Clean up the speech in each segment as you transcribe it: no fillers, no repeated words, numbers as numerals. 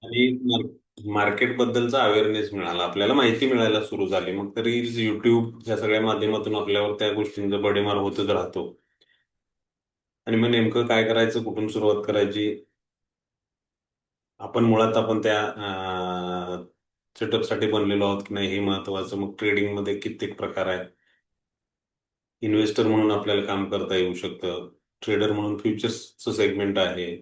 आणि मार्केट बद्दलचा अवेअरनेस मिळाला, आपल्याला माहिती मिळायला सुरू झाली. मग रील्स, युट्यूब या सगळ्या माध्यमातून आपल्यावर त्या गोष्टींचा भडीमार होतच राहतो. आणि मग नेमकं काय करायचं, कुठून सुरुवात करायची, आपण त्या सेटअपसाठी बनलेलो आहोत की नाही हे महत्वाचं. मग ट्रेडिंगमध्ये कित्येक प्रकार आहेत. इन्व्हेस्टर म्हणून आपल्याला काम करता येऊ शकतं. ट्रेडर म्हणून फ्युचर्सचं सेगमेंट आहे.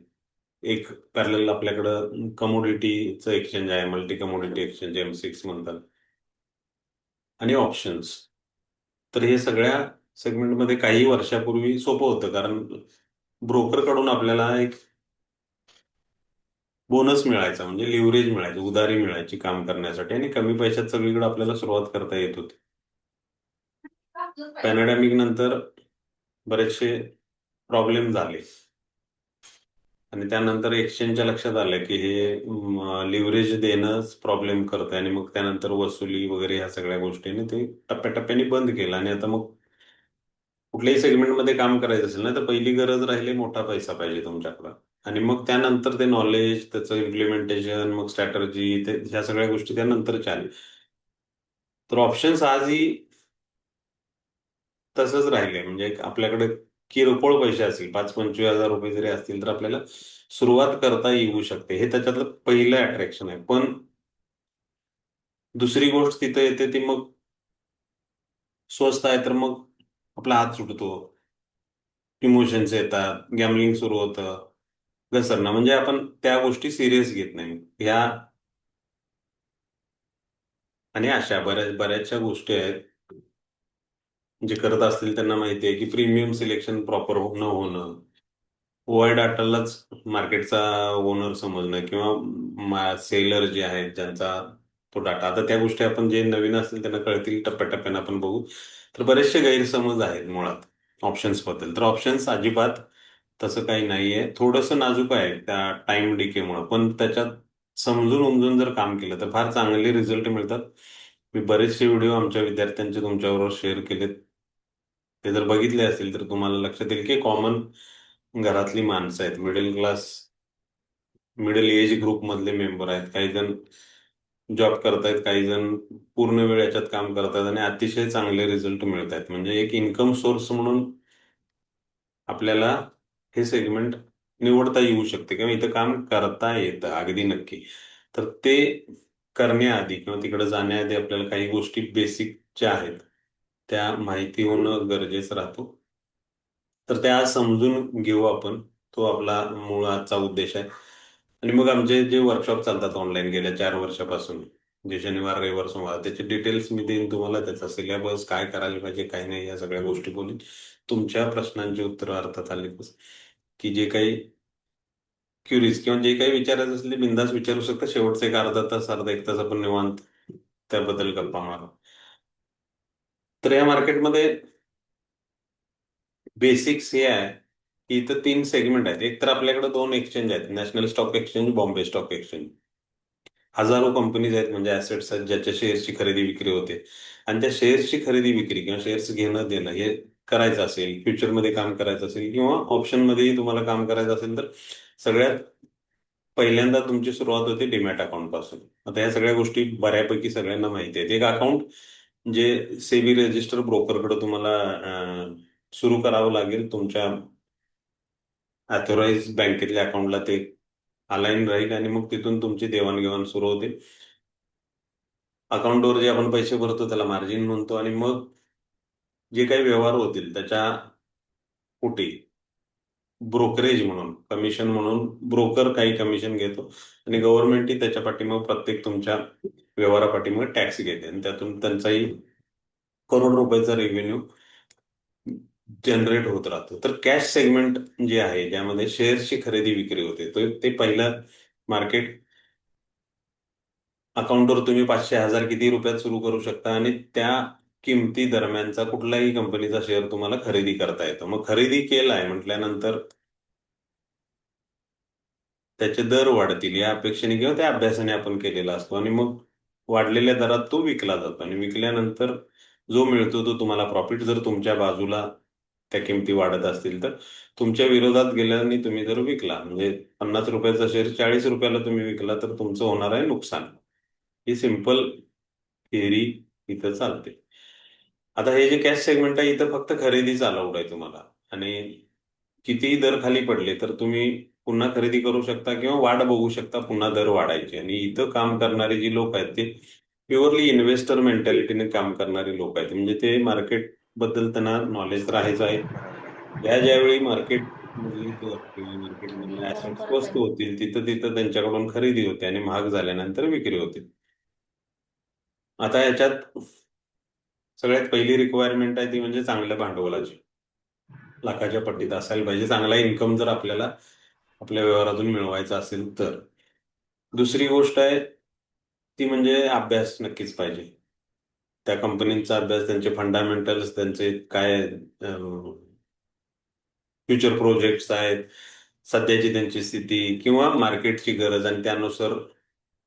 एक पॅरलल आपल्याकडं कमोडिटीचं एक्सचेंज आहे, मल्टी कमोडिटी एक्सचेंज, M6 म्हणतात. आणि ऑप्शन्स. तर हे सगळ्या सेगमेंटमध्ये काही वर्षापूर्वी सोपं होतं, कारण ब्रोकरकडून आपल्याला एक बोनस मिळायचा, म्हणजे लिव्हरेज मिळायचं, उधारी मिळायची काम करण्यासाठी, आणि कमी पैशात सगळीकडे आपल्याला सुरुवात करता येत होती. पॅनडेमिक नंतर बरेचसे प्रॉब्लेम झाले आणि त्यानंतर एक्सचेंजच्या लक्षात आलं की हे लिव्हरेज देणंच प्रॉब्लेम करतंय, आणि मग त्यानंतर वसुली वगैरे ह्या सगळ्या गोष्टीने ते टप्प्याटप्प्याने बंद केलं. आणि आता मग कुठल्याही सेगमेंटमध्ये काम करायचं असेल ना, तर पहिली गरज राहिली मोठा पैसा पाहिजे तुमच्याकडं. आणि मग त्यानंतर ते नॉलेज, त्याचं इम्प्लिमेंटेशन, मग स्ट्रॅटर्जी, ते ह्या सगळ्या गोष्टी त्यानंतरच्या आल्या. तर ऑप्शन्स आजही तसंच राहिले. म्हणजे आपल्याकडे किरकोळ पैसे असतील, 5-25 हजार रुपये जरी असतील, तर आपल्याला सुरुवात करता येऊ शकते. हे त्याच्यातलं पहिलं अट्रॅक्शन आहे. पण दुसरी गोष्ट तिथं येते ती मग स्वस्त आहे, तर मग आपला हात सुटतो, इमोशन्स येतात, गॅमलिंग सुरू होतं, घसरणं. म्हणजे आपण त्या गोष्टी सिरियस घेत नाही ह्या. आणि अशा बऱ्याचशा गोष्टी आहेत. जे करत असतील त्यांना माहिती आहे की प्रीमियम सिलेक्शन प्रॉपर न होणं, ओआय डाटालाच मार्केटचा ओनर समजणं, किंवा सेलर जे आहेत ज्यांचा तो डाटा, आता त्या गोष्टी आपण जे नवीन असतील त्यांना कळतील, टप्प्याटप्प्याने आपण बघू. तर बरेचसे गैरसमज आहेत मुळात ऑप्शन्स बद्दल. तर ऑप्शन्स अजिबात तसं काही नाहीये, थोडंसं नाजूक आहे त्या टाइम डिकेमुळे, पण त्याच्यात समजून उमजून जर काम केलं तर फार चांगले रिझल्ट मिळतात. मी बरेचसे व्हिडिओ आमच्या विद्यार्थ्यांचे तुमच्याबरोबर शेअर केलेत. ते जर बघितले असतील तर तुम्हाला लक्षात येईल की कॉमन घरातली माणसं आहेत, middle class, middle age group मधले मेंबर आहेत. काही जण जॉब करतायत, काही जण पूर्ण वेळ याच्यात काम करतात, आणि अतिशय चांगले रिझल्ट मिळत आहेत. म्हणजे एक इन्कम सोर्स म्हणून आपल्याला हे सेगमेंट निवडता येऊ शकते, किंवा इथं काम करता येतं अगदी नक्की. तर ते करण्याआधी किंवा तिकडे जाण्याआधी आपल्याला काही गोष्टी बेसिक ज्या आहेत त्या माहिती होणं गरजेचं राहतो. तर त्या समजून घेऊ आपण. तो आपला मूळ आजचा उद्देश आहे. आणि मग आमचे जे वर्कशॉप चालतात ऑनलाईन गेल्या 4 वर्षापासून, जे शनिवार रविवार सोमवार, त्याचे डिटेल्स मी देईन तुम्हाला, त्याचा सिलेबस काय करायला पाहिजे काय नाही या सगळ्या गोष्टी बोलून तुमच्या प्रश्नांची उत्तरं अर्थात आली की जे काही क्युरीज किंवा जे काही विचारायचं असेल ते बिंदास विचारू शकता. शेवटचे एक अर्धा तास, अर्धा एक तास आपण निवांत त्याबद्दल गप्पा मारू. तर या मार्केटमध्ये बेसिक्स हे आहे की इथं 3 सेगमेंट आहेत. एक तर आपल्याकडे 2 एक्सचेंज आहेत, national stock exchange, Bombay stock exchange. हजारो कंपनीज आहेत, म्हणजे ऍसेट्स आहेत ज्याच्या शेअर्सची खरेदी विक्री होते. आणि त्या शेअर्सची खरेदी विक्री किंवा शेअर्स घेणं देणं हे करायचं असेल, फ्युचरमध्ये काम करायचं असेल, किंवा ऑप्शनमध्येही तुम्हाला काम करायचं असेल, तर सगळ्यात पहिल्यांदा तुमची सुरुवात होते डीमॅट अकाउंट पासून. आता या सगळ्या गोष्टी बऱ्यापैकी सगळ्यांना माहिती आहेत. एक अकाउंट जे सेबी रजिस्टर ब्रोकरकडे तुम्हाला सुरू करावं लागेल, तुमच्या ऑथोराइज बँकेतल्या अकाउंटला ते अलाईन राहील, आणि मग तिथून तुमची देवाणघेवाण सुरू होते. अकाउंटवर जे आपण पैसे भरतो त्याला मार्जिन म्हणतो, आणि मग जे काही व्यवहार होतील त्याच्या पोटी ब्रोकरेज म्हणून, कमिशन म्हणून ब्रोकर काही कमिशन घेतो, आणि गव्हर्नमेंटही त्याच्या पाठीमाग प्रत्येक तुमच्या व्यवहारापाठीमाग टॅक्स घेते, आणि त्यातून त्यांचाही करोड रुपयाचा रेव्हेन्यू जनरेट होत राहतो. तर कॅश सेगमेंट जे आहे ज्यामध्ये शेअर्सची खरेदी विक्री होते, ते पहिलं मार्केट. अकाउंटवर तुम्ही 500-1000 किती रुपयात सुरू करू शकता, आणि त्या किमती दरम्यानचा कुठलाही कंपनीचा शेअर तुम्हाला खरेदी करता येतो. मग खरेदी केलाय म्हटल्यानंतर त्याचे दर वाढतील या अपेक्षेने किंवा त्या अभ्यासाने आपण केलेला असतो, आणि मग वाढलेल्या दरात तो विकला जातो, आणि विकल्यानंतर जो मिळतो तो तुम्हाला प्रॉफिट जर तुमच्या बाजूला त्या किमती वाढत असतील तर तुमच्या विरोधात गेलं आणि तुम्ही जर विकला म्हणजे 50 रुपयाचा शेअर 40 रुपयाला तुम्ही विकला तर तुमचं होणार आहे नुकसान. ही सिंपल थिअरी इथं चालते. आता हे जे कॅश सेगमेंट आहे इथं फक्त खरेदीच अलाउड आहे तुम्हाला. आणि कितीही दर खाली पडले तर तुम्ही पुन्हा खरेदी करू शकता किंवा वाट बघू शकता पुन्हा दर वाढायचे. आणि इथं काम करणारे जी लोक आहेत ते प्युअरली इन्व्हेस्टर मेंटॅलिटीने काम करणारे लोक आहेत. म्हणजे ते मार्केट बद्दल त्यांना नॉलेज तर आहेच आहे. ज्यावेळी मार्केट मधली दर किंवा मार्केटमधले ऍसेट स्वस्त होतील तिथं तिथं त्यांच्याकडून खरेदी होते आणि महाग झाल्यानंतर विक्री होते. आता याच्यात सगळ्यात पहिली रिक्वायरमेंट आहे ती म्हणजे चांगल्या भांडवलाची. लाखाच्या पट्टीत असायला पाहिजे चांगला इन्कम जर आपल्याला आपल्या व्यवहारातून मिळवायचा असेल तर. दुसरी गोष्ट आहे ती म्हणजे अभ्यास नक्कीच पाहिजे. त्या कंपनीचा अभ्यास, त्यांचे फंडामेंटल्स, त्यांचे काय फ्युचर प्रोजेक्ट्स आहेत, सध्याची त्यांची स्थिती किंवा मार्केटची गरज आणि त्यानुसार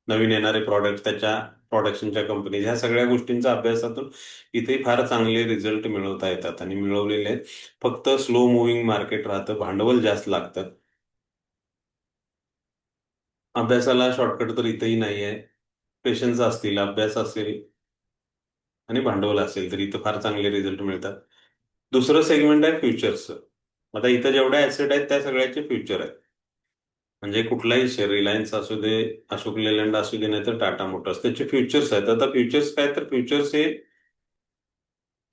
नवीन येणारे प्रॉडक्ट, त्याच्या प्रोडक्शनच्या कंपनी, ह्या सगळ्या गोष्टींचा अभ्यासातून इथे फार चांगले रिझल्ट मिळवता येतात आणि मिळवलेले आहेत. फक्त स्लो मुव्हिंग मार्केट राहतं, भांडवल जास्त लागतं. अभ्यासाला शॉर्टकट तर इथंही नाही आहे. पेशन्स असतील, अभ्यास असेल आणि भांडवल असेल तर इथं फार चांगले रिझल्ट मिळतात. दुसरं सेगमेंट आहे फ्युचर्सचं. आता इथं जेवढ्या ऍसेट आहेत त्या सगळ्याचे फ्युचर आहेत. म्हणजे कुठलाही शेअर, रिलायन्स असू दे, अशोक लेलँड असू दे, नाही तर टाटा मोटर्स, त्याचे फ्युचर्स आहेत. आता फ्युचर्स काय तर फ्युचर्स हे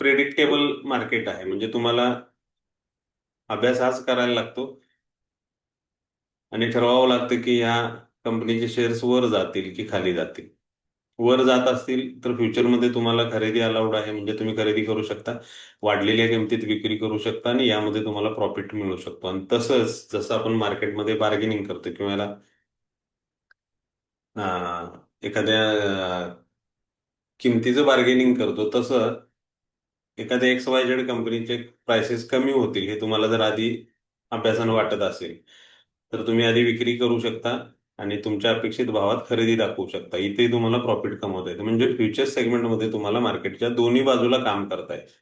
प्रेडिक्टेबल मार्केट आहे. म्हणजे तुम्हाला अभ्यास हाच करायला लागतो आणि ठरवावं लागतं की ह्या कंपनीचे शेअर्स वर जातील की खाली जातील. वर जात असतील तर फ्युचरमध्ये तुम्हाला खरेदी अलाउड आहे. म्हणजे तुम्ही खरेदी करू शकता, वाढलेल्या किमतीत विक्री करू शकता आणि यामध्ये तुम्हाला प्रॉफिट मिळू शकतो. आणि तसंच जसं आपण मार्केटमध्ये बार्गेनिंग करतो किंवा याला एखाद्या किमतीचं बार्गेनिंग करतो तसं एखाद्या XYZ कंपनीचे प्राइसेस कमी होतील हे तुम्हाला जर आधी अभ्यासानं वाटत असेल तर तुम्ही आधी विक्री करू शकता आणि तुमच्या अपेक्षित भावात खरेदी दाखवू शकता. इथे तुम्हाला प्रॉफिट कमवता येतं. म्हणजे फ्युचर सेगमेंटमध्ये तुम्हाला मार्केटच्या दोन्ही बाजूला काम करता येतं.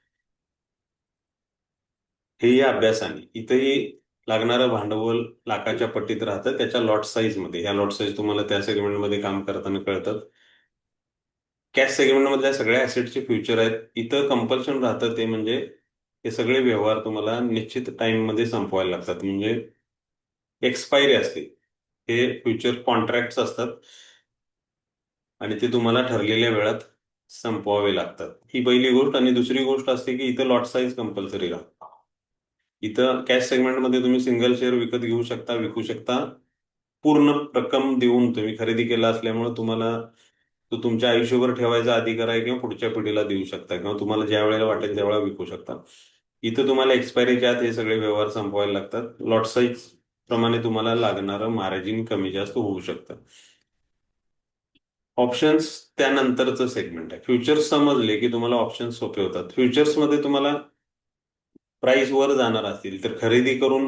हेही अभ्यासाने. इथेही लागणारं भांडवल लाखाच्या पट्टीत राहतं त्याच्या लॉट साईजमध्ये. ह्या लॉट साईज तुम्हाला त्या सेगमेंटमध्ये काम करताना कळतात. कॅश सेगमेंटमधल्या सगळ्या ऍसेटचे फ्युचर आहेत. इथं कंपल्शन राहतं ते म्हणजे हे सगळे व्यवहार तुम्हाला निश्चित टाइममध्ये संपवायला लागतात. म्हणजे एक्सपायरी असते. हे फ्युचर कॉन्ट्रॅक्ट्स असतात आणि ते तुम्हाला ठरलेल्या वेळात संपवावे लागतात. ही पहिली गोष्ट. आणि दुसरी गोष्ट असते की इथं लॉट साईज कंपल्सरी राहतं. इथं कॅश सेगमेंटमध्ये तुम्ही सिंगल शेअर विकत घेऊ शकता, विकू शकता. पूर्ण रक्कम देऊन तुम्ही खरेदी केला असल्यामुळे तुम्हाला तो तुमच्या आयुष्यभर ठेवायचा अधिकार आहे किंवा पुढच्या पिढीला देऊ शकता किंवा तुम्हाला ज्या वेळेला वाटेल त्यावेळेला विकू शकता. इथं तुम्हाला एक्सपायरीच्या आत हे सगळे व्यवहार संपवायला लागतात. लॉट साईज प्रमाणे तुम्हाला लागणारं मार्जिन कमी जास्त होऊ शकतं. ऑप्शन्स त्यानंतरचं सेगमेंट आहे. फ्युचर्स समजले की तुम्हाला ऑप्शन्स सोपे होतात. फ्युचर्समध्ये तुम्हाला प्राइस वर जाणार असतील तर खरेदी करून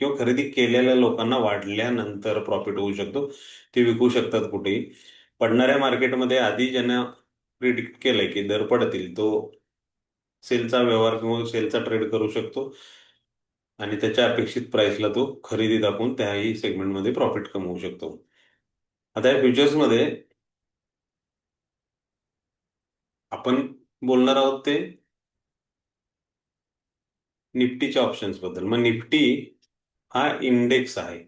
किंवा खरेदी केलेल्या लोकांना वाढल्यानंतर प्रॉफिट होऊ शकतो. ते विकू शकतात कुठेही. पडणाऱ्या मार्केटमध्ये आधी ज्यांना प्रिडिक्ट केलंय की दर पडतील तो सेलचा व्यवहार किंवा सेलचा ट्रेड करू शकतो आणि त्याच्या अपेक्षित प्राइसला तो खरेदी दाखवून त्याही सेगमेंटमध्ये प्रॉफिट कमवू शकतो. आता या फ्युचर्समध्ये आपण बोलणार आहोत ते निफ्टीच्या ऑप्शन्स बद्दल. मग निफ्टी हा इंडेक्स आहे.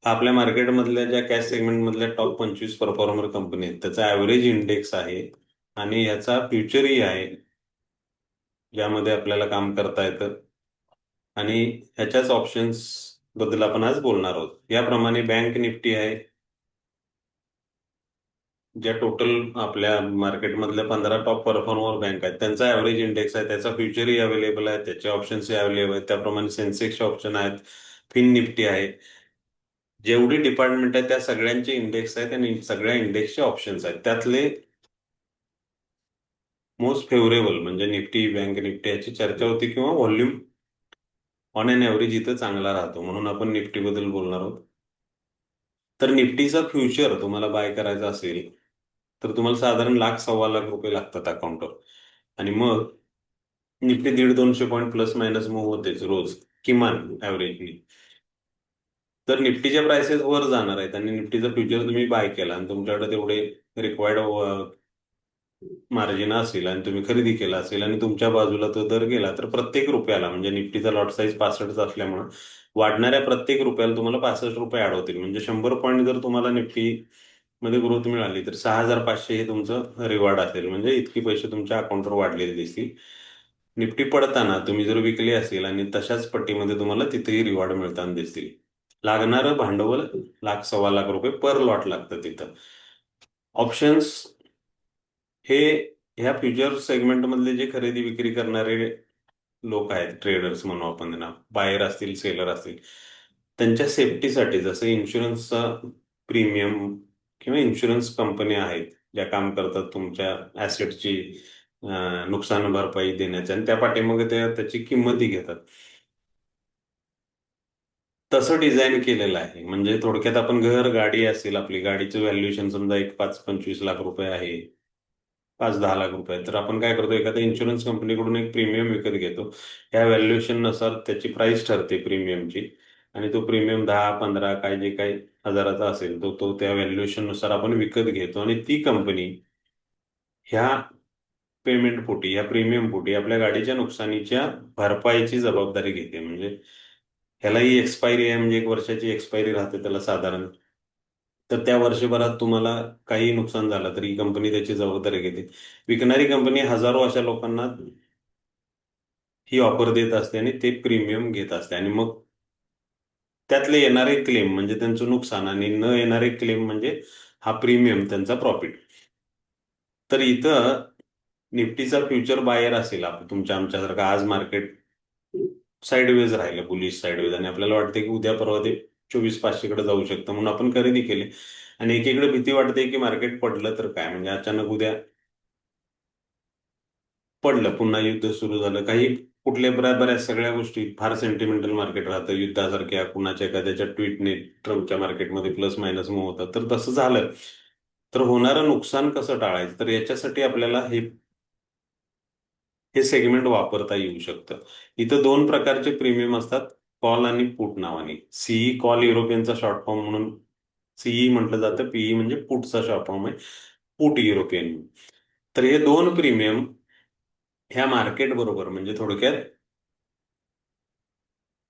हा आपल्या मार्केटमधल्या ज्या कॅश सेगमेंटमधल्या टॉप 25 परफॉर्मर कंपनी आहेत त्याचा ऍव्हरेज इंडेक्स आहे आणि याचा फ्युचरही आहे ज्यामध्ये आपल्याला काम करता येतं. आणि ह्याच्याच ऑप्शन्स बद्दल आपण आज बोलणार आहोत. याप्रमाणे बँक निफ्टी आहे ज्या टोटल आपल्या मार्केटमधल्या 15 टॉप परफॉर्मर बँक आहेत त्यांचा ऍव्हरेज इंडेक्स आहे. त्याचा फ्युचरही अवेलेबल आहे, त्याचे ऑप्शन्सही अवेलेबल आहेत. त्याप्रमाणे सेन्सेक्सचे ऑप्शन आहेत, फिन निफ्टी आहे. जेवढी डिपार्टमेंट आहे त्या सगळ्यांचे इंडेक्स आहेत आणि सगळ्या इंडेक्सचे ऑप्शन्स आहेत. त्यातले मोस्ट फेवरेबल म्हणजे निफ्टी, बँक निफ्टी याची चर्चा होती किंवा व्हॉल्यूम ऑन अन ऍव्हरेज इथं चांगला राहतो म्हणून आपण निफ्टी बद्दल बोलणार आहोत. तर निफ्टीचा फ्युचर तुम्हाला बाय करायचा असेल तर तुम्हाला साधारण 1,00,000 सव्वा लाख रुपये लागतात अकाउंटवर. आणि मग Nifty 150-200 point plus minus move होतेच रोज, किमान ऍव्हरेजली. तर निफ्टीच्या प्राइसेस वर जाणार आहेत आणि निफ्टीचा फ्युचर तुम्ही बाय केला आणि तुमच्याकडे तेवढे रिक्वायर्ड मार्जिन असेल आणि तुम्ही खरेदी केला असेल आणि तुमच्या बाजूला तो दर गेला, तर प्रत्येक रुपयाला, म्हणजे निफ्टीचा लॉट साईज 65 असल्यामुळे वाढणाऱ्या प्रत्येक रुपयाला तुम्हाला 65 रुपये ऍड होतील. म्हणजे 100 पॉईंट जर तुम्हाला निफ्टी मध्ये ग्रोथ मिळाली तर 6,500 हे तुमचं रिवॉर्ड असेल. म्हणजे इतकी पैसे तुमच्या अकाउंटवर वाढलेले दिसतील. निफ्टी पडताना तुम्ही जर विकले असेल आणि तशाच पट्टीमध्ये तुम्हाला तिथेही रिवॉर्ड मिळताना दिसतील. लागणारं भांडवल 1,00,000-1,15,00,000 रुपये पर लॉट लागतं तिथं. ऑप्शन्स हे ह्या फ्युचर सेगमेंटमधले जे खरेदी विक्री करणारे लोक आहेत, ट्रेडर्स म्हणू आपण त्यांना, बायर असतील सेलर असतील, त्यांच्या सेफ्टीसाठी, जसं इन्शुरन्सचा प्रीमियम किंवा इन्शुरन्स कंपन्या आहेत ज्या काम करतात तुमच्या ऍसेटची नुकसान भरपाई देण्याच्या, आणि त्या पाठीमागे त्याची किंमतही घेतात. तसं डिझाईन केलेलं आहे. म्हणजे थोडक्यात आपण घर, गाडी असेल, आपली गाडीचं व्हॅल्युएशन समजा एक 5-25 लाख रुपये आहे, 5-10 लाख रुपये, तर आपण काय करतो, एखाद्या इन्शुरन्स कंपनीकडून एक प्रीमियम विकत घेतो. या व्हॅल्युएशन नुसार त्याची प्राइस ठरते प्रीमियमची, आणि तो प्रीमियम 10-15 काय जे काही हजाराचा असेल तो तो त्या व्हॅल्युएशन नुसार आपण विकत घेतो, आणि ती कंपनी ह्या पेमेंट पोटी, या प्रीमियम पोटी आपल्या गाडीच्या नुकसानीच्या भरपाईची जबाबदारी घेते. म्हणजे ह्यालाही एक्सपायरी आहे, म्हणजे 1 वर्षाची एक्सपायरी राहते त्याला साधारण. तर त्या वर्षभरात तुम्हाला काही नुकसान झालं तरी ही कंपनी त्याची जबाबदारी घेते. विकणारी कंपनी हजारो अशा लोकांना ही ऑफर देत असते आणि ते प्रीमियम घेत असते, आणि मग त्यातले येणारे क्लेम म्हणजे त्यांचं नुकसान, आणि न येणारे क्लेम म्हणजे हा प्रीमियम त्यांचा प्रॉफिट. तर इथं निफ्टीचा फ्युचर बायर असेल तुमच्या आमच्यासारखा, आज मार्केट साईडवेज राहिलं, बुलिश साईडवेज, आणि आपल्याला वाटते की उद्या परवा ते 24,500 कडे जाऊ शकतं, म्हणून आपण खरेदी केली. आणि एकीकडे भीती वाटते की मार्केट पडलं तर काय, म्हणजे अचानक उद्या पडलं, पुन्हा युद्ध सुरू झालं, काही कुठल्या बऱ्याच सगळ्या गोष्टी, फार सेंटिमेंटल मार्केट राहतं, युद्धासारख्या कुणाच्या एखाद्याच्या ट्विटने ट्रम्पच्या मार्केटमध्ये प्लस मायनस मूव्ह होतात. तर तसं झालं तर होणारं नुकसान कसं टाळायचं, तर याच्यासाठी आपल्याला हे सेगमेंट वापरता येऊ शकतं. इथं दोन प्रकारचे प्रीमियम असतात, कॉल आणि पुट नावाने. सीई कॉल युरोपियनचा शॉर्ट फॉर्म म्हणून सीई म्हटलं जातं, पीई म्हणजे पुटचा शॉर्ट फॉर्म आहे, पुट युरोपियन. तर हे दोन प्रीमियम ह्या मार्केट बरोबर, म्हणजे थोडक्यात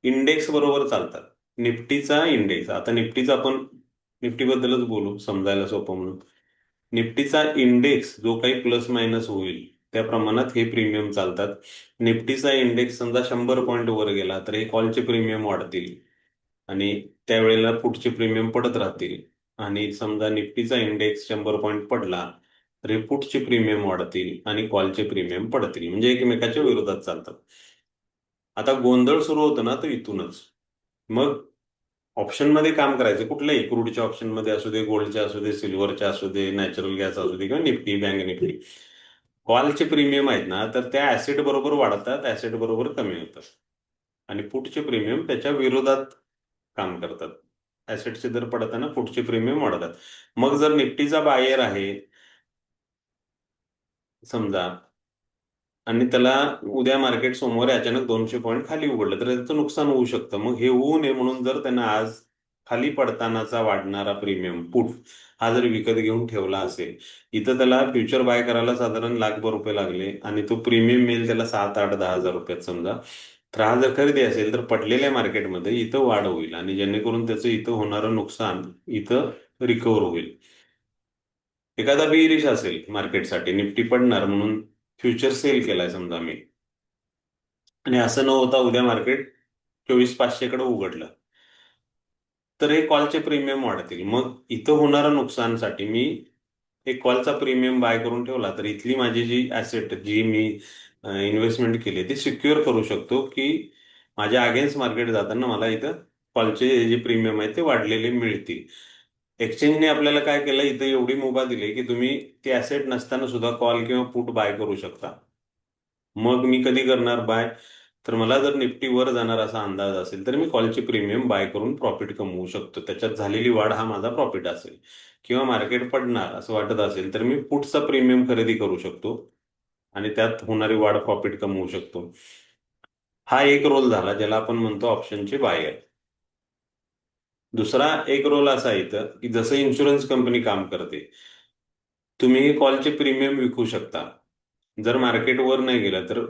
इंडेक्स बरोबर चालतात. निफ्टीचा इंडेक्स, आता निफ्टीचा आपण निफ्टीबद्दलच बोलू समजायला सोपं म्हणून. निफ्टीचा इंडेक्स जो काही प्लस मायनस होईल त्या प्रमाणात हे प्रीमियम चालतात. निफ्टीचा इंडेक्स समजा 100 पॉईंट वर गेला तर हे कॉलचे प्रीमियम वाढतील आणि त्यावेळेला पुढचे प्रीमियम पडत राहतील. आणि समजा निफ्टीचा इंडेक्स 100 पॉईंट पडला तर हे पुटचे प्रीमियम वाढतील आणि कॉलचे प्रीमियम पडतील, म्हणजे एकमेकाच्या विरोधात चालतात. आता गोंधळ सुरू होतो ना, तर इथूनच. मग ऑप्शनमध्ये काम करायचं कुठल्याही, क्रूडच्या ऑप्शनमध्ये असू दे, गोल्डच्या असू दे, सिल्वरच्या असू दे, नॅचरल गॅस असू दे, किंवा निफ्टी, बँक निफ्टी, कॉलचे प्रीमियम आहेत ना, तर त्या ऍसेट बरोबर वाढतात, ऍसेट बरोबर कमी होतात. आणि पुटचे प्रीमियम त्याच्या विरोधात काम करतात. ऍसेटचे दर पडताना पुटचे प्रीमियम वाढतात. मग जर निफ्टीचा बायर आहे समजा, आणि त्याला उद्या मार्केट सोमवारी अचानक 200 पॉईंट खाली उघडलं, तर त्याचं नुकसान होऊ शकतं. मग हे होऊ नये म्हणून जर त्यांना आज खाली पडतानाचा वाढणारा प्रीमियम पुट हा जर विकत घेऊन ठेवला असेल, इथं त्याला फ्युचर बाय करायला साधारण लाखभर रुपये लागले आणि तो प्रीमियम मिळेल त्याला 7-8-10 हजार रुपयात समजा, तर हा जर खरेदी असेल तर पडलेल्या मार्केटमध्ये इथं वाढ होईल, आणि जेणेकरून त्याचं इथं होणारं नुकसान इथं रिकव्हर होईल. एखादा बिअरिश असेल मार्केटसाठी, निफ्टी पडणार म्हणून फ्युचर सेल केलाय समजा मी, आणि असं न होता उद्या मार्केट 24,500 कडे उघडलं, तर हे कॉलचे प्रीमियम वाढतील. मग इथं होणाऱ्या नुकसानसाठी मी एक कॉलचा प्रीमियम बाय करून ठेवला तर इथली माझी जी ऍसेट, जी मी इन्व्हेस्टमेंट केली ती सिक्युअर करू शकतो, की माझ्या अगेन्स्ट मार्केट जाताना मला इथं कॉलचे जे प्रीमियम आहे ते वाढलेले मिळतील. एक्सचेंजने आपल्याला काय केलं, इथं एवढी मुभा दिली की तुम्ही ते ऍसेट नसताना सुद्धा कॉल किंवा पुट बाय करू शकता. मग मी कधी करणार बाय, तर मला जर निफ्टी वर जाणार असा अंदाज असेल तर मी कॉलची प्रीमियम बाय करून प्रॉफिट कमवू शकतो. त्याच्यात झालेली वाढ हा माझा प्रॉफिट असेल. किंवा मार्केट पडणार असं वाटत असेल तर मी पुटचा प्रीमियम खरेदी करू शकतो. आणि त्यात होणारी वाढ प्रॉफिट कमवू शकतो. हा एक रोल झाला ज्याला आपण म्हणतो ऑप्शनचे बायर. दुसरा एक रोल असा येतं की जसं इन्शुरन्स कंपनी काम करते, तुम्ही कॉलचे प्रीमियम विकू शकता. जर मार्केट वर नाही गेलं तर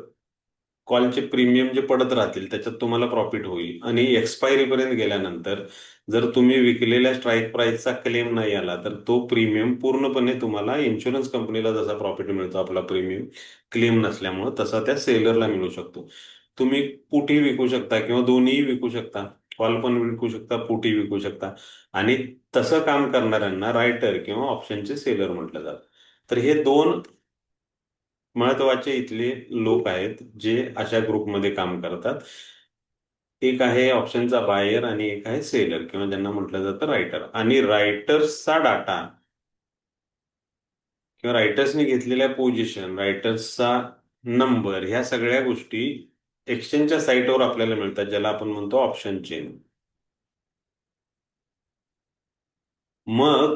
कॉलचे प्रीमियम जे पडत राहतील त्याच्यात तुम्हाला प्रॉफिट होईल. आणि एक्सपायरी पर्यंत गेल्यानंतर जर तुम्ही विकलेल्या स्ट्राईक प्राइसचा क्लेम नाही आला तर तो प्रीमियम पूर्णपणे तुम्हाला इन्शुरन्स कंपनीला जसा प्रॉफिट मिळतो आपला प्रीमियम क्लेम नसल्यामुळं तसा त्या सेलरला मिळू शकतो. तुम्ही पुटी विकू शकता किंवा दोन्हीही विकू शकता. कॉल पण विकू शकता, पुटी विकू शकता. आणि तसं काम करणाऱ्यांना रायटर किंवा ऑप्शनचे सेलर म्हटलं जातं. तर हे दोन महत्वाचे इथले लोक आहेत जे अशा ग्रुपमध्ये काम करतात. एक आहे ऑप्शनचा बायर आणि एक आहे सेलर किंवा ज्यांना म्हटलं जातं रायटर. आणि रायटर्सचा डाटा किंवा रायटर्सने घेतलेल्या पोझिशन, रायटर्सचा नंबर, ह्या सगळ्या गोष्टी एक्सचेंजच्या साईटवर आपल्याला मिळतात ज्याला आपण म्हणतो ऑप्शन चेन. मग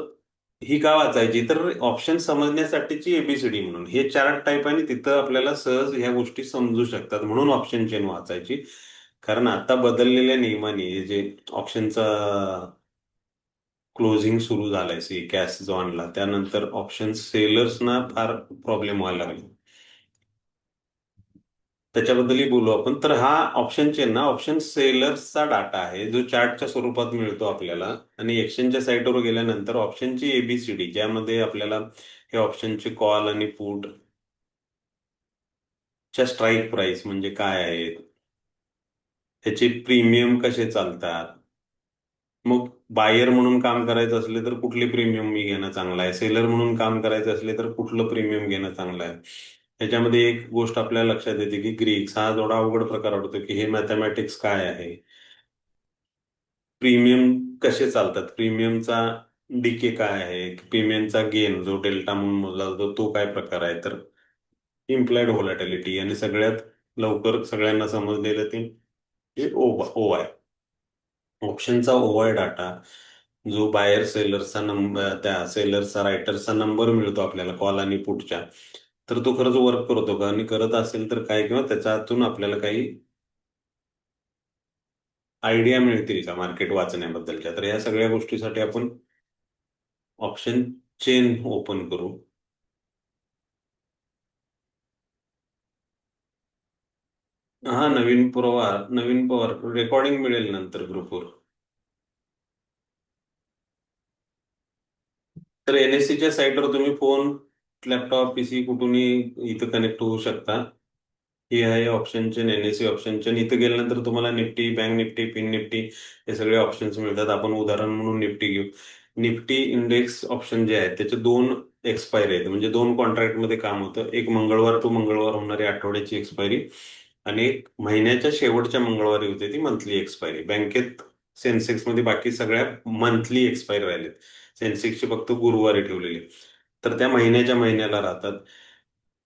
ही का वाचायची तर ऑप्शन समजण्यासाठीची एबीसीडी म्हणून हे चार्ट टाईप आणि तिथं आपल्याला सहज ह्या गोष्टी समजू शकतात म्हणून ऑप्शन चेन वाचायची. कारण आता बदललेल्या नियमाने हे जे ऑप्शनचा क्लोजिंग सुरू झालाय कॅश जो आणला त्यानंतर ऑप्शन सेलर्सना फार प्रॉब्लेम व्हायला लागले. त्याच्याबद्दलही बोलू आपण. तर हा ऑप्शन चेन ना ऑप्शन सेलर्सचा डाटा आहे जो चार्टच्या स्वरूपात मिळतो आपल्याला. आणि एक्सचेंजच्या साईटवर गेल्यानंतर ऑप्शनची एबीसीडी ज्यामध्ये आपल्याला हे ऑप्शनचे कॉल आणि पुट च्या स्ट्राईक प्राइस म्हणजे काय आहेत, त्याचे प्रीमियम कसे चालतात, मग बायर म्हणून काम करायचं असले तर कुठले प्रीमियम मी घेणं चांगलं आहे, सेलर म्हणून काम करायचं असले तर कुठलं प्रीमियम घेणं चांगलं आहे. त्याच्यामध्ये एक गोष्ट आपल्याला लक्षात येते की ग्रीक्स हा थोडा अवघड प्रकार वाटतो की हे मॅथमॅटिक्स काय आहे, प्रीमियम कसे चालतात, प्रीमियमचा डीके काय आहे, प्रीमियमचा गेन जो डेल्टा म्हणून मोजला जातो तो काय प्रकार आहे. तर इम्प्लाइड व्होलॅटिलिटी आणि सगळ्यात लवकर सगळ्यांना समजलेलं ते ओ आहे. ऑप्शनचा ओआय डाटा जो बायर सेलरचा नंबर, त्या सेलरचा रायटरचा नंबर मिळतो आपल्याला कॉल आणि पुटच्या, तर तो खरंच वर्क करतो का आणि करत असेल तर काय, किंवा त्याच्यातून आपल्याला काही आयडिया मिळतील का मार्केट वाचण्याबद्दलच्या. तर या सगळ्या गोष्टीसाठी आपण ऑप्शन चेन ओपन करू. हा नवीन पवार रेकॉर्डिंग मिळेल नंतर ग्रुपवर. तर एनएससीच्या साईटवर तुम्ही फोन, लॅपटॉप, पीसी कुठूनही इथं कनेक्ट होऊ शकता. ही आहे option chain, NSC option chain. इथं गेल्यानंतर तुम्हाला Nifty, bank Nifty, pin Nifty हे सगळे ऑप्शन्स मिळतात. आपण उदाहरण म्हणून निफ्टी घेऊ. निफ्टी इंडेक्स ऑप्शन जे आहेत त्याचे दोन एक्सपायरी आहेत, म्हणजे दोन कॉन्ट्रॅक्टमध्ये काम होतं. एक मंगळवार टू मंगळवार होणारी आठवड्याची एक्सपायरी आणि एक महिन्याच्या शेवटच्या मंगळवारी होते ती मंथली एक्सपायरी. बँकेत सेन्सेक्समध्ये बाकी सगळ्या मंथली एक्सपायरी राहिलेत, सेन्सेक्सची फक्त गुरुवारी ठेवलेली. तर त्या महिन्याच्या महिन्याला राहतात.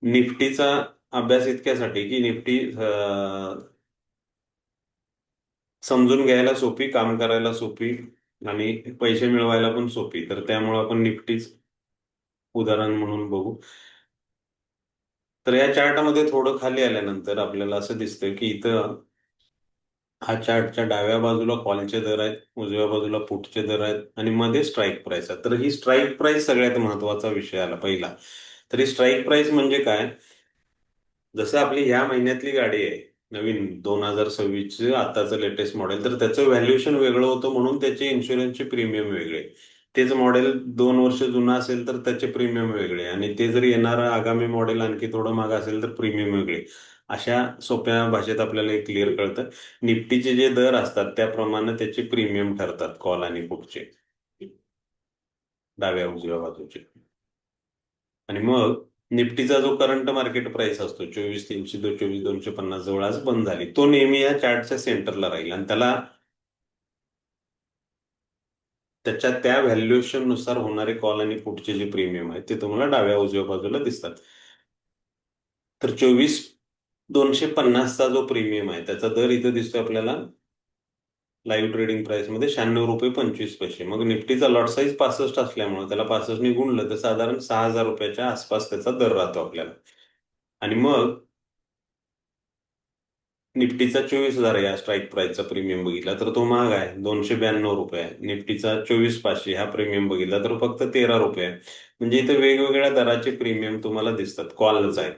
निफ्टीचा अभ्यास इतक्यासाठी की निफ्टी समजून घ्यायला सोपी, काम करायला सोपी आणि पैसे मिळवायला पण सोपी. तर त्यामुळे आपण निफ्टीच उदाहरण म्हणून बघू. तर या चार्टमध्ये थोडं खाली आल्यानंतर आपल्याला असं दिसतं की इथं हा चार्टच्या डाव्या बाजूला कॉलचे दर आहेत, उजव्या बाजूला पुटचे दर आहेत आणि मध्ये स्ट्राईक प्राइस आहे. तर ही स्ट्राईक प्राइस सगळ्यात महत्वाचा विषय आला पहिला. तर ही स्ट्राईक प्राइस म्हणजे काय, जसं आपली ह्या महिन्यातली गाडी आहे नवीन 2026 आताचं लेटेस्ट मॉडेल, तर त्याचं व्हॅल्युएशन वेगळं होतं म्हणून त्याचे इन्शुरन्सचे प्रीमियम वेगळे. तेच मॉडेल 2 वर्ष जुनं असेल तर त्याचे प्रीमियम वेगळे आणि ते जर येणारं आगामी मॉडेल आणखी थोडं मागं असेल तर प्रीमियम वेगळे. अशा सोप्या भाषेत आपल्याला हे क्लिअर कळतं. निफ्टीचे जे दर असतात त्याप्रमाणे त्याचे प्रीमियम ठरतात कॉल आणि पुटचे, डाव्या उजव्या बाजूचे. आणि मग निफ्टीचा जो करंट मार्केट प्राइस असतो 24,300 तो 24,250 जवळ आज बंद झाली, तो नेहमी या चार्टच्या सेंटरला राहील आणि त्याला त्याच्या त्या व्हॅल्युएशन नुसार होणारे कॉल आणि पुटचे जे प्रीमियम आहेत ते तुम्हाला डाव्या उजव्या बाजूला दिसतात. तर 24,250चा जो प्रीमियम आहे त्याचा दर इथं दिसतोय आपल्याला लाईव्ह ट्रेडिंग प्राइस मध्ये 96 रुपये 25 पैसे. मग निफ्टीचा लॉट साईज 65 असल्यामुळे त्याला 65 ने गुणलं तर साधारण 6,000 रुपयाच्या आसपास त्याचा दर राहतो आपल्याला. आणि मग निफ्टीचा 24,000 या स्ट्राईक प्राइसचा प्रीमियम बघितला तर तो महाग आहे, 292 रुपये आहे. निफ्टीचा 24,500 हा प्रीमियम बघितला तर फक्त 13 रुपये आहे. म्हणजे इथे वेगवेगळ्या दराचे प्रीमियम तुम्हाला दिसतात, कॉलच आहे.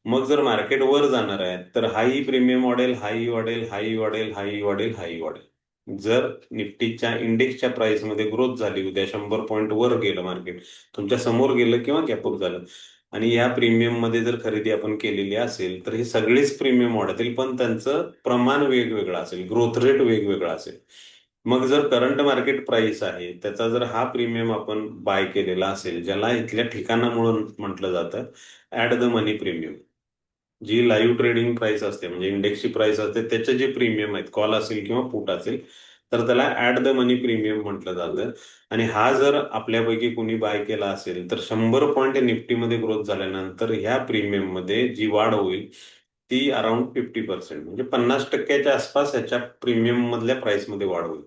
मग जर मार्केट वर जाणार आहे तर हाही प्रीमियम वाढेल, हाही वाढेल, हाही वाढेल, हाही वाढेल, हाही वाढेल. जर निफ्टीच्या इंडेक्सच्या प्राइसमध्ये ग्रोथ झाली, उद्या 100 पॉईंट वर गेलं मार्केट, तुमच्या समोर गेलं किंवा गॅपअप झालं, आणि या प्रीमियम मध्ये जर खरेदी आपण केलेली असेल तर हे सगळेच प्रीमियम वाढतील, पण त्यांचं प्रमाण वेगवेगळं असेल, ग्रोथ रेट वेगवेगळा असेल. मग जर करंट मार्केट प्राइस आहे त्याचा जर हा प्रीमियम आपण बाय केलेला असेल, ज्याला इथल्या ठिकाणामुळे म्हटलं जातं ऍट द मनी प्रीमियम, जी लाईव्ह ट्रेडिंग प्राइस असते म्हणजे इंडेक्सची प्राइस असते त्याचे जे प्रीमियम आहेत, कॉल असेल किंवा पुट असेल, तर त्याला ऍट द मनी प्रीमियम म्हटलं जातं. आणि हा जर आपल्यापैकी कोणी बाय केला असेल तर 100 पॉईंट निफ्टीमध्ये ग्रोथ झाल्यानंतर ह्या प्रीमियम मध्ये जी वाढ होईल ती अराउंड 50%, म्हणजे 50% आसपास ह्याच्या प्रीमियम मधल्या प्राइसमध्ये वाढ होईल.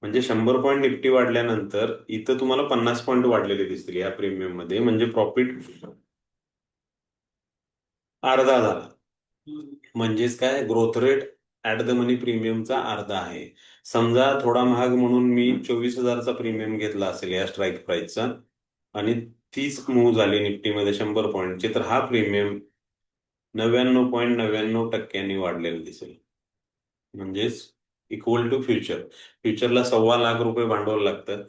म्हणजे 100 पॉईंट निफ्टी वाढल्यानंतर इथं तुम्हाला 50 पॉईंट वाढलेले दिसतील या प्रीमियम मध्ये, म्हणजे प्रॉफिट अर्धा झाला. म्हणजेच काय, ग्रोथ रेट ऍट द मनी प्रीमियमचा अर्धा आहे. समजा थोडा महाग म्हणून मी 24,000चा प्रीमियम घेतला असेल या स्ट्राईक प्राइसचा, आणि तीच मूव्ह झाली निफ्टीमध्ये 100 पॉईंटची, तर हा प्रीमियम 99.99% वाढलेला दिसेल. म्हणजेच इक्वल टू फ्युचर. फ्युचरला ₹1,25,00,000 भांडवल लागतं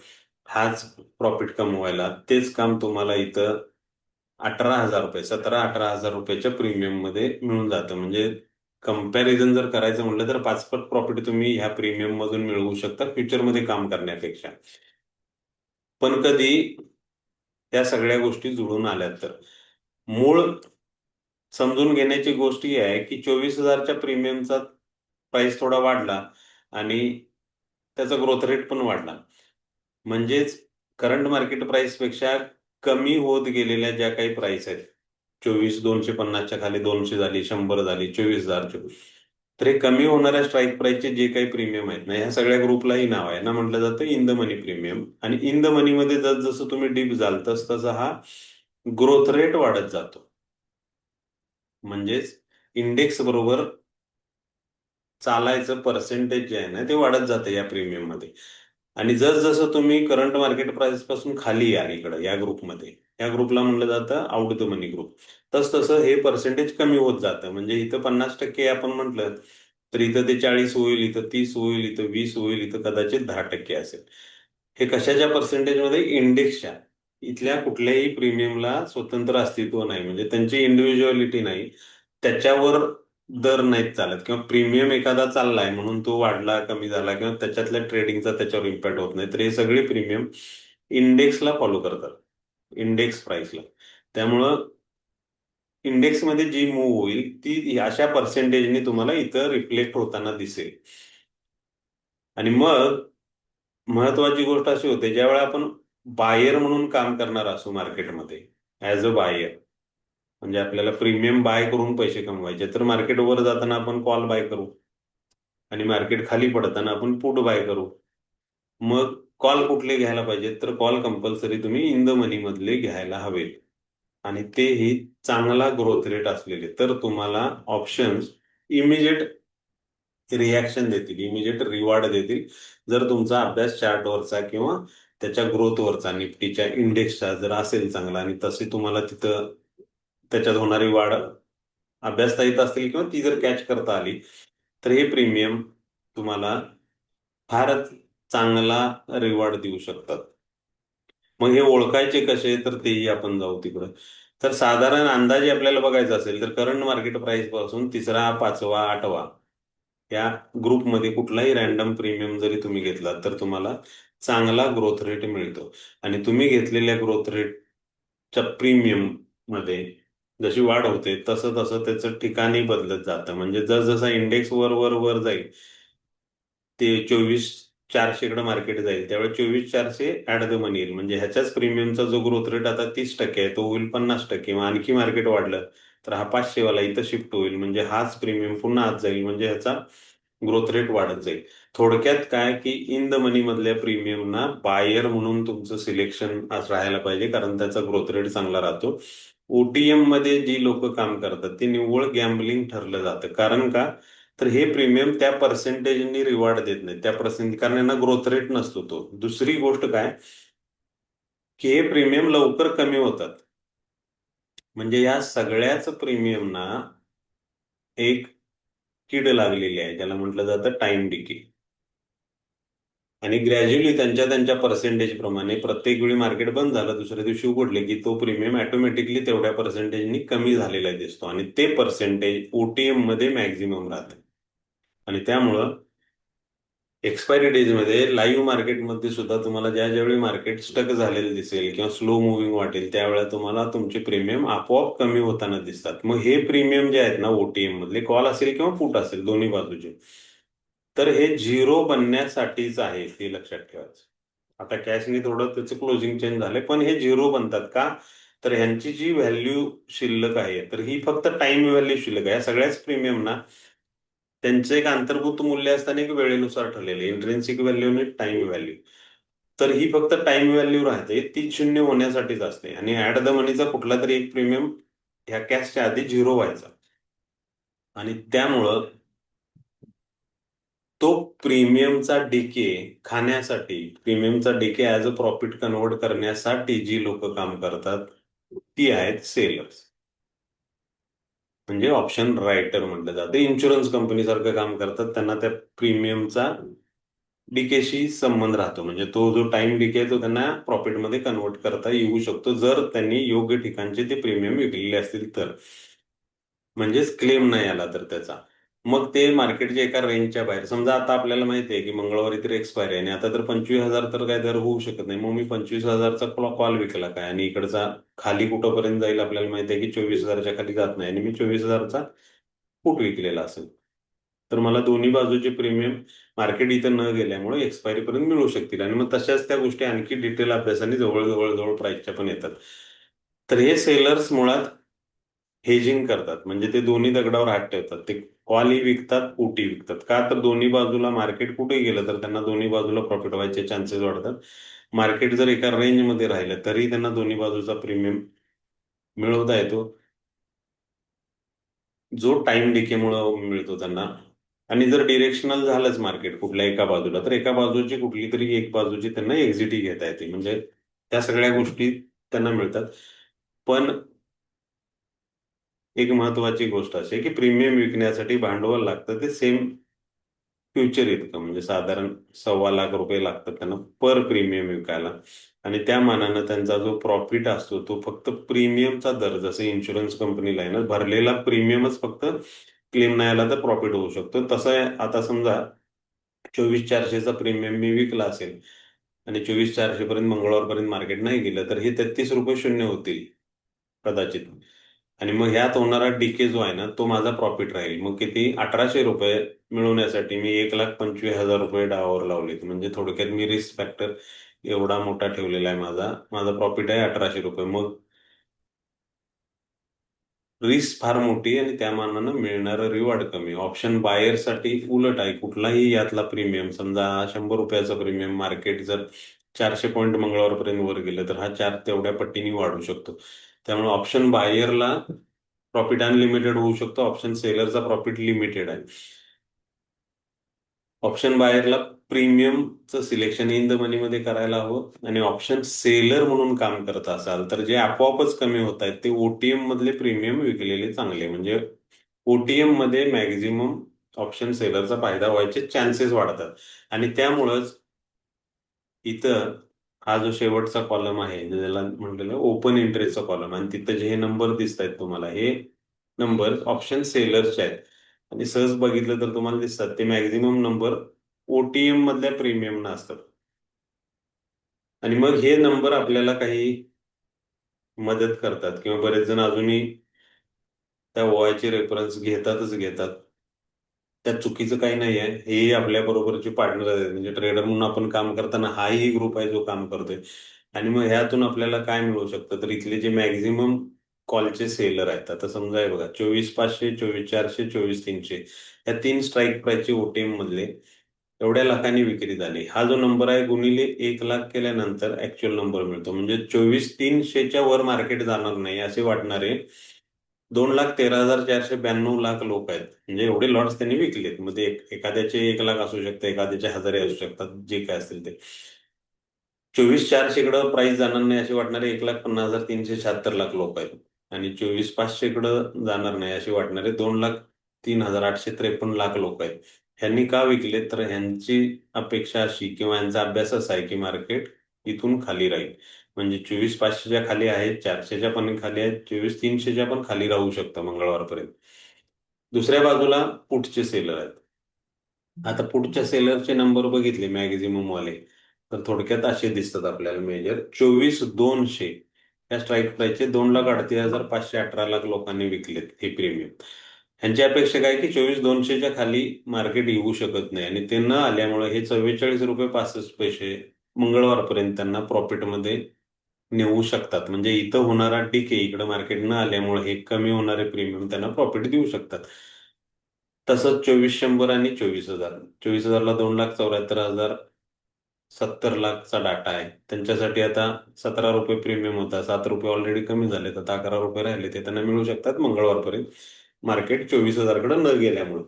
हाच प्रॉफिट कमवायला. तेच काम तुम्हाला इथं 18,000 रुपये, 17-18 हजार रुपयाच्या प्रीमियम मध्ये मिळून जातं. म्हणजे कंपॅरिझन जर करायचं म्हटलं तर 5 पट प्रॉफिट तुम्ही ह्या प्रीमियम मधून मिळवू शकता फ्युचरमध्ये काम करण्यापेक्षा. पण कधी त्या सगळ्या गोष्टी जुळून आल्या तर मूळ समजून घेण्याची गोष्ट ही आहे की 24,000च्या प्रीमियमचा प्राइस थोडा वाढला आणि त्याचा ग्रोथ रेट पण वाढला. म्हणजेच करंट मार्केट प्राइस पेक्षा कमी होत गेलेल्या ज्या काही प्राइस आहेत, 250च्या खाली 200 झाली, 100 झाली, 24,000, तर हे कमी होणाऱ्या स्ट्राईक प्राइसचे जे काही प्रीमियम आहेत ना, ह्या सगळ्या ग्रुपलाही नाव आहे ना, म्हटलं जातं इन द मनी प्रीमियम. आणि इन द मनी मध्ये जसं तुम्ही डीप जाल तसं हा ग्रोथ रेट वाढत जातो. म्हणजेच इंडेक्स बरोबर चालायचं पर्सेंटेज जे आहे ना ते वाढत जातं या प्रीमियम मध्ये. आणि जसं तुम्ही करंट मार्केट प्राइस पासून खाली या इकडं या ग्रुपमध्ये, या ग्रुपला म्हणलं जातं आउट द मनी ग्रुप, तसं हे पर्सेंटेज कमी होत जातं. म्हणजे इथं 50% आपण म्हटलं तर इथं ते 40 होईल, इथं 30 होईल, इथं 20 होईल, इथं कदाचित 10% असेल. हे कशाच्या पर्सेंटेजमध्ये, इंडेक्सच्या. इथल्या कुठल्याही प्रीमियमला स्वतंत्र अस्तित्व नाही, म्हणजे त्यांची इंडिव्हिज्युअलिटी नाही, त्याच्यावर दर नाहीत चालत, किंवा प्रीमियम एखादा चाललाय म्हणून तो वाढला कमी झाला किंवा त्याच्यातल्या ट्रेडिंगचा त्याच्यावर इम्पॅक्ट होत नाही. तर हे सगळे प्रीमियम इंडेक्सला फॉलो करतात, इंडेक्स प्राइसला. त्यामुळं इंडेक्समध्ये जी मूव्ह होईल ती अशा पर्सेंटेजने तुम्हाला इथं रिफ्लेक्ट होताना दिसेल. आणि मग महत्वाची गोष्ट अशी होते, ज्यावेळेला आपण बायर म्हणून काम करणार असू मार्केटमध्ये, ऍज अ बायर, म्हणजे आपल्याला प्रीमियम बाय करून पैसे कमवायचे, तर मार्केट वर जाताना आपण कॉल बाय करू आणि मार्केट खाली पडताना आपण पुट बाय करू. मग कॉल कुठले घ्यायला पाहिजेत, तर कॉल कंपल्सरी तुम्ही इन द मनी मधले घ्यायला हवेत, आणि तेही चांगला ग्रोथ रेट असलेले. तर तुम्हाला ऑप्शन्स इमिजिएट रिॲक्शन देतील, इमिजिएट रिवॉर्ड देतील, जर तुमचा अभ्यास चार्टवरचा किंवा त्याच्या ग्रोथवरचा, निफ्टीच्या इंडेक्सचा जर असेल चांगला, आणि तसे तुम्हाला तिथं त्याच्यात होणारी वाढ अभ्यासता येत असतील किंवा ती जर कॅच करता आली, तर हे प्रीमियम तुम्हाला फारच चांगला रिवॉर्ड देऊ शकतात. मग हे ओळखायचे कसे, तर तेही आपण जाऊ तिकडं. तर साधारण अंदाजे आपल्याला बघायचं असेल तर करंट मार्केट प्राइस पासून तिसरा, पाचवा, आठवा या ग्रुपमध्ये कुठलाही रॅन्डम प्रीमियम जरी तुम्ही घेतला तर तुम्हाला चांगला ग्रोथ रेट मिळतो. आणि तुम्ही घेतलेल्या ग्रोथ रेटच्या प्रीमियम मध्ये जशी वाढ होते तसं तसं त्याचं ठिकाणी बदलत जातं. म्हणजे जसजसा इंडेक्स वर वर वर जाईल, ते 24,400 मार्केट जाईल, त्यावेळेस 24,400 ऍट द मनी येईल. म्हणजे ह्याच्याच प्रीमियमचा जो ग्रोथ रेट आता 30% आहे तो होईल 50%, किंवा आणखी मार्केट वाढलं तर हा 500 वाला इथं शिफ्ट होईल, म्हणजे हाच प्रीमियम पुन्हा आत जाईल, म्हणजे ह्याचा ग्रोथ रेट वाढत जाईल. थोडक्यात काय की इन द मनी मधल्या प्रीमियमना बायर म्हणून तुमचं सिलेक्शन आज राहायला पाहिजे, कारण त्याचा ग्रोथ रेट चांगला राहतो. ओटीएम मध्ये जी लोक काम करतात ते निव्वळ गॅम्बलिंग ठरलं जातं. कारण का? तर हे प्रीमियम त्या पर्सेंटेजनी रिवॉर्ड देत नाही, त्या पर्सेंट, कारण यांना ग्रोथ रेट नसतो तो. दुसरी गोष्ट काय, की हे प्रीमियम लवकर कमी होतात. म्हणजे या सगळ्याच प्रीमियमना एक कीड लागलेली आहे, ज्याला म्हटलं जातं टाइम डिके. आणि ग्रॅज्युअली त्यांच्या त्यांच्या पर्सेंटेज प्रमाणे प्रत्येक वेळी मार्केट बंद झालं, दुसऱ्या दिवशी उघडले की तो प्रीमियम ऑटोमॅटिकली तेवढ्या पर्सेंटेजनी कमी झालेला दिसतो, आणि ते पर्सेंटेज ओटीएम मध्ये मॅक्झिमम राहतं. आणि त्यामुळं एक्सपायरी डेज मध्ये लाईव्ह मार्केटमध्ये सुद्धा तुम्हाला ज्या ज्यावेळी मार्केट स्टक झालेलं दिसेल किंवा स्लो मुव्हिंग वाटेल, त्यावेळेला तुम्हाला तुमचे प्रीमियम आपोआप कमी होताना दिसतात. मग हे प्रीमियम जे आहेत ना ओटीएम मधले, कॉल असेल किंवा पुट असेल दोन्ही बाजूचे, तर हे झिरो बनण्यासाठीच आहे, ते लक्षात ठेवायचं. आता कॅशने थोडं त्याचं क्लोजिंग चेंज झालंय, पण हे झिरो बनतात का? तर ह्यांची जी व्हॅल्यू शिल्लक आहे, तर ही फक्त टाइम व्हॅल्यू शिल्लक आहे. या सगळ्याच प्रीमियम ना त्यांचं एक अंतर्भूत मूल्य असताना एक वेळेनुसार ठरलेलं इंट्रेन्सिक व्हॅल्यू आणि टाइम व्हॅल्यू. तर ही फक्त टाइम व्हॅल्यू राहते, ती शून्य होण्यासाठीच असते. आणि ऍट द मनीचा कुठला तरी एक प्रीमियम ह्या कॅशच्या आधी झिरो व्हायचा. आणि त्यामुळं तो प्रीमियमचा डिके खाण्यासाठी, प्रीमियमचा decay as a profit convert करण्यासाठी जी लोक काम करतात ती आहेत सेलर्स. म्हणजे ऑप्शन रायटर म्हटलं जातं. इन्शुरन्स कंपनी सारखं काम करतात. त्यांना त्या प्रीमियमचा डिकेशी संबंध राहतो. म्हणजे तो जो टाइम डिके आहे तो त्यांना प्रॉफिटमध्ये कन्वर्ट करता येऊ शकतो, जर त्यांनी योग्य ठिकाणचे ते प्रीमियम विकलेले असतील तर. म्हणजेच क्लेम नाही आला तर त्याचा. मग ते मार्केटच्या एका रेंजच्या बाहेर, समजा आता आपल्याला माहिती आहे की मंगळवारी तर एक्सपायरी आहे आणि आता तर 25,000 तर काय दर होऊ शकत नाही, मग मी 25,000चा कॉल विकला काय, आणि इकडचा खाली कुठंपर्यंत जाईल आपल्याला माहिती आहे की 24,000च्या खाली जात नाही, आणि मी 24,000चा फूट विकलेला असेल, तर मला दोन्ही बाजूचे प्रीमियम मार्केट इथं न गेल्यामुळे एक्सपायरी पर्यंत मिळू शकतील. आणि मग तशाच त्या गोष्टी आणखी डिटेल अभ्यासाने जवळ प्राइसच्या पण येतात. तर हे सेलर्स मुळात हेजिंग करतात. म्हणजे ते दोन्ही दगडावर हात ठेवतात. ते कॉलही विकतात, पुटही विकतात. का? तर दोन्ही बाजूला मार्केट कुठे गेलं तर त्यांना दोन्ही बाजूला प्रॉफिट व्हायचे चान्सेस वाढतात. मार्केट जर एका रेंजमध्ये राहिलं तरी त्यांना दोन्ही बाजूचा प्रीमियम मिळवता येतो, जो टाइम डिकेमुळे मिळतो त्यांना. आणि जर डिरेक्शनल झालंच मार्केट कुठल्या एका बाजूला, तर एका बाजूची कुठली तरी एक बाजूची त्यांना एक्झिटही घेता येते. म्हणजे त्या सगळ्या गोष्टी त्यांना मिळतात. पण एक महत्वाची गोष्ट अशी आहे की प्रीमियम विकण्यासाठी भांडवल लागतं, ते सेम फ्युचर इतकं, म्हणजे साधारण ₹1,25,00,000 लागतात त्यांना पर प्रीमियम विकायला. आणि त्या मानानं त्यांचा जो प्रॉफिट असतो तो फक्त प्रीमियमचा दर, जसं इन्शुरन्स कंपनीला आहे ना, भरलेला प्रीमियमच फक्त क्लेम नाही आला तर प्रॉफिट होऊ शकतो, तसं आहे. आता समजा 24,400चा प्रीमियम मी विकला असेल आणि 24,400 पर्यंत मंगळवारपर्यंत मार्केट नाही गेलं, तर हे ₹33 शून्य होतील कदाचित. आणि मग ह्यात होणारा डिके जो आहे ना तो माझा प्रॉफिट राहील. मग किती? ₹1,800 मिळवण्यासाठी मी ₹1,25,000 डावावर लावलेत. म्हणजे थोडक्यात मी रिस्क फॅक्टर एवढा मोठा ठेवलेला आहे माझा. माझा प्रॉफिट आहे ₹1,800. मग रिस्क फार मोठी आहे आणि त्या मानानं मिळणारं रिवॉर्ड कमी. ऑप्शन बायरसाठी उलट आहे. कुठलाही यातला प्रीमियम, समजा ₹100चा प्रीमियम, मार्केट जर 400 पॉईंट मंगळवारपर्यंत वर गेलं तर हा 4 तेवढ्या पट्टीने वाढू शकतो. त्यामुळे ऑप्शन बायरला प्रॉफिट अनलिमिटेड होऊ शकतो, ऑप्शन सेलरचा प्रॉफिट लिमिटेड आहे. ऑप्शन बायरला प्रीमियमचं सिलेक्शन इन द मनीमध्ये करायला हवं, आणि ऑप्शन सेलर म्हणून काम करत असाल तर जे आपोआपच कमी होत आहेत ते ओटीएम मधले प्रीमियम विकलेले चांगले. म्हणजे ओटीएम मध्ये मॅक्झिमम ऑप्शन सेलरचा फायदा व्हायचे चान्सेस वाढतात. आणि त्यामुळंच इथं हा जो शेवटचा कॉलम आहे, ज्याला म्हटलेलं ओपन इंटरेस्टचा कॉलम, आणि तिथं जे हे नंबर दिसत आहेत तुम्हाला, हे नंबर ऑप्शन सेलरचे आहेत. आणि सहज बघितलं तर तुम्हाला दिसतात ते मॅक्झिमम नंबर ओटीएम मधल्या प्रीमियम असतात. आणि मग हे नंबर आपल्याला काही मदत करतात, किंवा बरेच जण अजूनही त्या ओआयचे रेफरन्स घेतातच घेतात. त्यात चुकीचं काही नाही आहे. हे आपल्या बरोबरचे पार्टनर आहेत, म्हणजे ट्रेडर म्हणून आपण काम करताना हाही ग्रुप आहे जो काम करतोय. आणि मग ह्यातून आपल्याला काय मिळू शकतं, तर इथले जे मॅक्झिमम कॉलचे सेलर आहेत, आता समजा हे बघा 24,500, 24,400, 24,300, या तीन स्ट्राईक प्राइसचे ओटीएम मधले एवढ्या लाखांनी विक्री झाली. हा जो नंबर आहे गुणिले 1 लाख केल्यानंतर ऍक्च्युअल नंबर मिळतो. म्हणजे 24,300च्या वर मार्केट जाणार नाही असे वाटणारे 2,13,492 लाख लोक आहेत. म्हणजे एवढे लॉट्स त्यांनी विकलेत. मध्ये एखाद्याचे 1 लाख असू शकते, एखाद्याचे हजारे असू शकतात, जे काय असेल ते. 24,400कडे प्राइस जाणार नाही असे वाटणारे 1,50,376 लाख लोक आहेत. आणि 24,500कडे जाणार नाही असे वाटणारे 2,03,853 लाख लोक आहेत. ह्यांनी का विकले? तर ह्यांची अपेक्षा अशी किंवा ह्यांचा अभ्यास असा आहे की मार्केट इथून खाली राहील. म्हणजे 24,500च्या खाली आहेत, 400च्या पण खाली आहेत, 24,300च्या पण खाली राहू शकतं मंगळवारपर्यंत. दुसऱ्या बाजूला पुटचे सेलर आहेत. आता पुढच्या सेलरचे नंबर बघितले मॅक्झिमम वाले, तर थोडक्यात असे दिसतात आपल्याला मेजर. 24,200 या स्ट्राईक प्राईसचे 2,38,518 लाख लोकांनी विकलेत हे प्रीमियम. ह्यांची अपेक्षा काय की 24,200च्या खाली मार्केट येऊ शकत नाही, आणि ते न आल्यामुळे हे 44 रुपये 65 पैसे मंगळवारपर्यंत त्यांना प्रॉफिटमध्ये नेऊ शकतात. म्हणजे इथं होणारा डिके इकडे मार्केट न आल्यामुळे हे कमी होणारे प्रीमियम त्यांना प्रॉफिट देऊ शकतात. तसंच 2,400 आणि 24,000. 24,000ला 2,74,070 लाखचा डाटा आहे. त्यांच्यासाठी आता 17 रुपये प्रीमियम होता, 7 रुपये ऑलरेडी कमी झाले, आता 11 रुपये राहिले, ते त्यांना मिळू शकतात मंगळवारपर्यंत मार्केट 24,000कडे न गेल्यामुळे.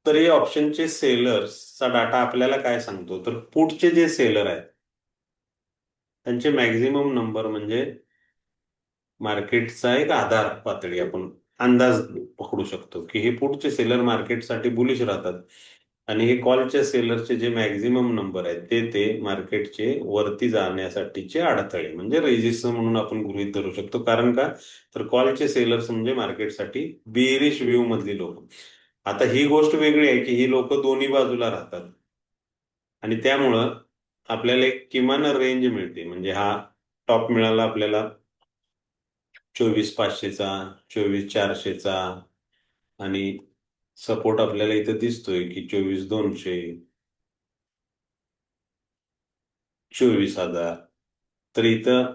तर हे ऑप्शनचे सेलर्सचा डाटा आपल्याला काय सांगतो? तर पुटचे जे सेलर आहेत त्यांचे मॅक्झिमम नंबर म्हणजे मार्केटचा एक आधार पातळी आपण अंदाज पकडू शकतो की हे पुढचे सेलर मार्केटसाठी बुलिश राहतात. आणि हे कॉलच्या सेलरचे जे मॅक्झिमम नंबर आहेत ते मार्केटचे वरती जाण्यासाठीचे अडथळे म्हणजे रेजिस्टन्स म्हणून आपण गृहीत धरू शकतो. कारण का? तर कॉलचे सेलर्स म्हणजे मार्केटसाठी बेरिश व्ह्यू मधली लोक. आता ही गोष्ट वेगळी आहे की ही लोक दोन्ही बाजूला राहतात, आणि त्यामुळं आपल्याला एक किमान रेंज मिळते. म्हणजे हा टॉप मिळाला आपल्याला 24,500चा, 24,400चा, आणि सपोर्ट आपल्याला इथं दिसतोय की 24,200, 24,000. तर इथं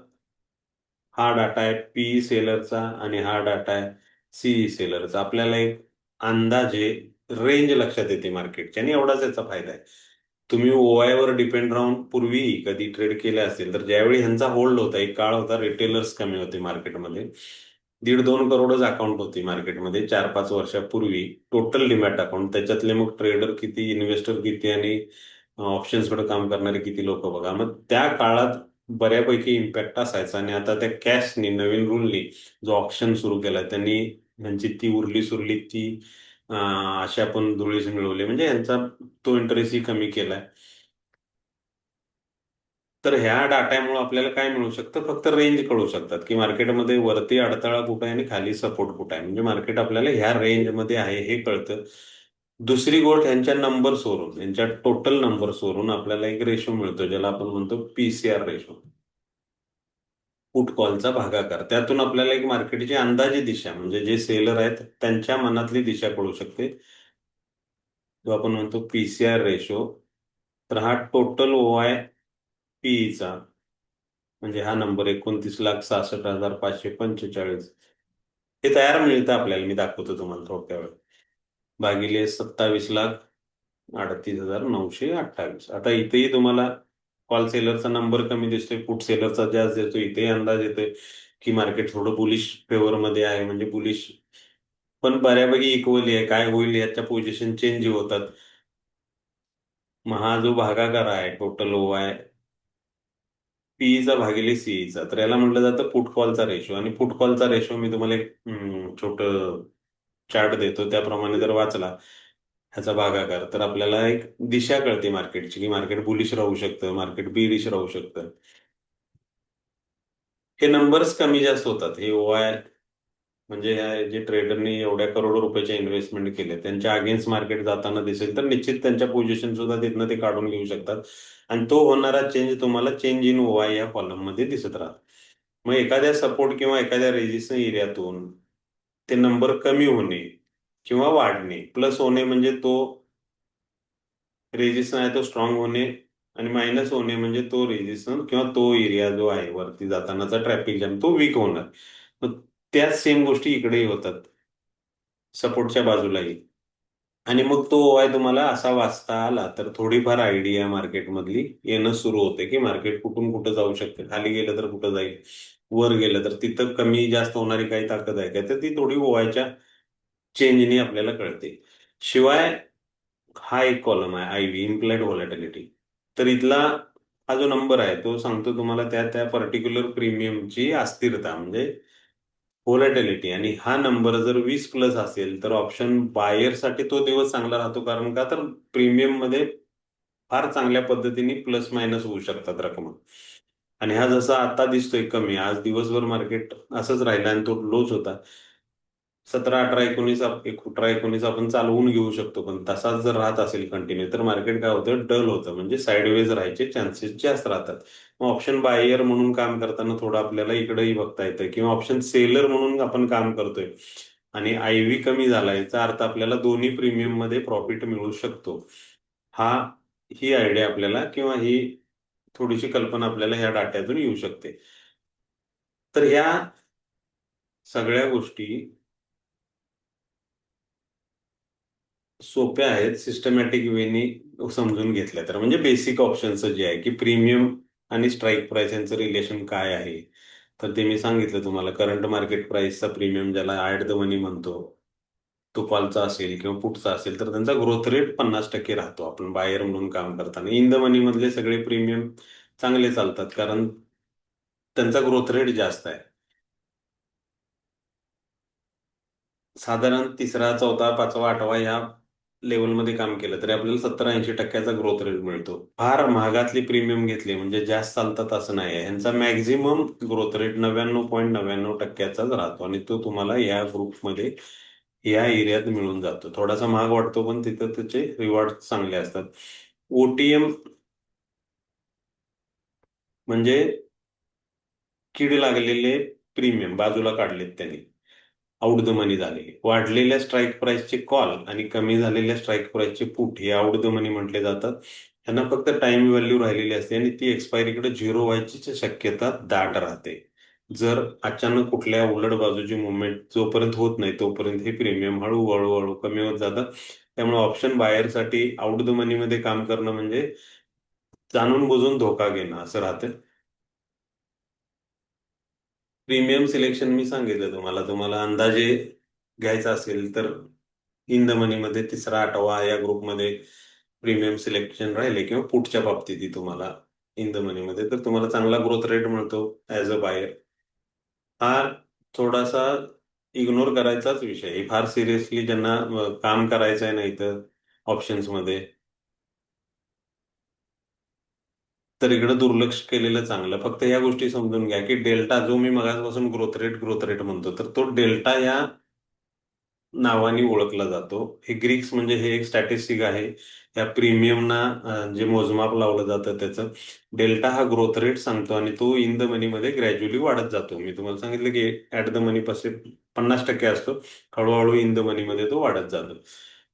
हा डाटा आहे पी सेलरचा आणि हा डाटा आहे सी सेलरचा. आपल्याला एक अंदाजे रेंज लक्षात येते मार्केटची, आणि एवढाच याचा फायदा आहे. तुम्ही ओआय वर डिपेंड राहून पूर्वी कधी ट्रेड केले असेल तर ज्यावेळी ह्यांचा होल्ड होता, एक काळ होता रिटेलर्स कमी होते मार्केटमध्ये, 1.5-2 करोडच अकाउंट होती मार्केटमध्ये 4-5 वर्षापूर्वी. टोटल डिमॅट अकाउंट, त्याच्यातले मग ट्रेडर किती, इन्व्हेस्टर किती, आणि ऑप्शन्सकडे काम करणारे किती लोक बघा. मग त्या काळात बऱ्यापैकी इम्पॅक्ट असायचा. आणि आता त्या कॅशनी, नवीन रूलनी जो ऑप्शन सुरू केला त्यांनी ह्यांची ती उरली सुरली ती अशा पण धुळीस मिळवली, म्हणजे यांचा तो इंटरेस्टही कमी केलाय. तर ह्या डाट्यामुळे आपल्याला काय मिळू शकतं? फक्त रेंज कळू शकतात की मार्केटमध्ये वरती अडथळा कुठे आहे आणि खाली सपोर्ट कुठे आहे. म्हणजे मार्केट आपल्याला ह्या रेंजमध्ये आहे हे कळतं. दुसरी गोष्ट, यांच्या नंबर्सवरून, यांच्या टोटल नंबर्सवरून आपल्याला एक रेशो मिळतो ज्याला आपण म्हणतो पीसीआर रेशो, पुट कॉलचा भागाकार. त्यातून आपल्याला एक मार्केटची अंदाजे दिशा, म्हणजे जे सेलर आहेत त्यांच्या मनातली दिशा कळू शकते, जो आपण म्हणतो पीसीआर रेशो. तर हा टोटल ओआय पीईचा, म्हणजे हा नंबर 29,66,545 हे तयार मिळतं आपल्याला. मी दाखवतो तुम्हाला थोड्या वेळ. भागिले 27,38,928. आता इथेही तुम्हाला कॉल सेलरचा नंबर कमी दिसतोय, पुट सेलरचा जास्त दिसतोय. इथेही अंदाज येतोय की मार्केट थोडं बुलिश फेवर मध्ये आहे, म्हणजे बुलिश पण बऱ्यापैकी इक्वली आहे. काय होईल याच्या पोझिशन चेंज होतात. मग हा जो भागाकार आहे टोटल ओआय पीईचा भागिले सीईचा, तर याला म्हटलं जातं पुट कॉलचा रेशो. आणि पुट कॉलचा रेशो मी तुम्हाला एक छोट चार्ट देतो, त्याप्रमाणे जर वाचला ह्याचा भागाकार, तर आपल्याला एक दिशा कळते मार्केटची की मार्केट बुलिश राहू शकतं, मार्केट बिरिश राहू शकतं. हे नंबर्स कमी जास्त होतात. हे ओआय म्हणजे ह्या जे ट्रेडरनी एवढ्या करोडो रुपयाचे इन्व्हेस्टमेंट केले त्यांच्या अगेन्स्ट मार्केट जाताना दिसेल तर निश्चित त्यांच्या पोझिशन सुद्धा तिथनं ते काढून घेऊ शकतात. आणि तो होणारा चेंज तुम्हाला चेंज इन ओआय या कॉलम मध्ये दिसत राहतो. मग एखाद्या सपोर्ट किंवा एखाद्या रेजिस्टन्स एरियातून ते नंबर कमी होणे किंवा वाढणे, प्लस होणे म्हणजे तो रेजिस्टन्स आहे तो स्ट्रॉंग होणे, आणि मायनस होणे म्हणजे तो रेजिस्टन्स किंवा तो एरिया जो आहे वरती जातानाचा ट्रॅफिक जॅम तो वीक होणार. मग त्याच सेम गोष्टी इकडेही होतात, सपोर्टच्या बाजूलाही. आणि मग तो ओआय तुम्हाला असा वाचता आला तर थोडीफार आयडिया मार्केटमधली येणं सुरू होते की मार्केट कुठून कुठं जाऊ शकते, खाली गेलं तर कुठं जाईल, वर गेलं तर तिथं कमी जास्त होणारी काही ताकद आहे का, तर ती थोडी ओआयच्या चेंजनी आपल्याला कळते. शिवाय हा एक कॉलम आहे आय व्ही, इम्प्लाइड व्हॉलॅटिलिटी. तर इथला हा जो नंबर आहे तो सांगतो तुम्हाला त्या त्या पर्टिक्युलर प्रीमियमची अस्थिरता म्हणजे व्होलॅटिलिटी. आणि हा नंबर जर 20 प्लस असेल तर ऑप्शन बायरसाठी तो दिवस चांगला राहतो. कारण का तर प्रीमियम मध्ये फार चांगल्या पद्धतीने प्लस मायनस होऊ शकतात रक्कम. आणि हा जसा आता दिसतोय कमी, आज दिवसभर मार्केट असंच राहिला आणि तो लोच होता. 17, 18, 19, 18, 19 आपण चालवून घेऊ शकतो, पण तसाच जर राहत असेल कंटिन्यू तर मार्केट काय होतं, डल होतं, म्हणजे साईडवेज राहायचे चान्सेस जास्त राहतात. मग ऑप्शन बायर म्हणून काम करताना थोडं आपल्याला इकडेही बघता येतं, किंवा ऑप्शन सेलर म्हणून आपण काम करतोय आणि आय व्ही कमी झाला याचा अर्थ आपल्याला दोन्ही प्रीमियम मध्ये प्रॉफिट मिळू शकतो. हा ही आयडिया आपल्याला किंवा ही थोडीशी कल्पना आपल्याला ह्या डाट्यातून येऊ शकते. तर ह्या सगळ्या गोष्टी सोप्या आहेत सिस्टमॅटिक वेनी समजून घेतल्या तर. म्हणजे बेसिक ऑप्शन्स जे आहे की प्रीमियम आणि स्ट्राईक प्राइस यांचं रिलेशन काय आहे, तर ते मी सांगितलं तुम्हाला. करंट मार्केट प्राइसचा प्रीमियम ज्याला ऍट द मनी म्हणतो, तो कॉलचा असेल किंवा पुटचा असेल तर त्यांचा ग्रोथ रेट 50% राहतो आपण बायर म्हणून काम करताना. इन द मनी मधले सगळे प्रीमियम चांगले चालतात कारण त्यांचा ग्रोथ रेट जास्त आहे. साधारण तिसरा, चौथा, पाचवा, आठवा या लेवलमध्ये काम केलं तरी आपल्याला 70-80% ग्रोथ रेट मिळतो. फार महागातली प्रीमियम घेतली म्हणजे जास्त चालतात असं नाही आहे. ह्यांचा मॅक्झिमम ग्रोथ रेट 99.99%चाच राहतो आणि तो तुम्हाला या ग्रुपमध्ये या एरियात मिळून जातो. थोडासा महाग वाटतो पण तिथं त्याचे रिवॉर्ड चांगले असतात. ओटीएम म्हणजे कीड लागलेले प्रीमियम बाजूला काढलेत त्यांनी, आउट द मनी झालेले. वाढलेल्या स्ट्राईक प्राइसचे कॉल आणि कमी झालेल्या स्ट्राईक प्राइसचे पुट हे आउट द मनी म्हटले जातात. त्यांना फक्त टाइम व्हॅल्यू राहिलेली असते आणि ती एक्सपायरीकडे झिरो व्हायची शक्यता दाट राहते. जर अचानक कुठल्या उलट बाजूची मुवमेंट जोपर्यंत होत नाही तोपर्यंत हे प्रीमियम हळूहळू हळू कमी होत जातात. त्यामुळे ऑप्शन बायरसाठी आउट द मनी मध्ये काम करणं म्हणजे जाणून बुजून धोका घेणं असं राहतं. प्रीमियम सिलेक्शन मी सांगितलं तुम्हाला. तुम्हाला अंदाजे घ्यायचा असेल तर इन द मनीमध्ये तिसरा, आठवा या ग्रुपमध्ये प्रीमियम सिलेक्शन राहिले किंवा पुढच्या बाबतीतही तुम्हाला इन द मनीमध्ये तर तुम्हाला चांगला ग्रोथ रेट मिळतो ऍज अ बायर. हा थोडासा इग्नोर करायचाच विषय आहे. फार सिरियसली ज्यांना काम करायचं आहे नाही तर ऑप्शन्समध्ये, तर इकडे दुर्लक्ष केलेलं चांगलं. फक्त या गोष्टी समजून घ्या की डेल्टा जो मी मगाचपासून ग्रोथ रेट म्हणतो, तर तो डेल्टा या नावाने ओळखला जातो. हे ग्रीक्स म्हणजे हे एक स्टॅटिस्टिक आहे. या प्रीमियमना जे मोजमाप लावलं जातं त्याचं डेल्टा हा ग्रोथ रेट सांगतो आणि तो इन द मनी मध्ये ग्रॅज्युअली वाढत जातो. मी तुम्हाला सांगितलं की ऍट द मनी पासून 50% असतो, हळूहळू इन द मनी मध्ये तो वाढत जातो.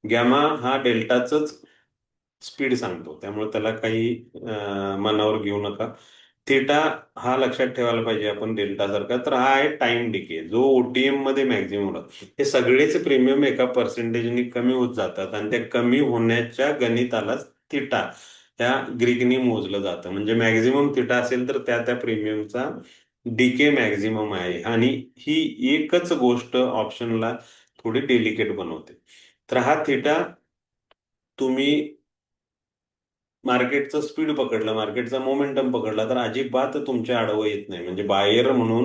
गॅमा हा डेल्टाच स्पीड सांगतो, त्यामुळे त्याला काही मनावर घेऊ नका. थिटा हा लक्षात ठेवायला पाहिजे आपण डेल्टा सारखा. तर हा आहे टाइम डिके जो ओटीएम मध्ये मॅक्झिमम होता. हे सगळेच प्रीमियम एका पर्सेंटेजनी कमी होत जातात आणि त्या कमी होण्याच्या गणिताला थिटा त्या ग्रीकनी मोजलं जातं. म्हणजे मॅक्झिमम थिटा असेल तर त्या त्या प्रीमियमचा डीके मॅक्झिमम आहे. आणि ही एकच गोष्ट ऑप्शनला थोडी डेलिकेट बनवते. तर हा थिटा तुम्ही मार्केटचं स्पीड पकडलं, मार्केटचा मोमेंटम पकडला तर अजिबात तुमच्या आडवं येत नाही. म्हणजे बायर म्हणून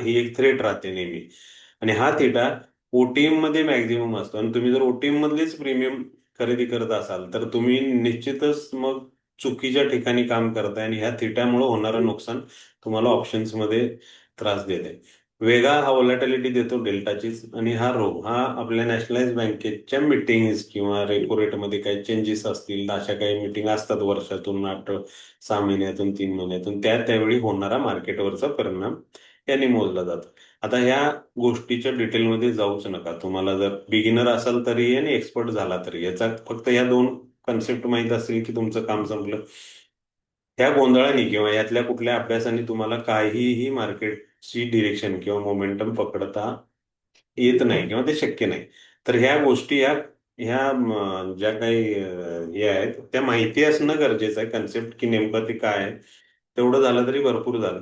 ही एक थ्रेट राहते नेहमी. आणि हा थिटा ओटीएम मध्ये मॅक्झिमम असतो आणि तुम्ही जर ओटीएम मधलेच प्रीमियम खरेदी करत असाल तर तुम्ही निश्चितच मग चुकीच्या ठिकाणी काम करताय आणि ह्या थिट्यामुळे होणारं नुकसान तुम्हाला ऑप्शन्स मध्ये त्रास देते. वेगा हा व्होलॅटिलिटी देतो डेल्टाचीच. आणि हा रो हा आपल्या नॅशनलाइज बँकेच्या मिटिंग्स किंवा रेपो रेटमध्ये काही चेंजेस असतील, अशा काही मिटिंग असतात वर्षातून, 6 महिन्यातून, 3 महिन्यातून, त्यावेळी होणारा मार्केटवरचा परिणाम यांनी मोजला जातो. आता ह्या गोष्टीच्या डिटेलमध्ये जाऊच नका. तुम्हाला जर बिगिनर असाल तरी आणि एक्सपर्ट झाला तरी याचा फक्त या दोन कन्सेप्ट माहीत असतील की तुमचं काम संपलं. ह्या गोंधळाने किंवा यातल्या कुठल्या अभ्यासाने तुम्हाला काहीही मार्केटची डिरेक्शन किंवा मोमेंटम पकडता येत नाही किंवा ते शक्य नाही. तर ह्या गोष्टी या ह्या ज्या काही हे आहेत त्या माहिती असणं गरजेचं आहे, कन्सेप्ट की नेमकं ते काय आहे. तेवढं झालं तरी भरपूर झालं.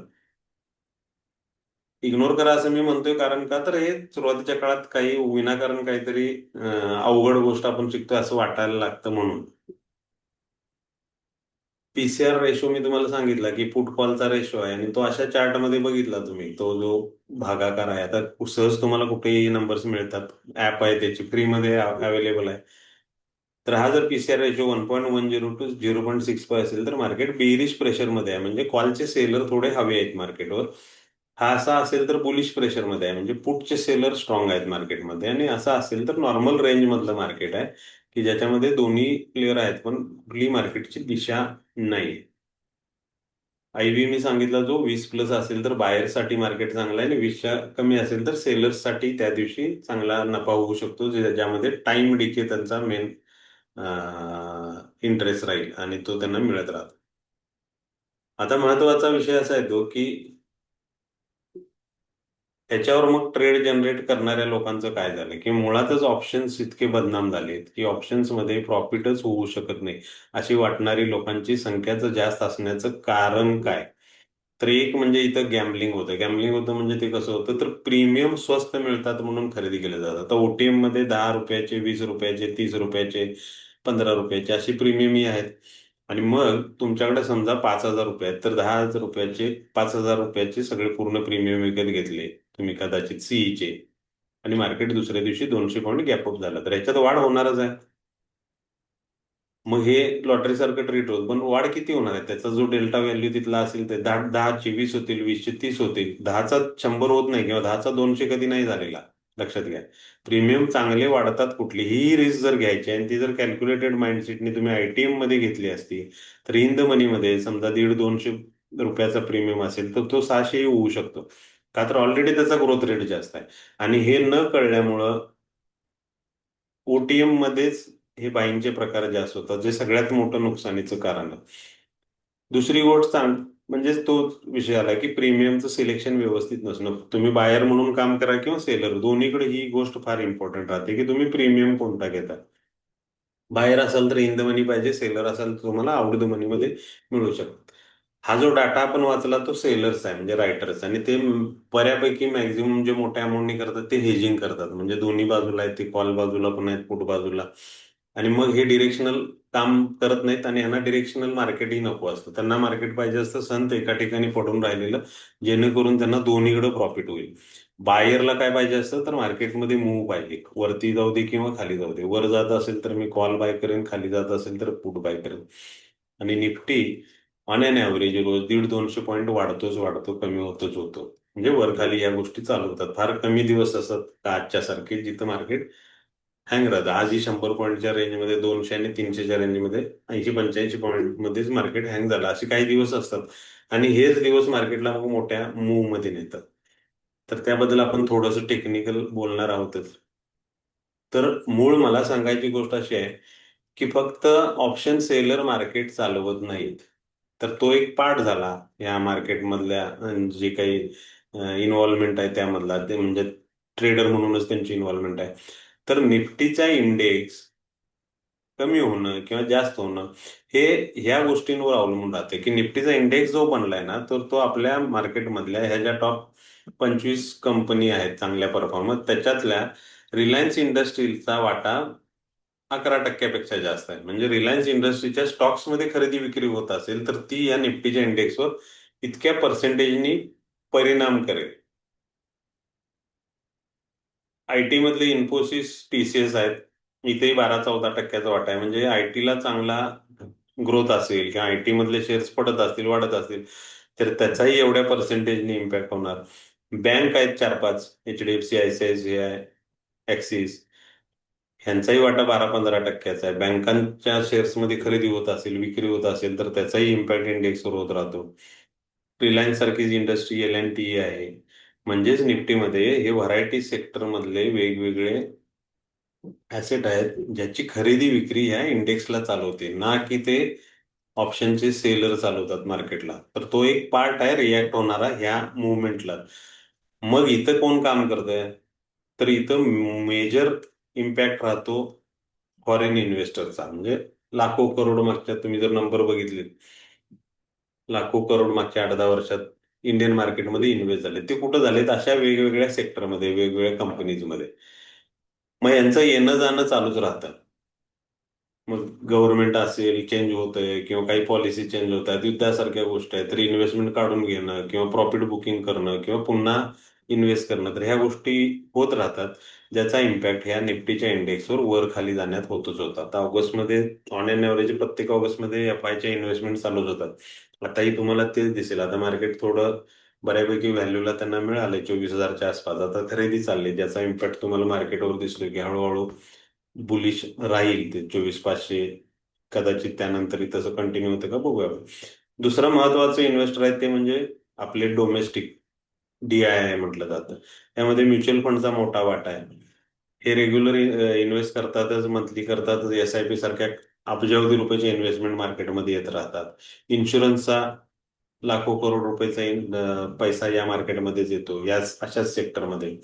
इग्नोर करा असं मी म्हणतोय, कारण का तर हे सुरुवातीच्या काळात काही विनाकारण काहीतरी अवघड गोष्ट आपण शिकतोय असं वाटायला लागतं म्हणून. पीसीआर रेशो मी तुम्हाला सांगितला की पुट कॉलचा रेशो आहे, आणि तो अशा चार्टमध्ये बघितला तुम्ही, तो जो भागाकार आहे. आता सहज तुम्हाला कुठेही नंबर्स मिळतात, ऍप आहे त्याची फ्रीमध्ये अवेलेबल आहे. तर हा जर पीसीआर रेशो 1.10 टू 0.65 असेल तर मार्केट बेरिश प्रेशरमध्ये आहे, म्हणजे कॉलचे सेलर थोडे हवे आहेत मार्केटवर. हा असा असेल तर बुलिश प्रेशरमध्ये आहे, म्हणजे पुटचे सेलर स्ट्रॉंग आहेत मार्केटमध्ये. आणि असा असेल तर नॉर्मल रेंज मधलं मार्केट आहे, की ज्याच्यामध्ये दोन्ही प्लेयर आहेत पण कुठली मार्केटची दिशा नाही. आयव्ही मी सांगितला, जो 20 प्लस असेल तर बायर्ससाठी मार्केट चांगला आहे, आणि 20च्या कमी असेल तर सेलर्ससाठी त्या दिवशी चांगला नफा होऊ शकतो, ज्यामध्ये टाइम डिके त्यांचा मेन इंटरेस्ट राहील आणि तो त्यांना मिळत राहतो. आता महत्वाचा विषय असा येतो की त्याच्यावर मग ट्रेड जनरेट करणाऱ्या लोकांचं काय झालं, की मुळातच ऑप्शन्स इतके बदनाम झालेत की ऑप्शन्समध्ये प्रॉफिटच होऊ शकत नाही अशी वाटणारी लोकांची संख्याच जास्त असण्याचं कारण काय? तर एक म्हणजे इथं गॅम्बलिंग होतं. गॅम्बलिंग होतं म्हणजे ते कसं होतं, तर प्रीमियम स्वस्त मिळतात म्हणून खरेदी केले जातात. तर ओटीएम मध्ये 10 रुपयाचे, 20 रुपयाचे, 30 रुपयाचे, 15 रुपयाचे अशी प्रीमियम आहेत. आणि मग तुमच्याकडे समजा 5,000 रुपये आहेत, तर 10,000 रुपयाचे, 5,000 रुपयाचे सगळे पूर्ण प्रीमियम विकत घेतले तुम्ही कदाचित सीईचे, आणि मार्केट दुसऱ्या दिवशी 200 पॉईंट गॅपअप झाला, तर ह्याच्यात वाढ होणारच आहे. मग हे लॉटरी सारखं ट्रीट होत, पण वाढ किती होणार आहे? त्याचा जो डेल्टा व्हॅल्यू तिथला असेल ते 10चे 20 होतील, 20चे 30 होतील. 10चा 100 होत नाही, किंवा 10चा 200 कधी नाही झालेला. लक्षात घ्या. प्रीमियम चांगले वाढतात, कुठलीही रिस्क जर घ्यायची आणि ती जर कॅल्क्युलेटेड माइंडसेटने तुम्ही आयटीएम मध्ये घेतली असती, तर इन द मनी मध्ये समजा 150-200 रुपयाचा प्रीमियम असेल तर तो 600 होऊ शकतो. का तर ऑलरेडी त्याचा ग्रोथ रेट जास्त आहे. आणि हे न कळल्यामुळं ओटीएम मध्येच हे बाईंगचे प्रकार जास्त होतात, जे सगळ्यात मोठं नुकसानीचं कारण आहे. दुसरी गोष्ट सांग, म्हणजे तो विषय आला की प्रीमियमचं सिलेक्शन व्यवस्थित नसणं. तुम्ही बायर म्हणून काम करा किंवा सेलर, दोन्हीकडे ही गोष्ट फार इम्पॉर्टंट राहते की तुम्ही प्रीमियम कोणता घेता. बायर असाल तर इन द मनी पाहिजे, सेलर असाल तर तुम्हाला आउट द मनी मध्ये मिळू शकतो. हा जो डाटा आपण वाचला तो सेलर्स आहे, म्हणजे रायटर्स, आणि ते बऱ्यापैकी मॅक्झिमम जे मोठ्या अमाऊंटनी करतात ते हेजिंग करतात, म्हणजे दोन्ही बाजूला आहेत, ते कॉल बाजूला पण आहेत, पुट बाजूला. आणि मग हे डिरेक्शनल काम करत नाहीत, आणि ह्यांना डिरेक्शनल मार्केटही नको असतं. त्यांना मार्केट पाहिजे असतं संत एका ठिकाणी पडून राहिलेलं, जेणेकरून त्यांना दोन्हीकडे प्रॉफिट होईल. बायरला काय पाहिजे असतं, तर मार्केटमध्ये मूव्ह पाहिजे, वरती जाऊ दे किंवा खाली जाऊ दे. वर जात असेल तर मी कॉल बाय करेन, खाली जात असेल तर पुट बाय करेन. आणि निफ्टी ऑन अन ॲव्हरेज रोज 150-200 पॉईंट वाढतोच वाढतो, कमी होतोच होतो. म्हणजे वर खाली या गोष्टी चालू होतात. फार कमी दिवस असतात का आजच्या सारखे जिथं मार्केट हँग राहतं. आजही 100 पॉईंटच्या रेंजमध्ये, 200 आणि 300च्या रेंजमध्ये, 80-85 पॉईंट मध्येच मार्केट हँग झालं, असे काही दिवस असतात. आणि हेच दिवस मार्केटला मग मोठ्या मूव्ह मध्ये नेतात. तर त्याबद्दल आपण थोडंसं टेक्निकल बोलणार आहोतच. तर मूळ मला सांगायची गोष्ट अशी आहे की फक्त ऑप्शन सेलर मार्केट चालवत नाहीत. तर तो एक पार्ट झाला या मार्केटमधल्या जे काही इन्व्हॉल्वमेंट आहे त्यामधला, ते म्हणजे ट्रेडर म्हणूनच त्यांची इन्व्हॉल्वमेंट आहे. तर निफ्टीचा इंडेक्स कमी होणं किंवा जास्त होणं हे ह्या गोष्टींवर अवलंबून राहते, की निफ्टीचा इंडेक्स जो बनलाय ना, तर तो आपल्या मार्केटमधल्या ह्या ज्या टॉप 25 कंपनी आहेत चांगल्या परफॉर्मन्स, त्याच्यातल्या रिलायन्स इंडस्ट्रीजचा वाटा 11% जास्त आहे. म्हणजे रिलायन्स इंडस्ट्रीच्या स्टॉक्समध्ये खरेदी विक्री होत असेल तर ती या निफ्टीच्या इंडेक्सवर इतक्या पर्सेंटेजनी परिणाम करेल. आयटी मधले इन्फोसिस, टीसीएस आहेत. इथेही 12-14% वाटा आहे. म्हणजे आयटीला चांगला ग्रोथ असेल किंवा आयटी मधले शेअर्स पडत असतील, वाढत असतील, तर त्याचाही एवढ्या पर्सेंटेजने इम्पॅक्ट होणार. बँक आहेत 4-5, एचडीएफसी, आयसीआयसीआय, ऍक्सिस, ह्यांचाही वाटा 12-15%चा आहे. बँकांच्या शेअर्समध्ये खरेदी होत असेल, विक्री होत असेल, तर त्याचाही इम्पॅक्ट इंडेक्सवर होत राहतो. रिलायन्स सारखीच इंडस्ट्री एल अँड टी आहे. म्हणजेच निफ्टीमध्ये हे व्हरायटी सेक्टर मधले वेगवेगळे ऍसेट आहेत, ज्याची खरेदी विक्री ह्या इंडेक्सला चालवते, ना की ते ऑप्शनचे सेलर चालवतात मार्केटला. तर तो एक पार्ट आहे रिॲक्ट होणारा ह्या मुवमेंटला. मग इथं कोण काम करतंय? तर इथं मेजर इम्पॅक्ट राहतो फॉरेन इन्व्हेस्टरचा, म्हणजे लाखो करोड मागच्या तुम्ही जर नंबर बघितले, लाखो करोड मागच्या 8-10 वर्षात इंडियन मार्केटमध्ये इन्व्हेस्ट झाले. ते कुठं झालेत? अशा वेगवेगळ्या सेक्टरमध्ये, वेगवेगळ्या कंपनीजमध्ये. मग यांचं येणं जाणं चालूच राहतं. मग गव्हर्नमेंट असेल, चेंज होतंय किंवा काही पॉलिसी चेंज होत आहेत, युद्धासारख्या गोष्टी आहेत, तर इन्व्हेस्टमेंट काढून घेणं किंवा प्रॉफिट बुकिंग करणं किंवा पुन्हा इन्व्हेस्ट करणं, तर ह्या गोष्टी होत राहतात. ज्याचा इम्पॅक्ट ह्या निफ्टीच्या इंडेक्सवर वर खाली जाण्यात होतच होता. आता ऑगस्टमध्ये ऑन एन एव्हरेज प्रत्येक ऑगस्टमध्ये एफआयच्या इन्व्हेस्टमेंट चालूच होतात. आताही तुम्हाला तेच दिसेल. आता मार्केट थोडं बऱ्यापैकी व्हॅल्यूला त्यांना मिळालंय 24,000च्या आसपास. आता खरेदी चालली, ज्याचा इम्पॅक्ट तुम्हाला मार्केटवर दिसतोय की हळूहळू बुलिश राहील ते 24,500. कदाचित त्यानंतरही तसं कंटिन्यू होतं का बघूया आपण. दुसरं महत्वाचं इन्व्हेस्टर आहे ते म्हणजे आपले डोमेस्टिक, DII म्हटलं जातं. त्यामध्ये म्युच्युअल फंडचा मोठा वाटा आहे. हे रेग्युलर इन्व्हेस्ट करतातच, मंथली करतातच, SIP सारख्या अब्जावधी रुपयाचे इन्व्हेस्टमेंट मार्केटमध्ये येत राहतात. इन्शुरन्सचा लाखो करोड रुपयाचा पैसा या मार्केटमध्येच येतो, याच अशाच सेक्टरमध्ये.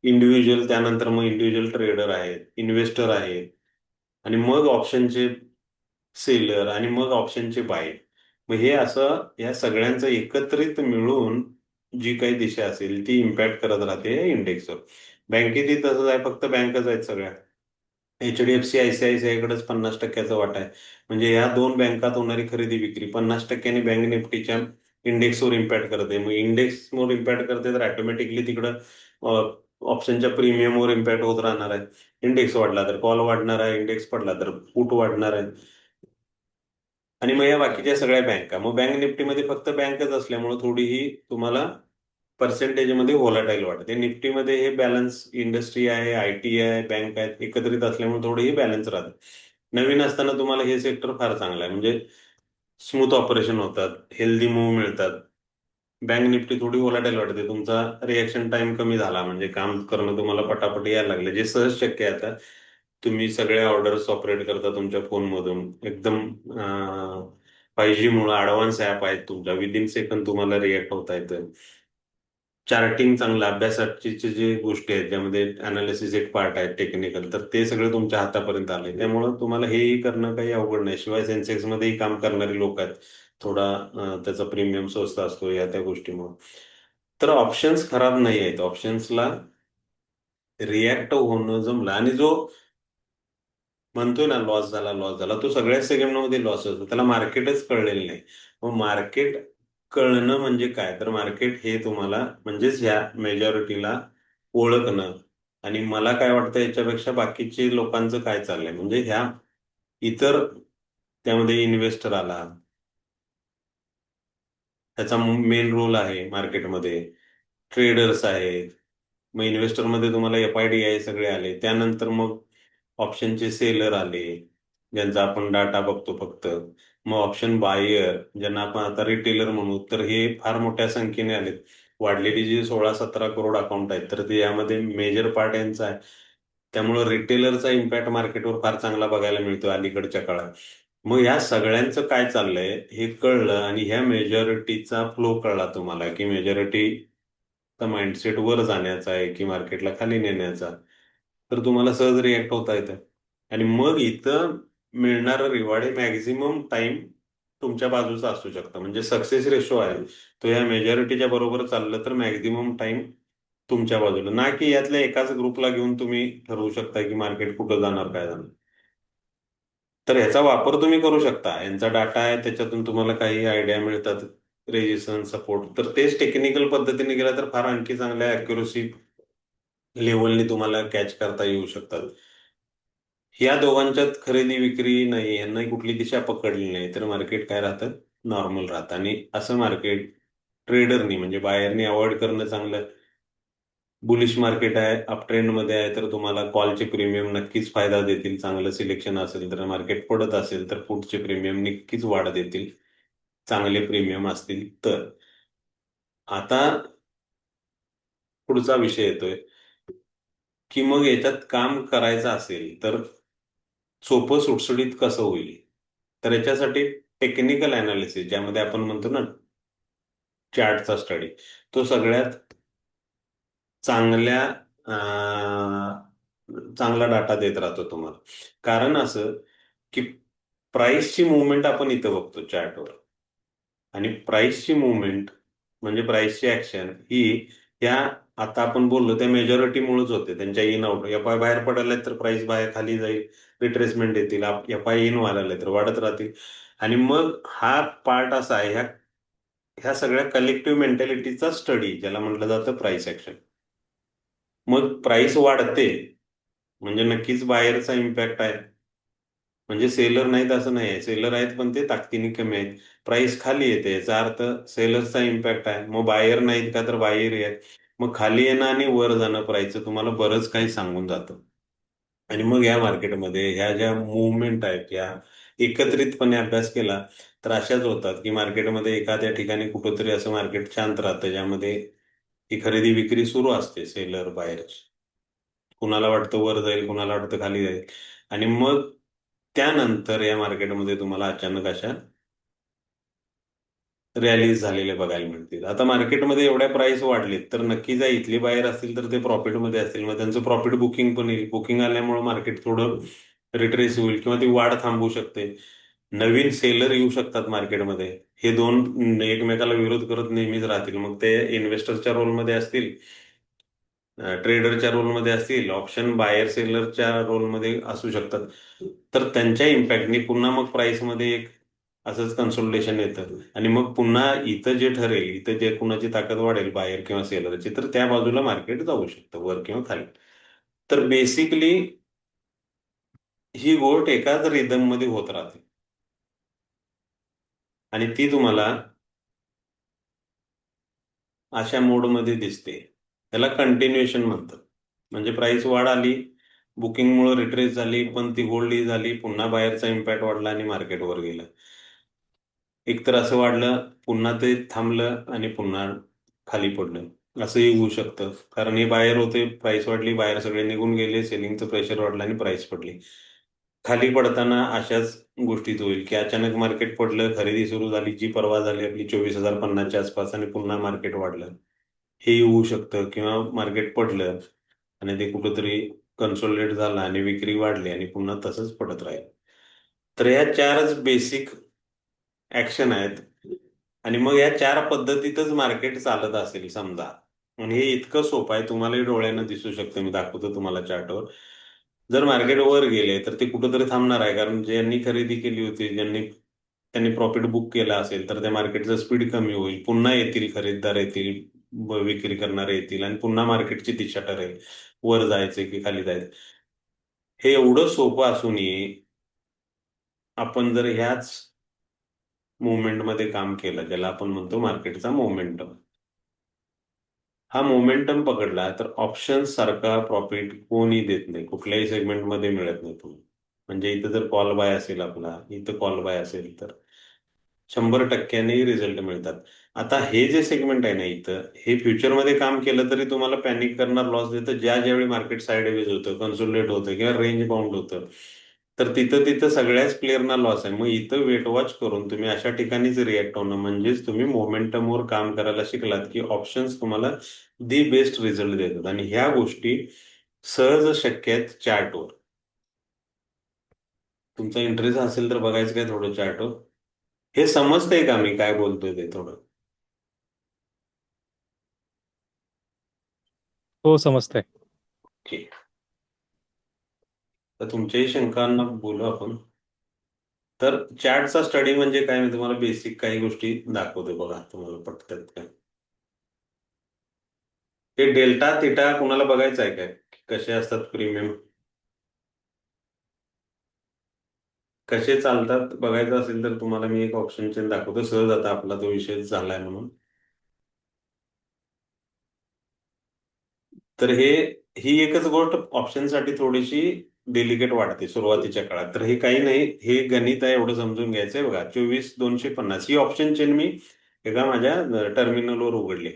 इंडिव्हिज्युअल, त्यानंतर मग इंडिव्हिज्युअल ट्रेडर आहेत, इन्व्हेस्टर आहेत, आणि मग ऑप्शनचे सेलर, आणि मग ऑप्शनचे बाय. मग हे असं या सगळ्यांचं एकत्रित मिळून जी काही दिशा असेल ती इम्पॅक्ट करत राहते या इंडेक्सवर. बँकेतही तसंच आहे, फक्त बँकच आहेत सगळ्या. HDFC ICICI कडेच 50%चा वाटा आहे. म्हणजे या दोन बँकात होणारी खरेदी विक्री 50%नी बँक निफ्टीच्या इंडेक्सवर इम्पॅक्ट करते. मग इंडेक्सवर इम्पॅक्ट करते तर ऑटोमॅटिकली तिकडं ऑप्शनच्या प्रीमियमवर इम्पॅक्ट होत राहणार आहे. इंडेक्स वाढला तर कॉल वाढणार आहे, इंडेक्स पडला तर पुट वाढणार आहे. आणि मग या बाकीच्या सगळ्या बँका, मग बँक निफ्टीमध्ये फक्त बँकच असल्यामुळे थोडीही तुम्हाला पर्सेंटेजमध्ये व्होलाटाईल वाटते. निफ्टीमध्ये हे बॅलन्स इंडस्ट्री आहे, IT आहे, बँक आहेत, एकत्रित असल्यामुळे थोडीही बॅलन्स राहतं. नवीन असताना तुम्हाला हे सेक्टर फार चांगलं आहे, म्हणजे स्मूथ ऑपरेशन होतात, हेल्दी मूव्ह मिळतात. बँक निफ्टी थोडी व्होलाटाईल वाटते. तुमचा रिएक्शन टाइम कमी झाला म्हणजे काम करणं तुम्हाला पटापट यायला लागले, जे सहज शक्य आहे आता. तुम्ही सगळे ऑर्डर्स ऑपरेट करता तुमच्या फोनमधून, एकदम 5G मुळे ऍडव्हान्स ऍप आहेत तुमच्या, विदिन सेकंद तुम्हाला रिएक्ट होता येतं. चार्टिंग चांगलं, अभ्यासाची जे गोष्टी आहेत ज्यामध्ये अनालिसिस एक पार्ट आहे टेक्निकल, तर ते सगळं तुमच्या हातापर्यंत आलंय. त्यामुळं तुम्हाला हेही करणं काही अवघड नाही. शिवाय सेन्सेक्स मध्येही काम करणारी लोक आहेत. थोडा त्याचा प्रीमियम स्वस्त असतो या त्या गोष्टीमुळे. तर ऑप्शन्स खराब नाही आहेत. ऑप्शन्सला रिॲक्ट होणं जमलं, आणि जो म्हणतोय ना लॉस झाला, लॉस झाला, तो सगळ्याच सेगमेंटमध्ये लॉस होतो. त्याला मार्केटच कळलेलं नाही. मग मार्केट कळणं म्हणजे काय? तर मार्केट हे तुम्हाला म्हणजेच ह्या मेजॉरिटीला ओळखणं. आणि मला काय वाटतं याच्यापेक्षा बाकीचे लोकांचं काय चाललंय, म्हणजे ह्या इतर, त्यामध्ये इन्व्हेस्टर आला, त्याचा मेन रोल आहे मार्केटमध्ये. ट्रेडर्स आहेत. मग इन्व्हेस्टरमध्ये तुम्हाला FIDI सगळे आले. त्यानंतर मग ऑप्शनचे सेलर आले, ज्यांचा आपण डाटा बघतो फक्त. मग ऑप्शन बायर, ज्यांना आपण आता रिटेलर म्हणू, तर हे फार मोठ्या संख्येने आलेत. वाढलेली जी 16-17 करोड अकाउंट आहेत, तर ते यामध्ये मेजर पार्ट यांचा आहे. त्यामुळे रिटेलरचा इम्पॅक्ट मार्केटवर फार चांगला बघायला मिळतो अलीकडच्या काळात. मग या सगळ्यांचं काय चाललंय हे कळलं, आणि ह्या मेजॉरिटीचा फ्लो कळला तुम्हाला, की मेजॉरिटीचा माइंडसेट वर जाण्याचा आहे की मार्केटला खाली नेण्याचा, तर तुम्हाला सहज रिॲक्ट होता येतं. आणि मग इथं मिळणारं रिवॉर्ड हे मॅक्झिमम टाइम तुमच्या बाजूचा असू शकतं. म्हणजे सक्सेस रेशो आहे तो या मेजॉरिटीच्या बरोबर चाललं तर मॅक्झिमम टाइम तुमच्या बाजूला, ना की यातल्या एकाच ग्रुपला घेऊन तुम्ही ठरवू शकता की मार्केट कुठं जाणार, काय जाणार. तर ह्याचा वापर तुम्ही करू शकता. यांचा डाटा आहे, त्याच्यातून तुम्हाला काही आयडिया मिळतात, रेजिस्टन्स सपोर्ट, तर तेच टेक्निकल पद्धतीने गेला तर फार आणखी चांगल्या अॅक्युरसी लेवलनी तुम्हाला कॅच करता येऊ शकतात. ह्या दोघांच्यात खरेदी विक्री नाही, यांना कुठली दिशा पकडली नाही, तर मार्केट काय राहतं, नॉर्मल राहतं. आणि असं मार्केट ट्रेडरनी म्हणजे बायरनी अवॉइड करणं चांगलं. बुलिश मार्केट आहे, अप ट्रेंड मध्ये आहे, तर तुम्हाला कॉलचे प्रीमियम नक्कीच फायदा देतील. चांगलं सिलेक्शन असेल तर. मार्केट पडत असेल तर पुटचे प्रीमियम नक्कीच वाढ देतील, चांगले प्रीमियम असतील तर. आता पुढचा विषय येतोय की मग याच्यात काम करायचं असेल तर सोपं सुटसुटीत कसं होईल. तर याच्यासाठी टेक्निकल अनालिसिस, ज्यामध्ये आपण म्हणतो ना चार्टचा स्टडी, तो सगळ्यात चांगल्या चांगला डाटा देत राहतो तुम्हाला. कारण असं की प्राइसची मुवमेंट आपण इथं बघतो चार्टवर, आणि प्राइसची मुवमेंट म्हणजे प्राइसची ऍक्शन ही या आता आपण बोललो त्या मेजॉरिटीमुळेच होते. त्यांच्या इन आउट एफ आय बाहेर पडायला तर प्राइस बाहेर खाली जाईल, रिट्रेसमेंट येतील, एफ आय इन व्हायला तर वाढत राहतील. आणि मग हा पार्ट असा आहे ह्या ह्या सगळ्या कलेक्टिव्ह मेंटॅलिटीचा स्टडी ज्याला म्हटलं जातं प्राइस ऍक्शन. मग प्राइस वाढते म्हणजे नक्कीच बाहेरचा इम्पॅक्ट आहे. म्हणजे सेलर नाहीत असं नाही आहे, सेलर आहेत पण ते ताकदीने कमी आहेत. प्राइस खाली येते याचा अर्थ सेलर्सचा इम्पॅक्ट आहे. मग बायर नाहीत का तर बाहेर आहेत. मग खाली येणं आणि वर जाणं प्राइसचं तुम्हाला बरंच काही सांगून जातं. आणि मग या मार्केटमध्ये ह्या ज्या मुवमेंट आहेत या एकत्रितपणे अभ्यास केला तर अशाच होतात की मार्केटमध्ये एखाद्या ठिकाणी कुठंतरी असं मार्केट शांत राहतं ज्यामध्ये ही खरेदी विक्री सुरू असते सेलर बायरची. कुणाला वाटतं वर जाईल, कुणाला वाटतं खाली जाईल. आणि मग त्यानंतर या मार्केटमध्ये तुम्हाला अचानक अशा रॅलीज झालेल्या बघायला मिळतील. आता मार्केटमध्ये एवढ्या प्राइस वाढलीत तर नक्की जर इथली बाहेर असतील तर ते प्रॉफिटमध्ये असतील. मग त्यांचं प्रॉफिट बुकिंग पण येईल. बुकिंग आल्यामुळे मार्केट थोडं रिट्रेस होईल किंवा ती वाढ थांबू शकते. नवीन सेलर येऊ शकतात मार्केटमध्ये. हे दोन एकमेकाला विरोध करत नेहमीच राहतील. मग ते इन्व्हेस्टरच्या रोलमध्ये असतील, ट्रेडरच्या रोलमध्ये असतील, ऑप्शन बायर सेलरच्या रोलमध्ये असू शकतात. तर त्यांच्या इम्पॅक्टनी पुन्हा मग प्राइसमध्ये एक असंच कन्सोलिडेशन येतं. आणि मग पुन्हा इथं जे ठरेल, इथं जे कुणाची ताकद वाढेल बायर किंवा सेलरची, तर त्या बाजूला मार्केट जाऊ शकतं वर किंवा खाली. तर बेसिकली ही गोष्ट एकाच रिदम मध्ये होत राहते आणि ती तुम्हाला अशा मोडमध्ये दिसते. त्याला कंटिन्युएशन म्हणतात. म्हणजे प्राइस वाढ आली, बुकिंगमुळे रिट्रेस झाली, पण ती होल्ड झाली, पुन्हा बाहेरचा इम्पॅक्ट वाढला आणि मार्केट वर गेलं. एकतर असं वाढलं, पुन्हा ते थांबलं आणि पुन्हा खाली पडलं. असंही होऊ शकतं. कारण हे बाहेर होते, प्राइस वाढली, बाहेर सगळे निघून गेले, सेलिंगचं प्रेशर वाढलं आणि प्राइस पडली. खाली पडताना अशाच गोष्टीत होईल की अचानक मार्केट पडलं, खरेदी सुरू झाली, जी परवा झाली आपली 24,050च्या आसपास आणि पुन्हा मार्केट वाढलं. हे होऊ शकतं. किंवा मार्केट पडलं आणि ते कुठंतरी कन्सोलिडेट झालं आणि विक्री वाढली आणि पुन्हा तसंच पडत राहील. तर ह्या चारच बेसिक ऍक्शन आहेत. आणि मग या चार पद्धतीतच मार्केट चालत असेल समजा, आणि हे इतकं सोपं आहे, तुम्हालाही डोळ्यानं दिसू शकतं. मी दाखवतो तुम्हाला चार्टवर. जर मार्केट वर गेले तर ते कुठंतरी थांबणार आहे, कारण ज्यांनी खरेदी केली होती, त्यांनी प्रॉफिट बुक केला असेल तर त्या मार्केटचा स्पीड कमी होईल. पुन्हा येतील खरेदीदार, येतील विक्री करणारे येतील आणि पुन्हा मार्केटची दिशा ठरेल वर जायचे की खाली जायचं. हे एवढं सोपं असूनही आपण जर ह्याच मुवमेंटमध्ये काम केलं, ज्याला आपण म्हणतो मार्केटचा मोमेंटम, हा मोमेंटम पकडला तर ऑप्शन सारखा प्रॉफिट कोणी देत नाही, कुठल्याही सेगमेंटमध्ये मिळत नाही तुम्हाला. म्हणजे इथं जर कॉल बाय असेल आपला, इथं कॉल बाय असेल तर 100% रिझल्ट मिळतात. आता हे जे सेगमेंट आहे ना इथं, हे फ्युचरमध्ये काम केलं तरी तुम्हाला पॅनिक करणार, लॉस देतं. ज्यावेळी मार्केट साईडवेज होतं, कन्सोलिडेट होतं किंवा रेंज बाउंड होतं, तर तिथं तिथं सगळ्याच प्लेअरना लॉस आहे. मग इथं वेट वॉच करून तुम्ही अशा ठिकाणीच रिॲक्ट होणं, म्हणजेच तुम्ही मोमेंटमवर काम करायला शिकलात की ऑप्शन्स तुम्हाला दी बेस्ट रिझल्ट देतात. आणि ह्या गोष्टी सहज शक्य आहेत चार्टवर. तुमचा इंटरेस्ट असेल तर बघायचं काय थोडं चार्टवर. हे समजतंय का मी काय बोलतोय ते थोडं? हो, समजतंय. ठीक. तर तुमच्याही शंकांना बोलू आपण. तर चॅटचा स्टडी म्हणजे काय, मी तुम्हाला बेसिक काही गोष्टी दाखवतो बघा, तुम्हाला पटतात काय. हे डेल्टा थिटा कुणाला बघायचं आहे काय, कसे असतात प्रीमियम, कसे चालतात बघायचं असेल तर तुम्हाला मी एक ऑप्शन चेन दाखवतो सहज. आता आपला तो विषय झालाय म्हणून. तर ही एकच गोष्ट ऑप्शनसाठी थोडीशी डेलिकेट वाटते सुरुवातीच्या काळात. तर हे काही नाही, हे गणित आहे, एवढं समजून घ्यायचंय. बघा 24,250 ही ऑप्शन चेन मी एका माझ्या टर्मिनलवर उघडली.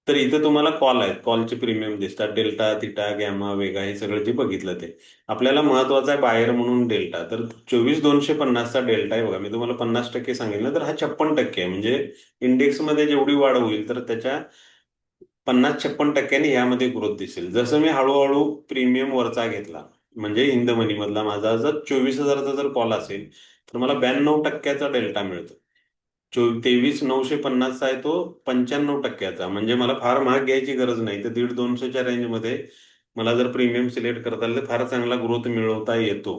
तर इथं तुम्हाला कॉल आहेत, कॉलचे प्रीमियम दिसतात, डेल्टा थिटा गॅमा वेगा हे सगळं जे बघितलं ते. आपल्याला महत्वाचा आहे बायर म्हणून डेल्टा. तर 24,250चा डेल्टा आहे बघा. मी तुम्हाला 50% सांगितलं तर हा 56% आहे. म्हणजे इंडेक्समध्ये जेवढी वाढ होईल तर त्याच्या 50-56% यामध्ये ग्रोथ दिसेल. जसं मी हळूहळू प्रीमियम वरचा घेतला, म्हणजे इन द मनी मधला माझा जर 24,000चा जर कॉल असेल तर मला 92% डेल्टा मिळतो. 23,950चा आहे तो 95%. म्हणजे मला फार महाग घ्यायची गरज नाही. तर 150-200च्या रेंजमध्ये मला जर प्रीमियम सिलेक्ट करता आलं तर फार चांगला ग्रोथ मिळवता येतो.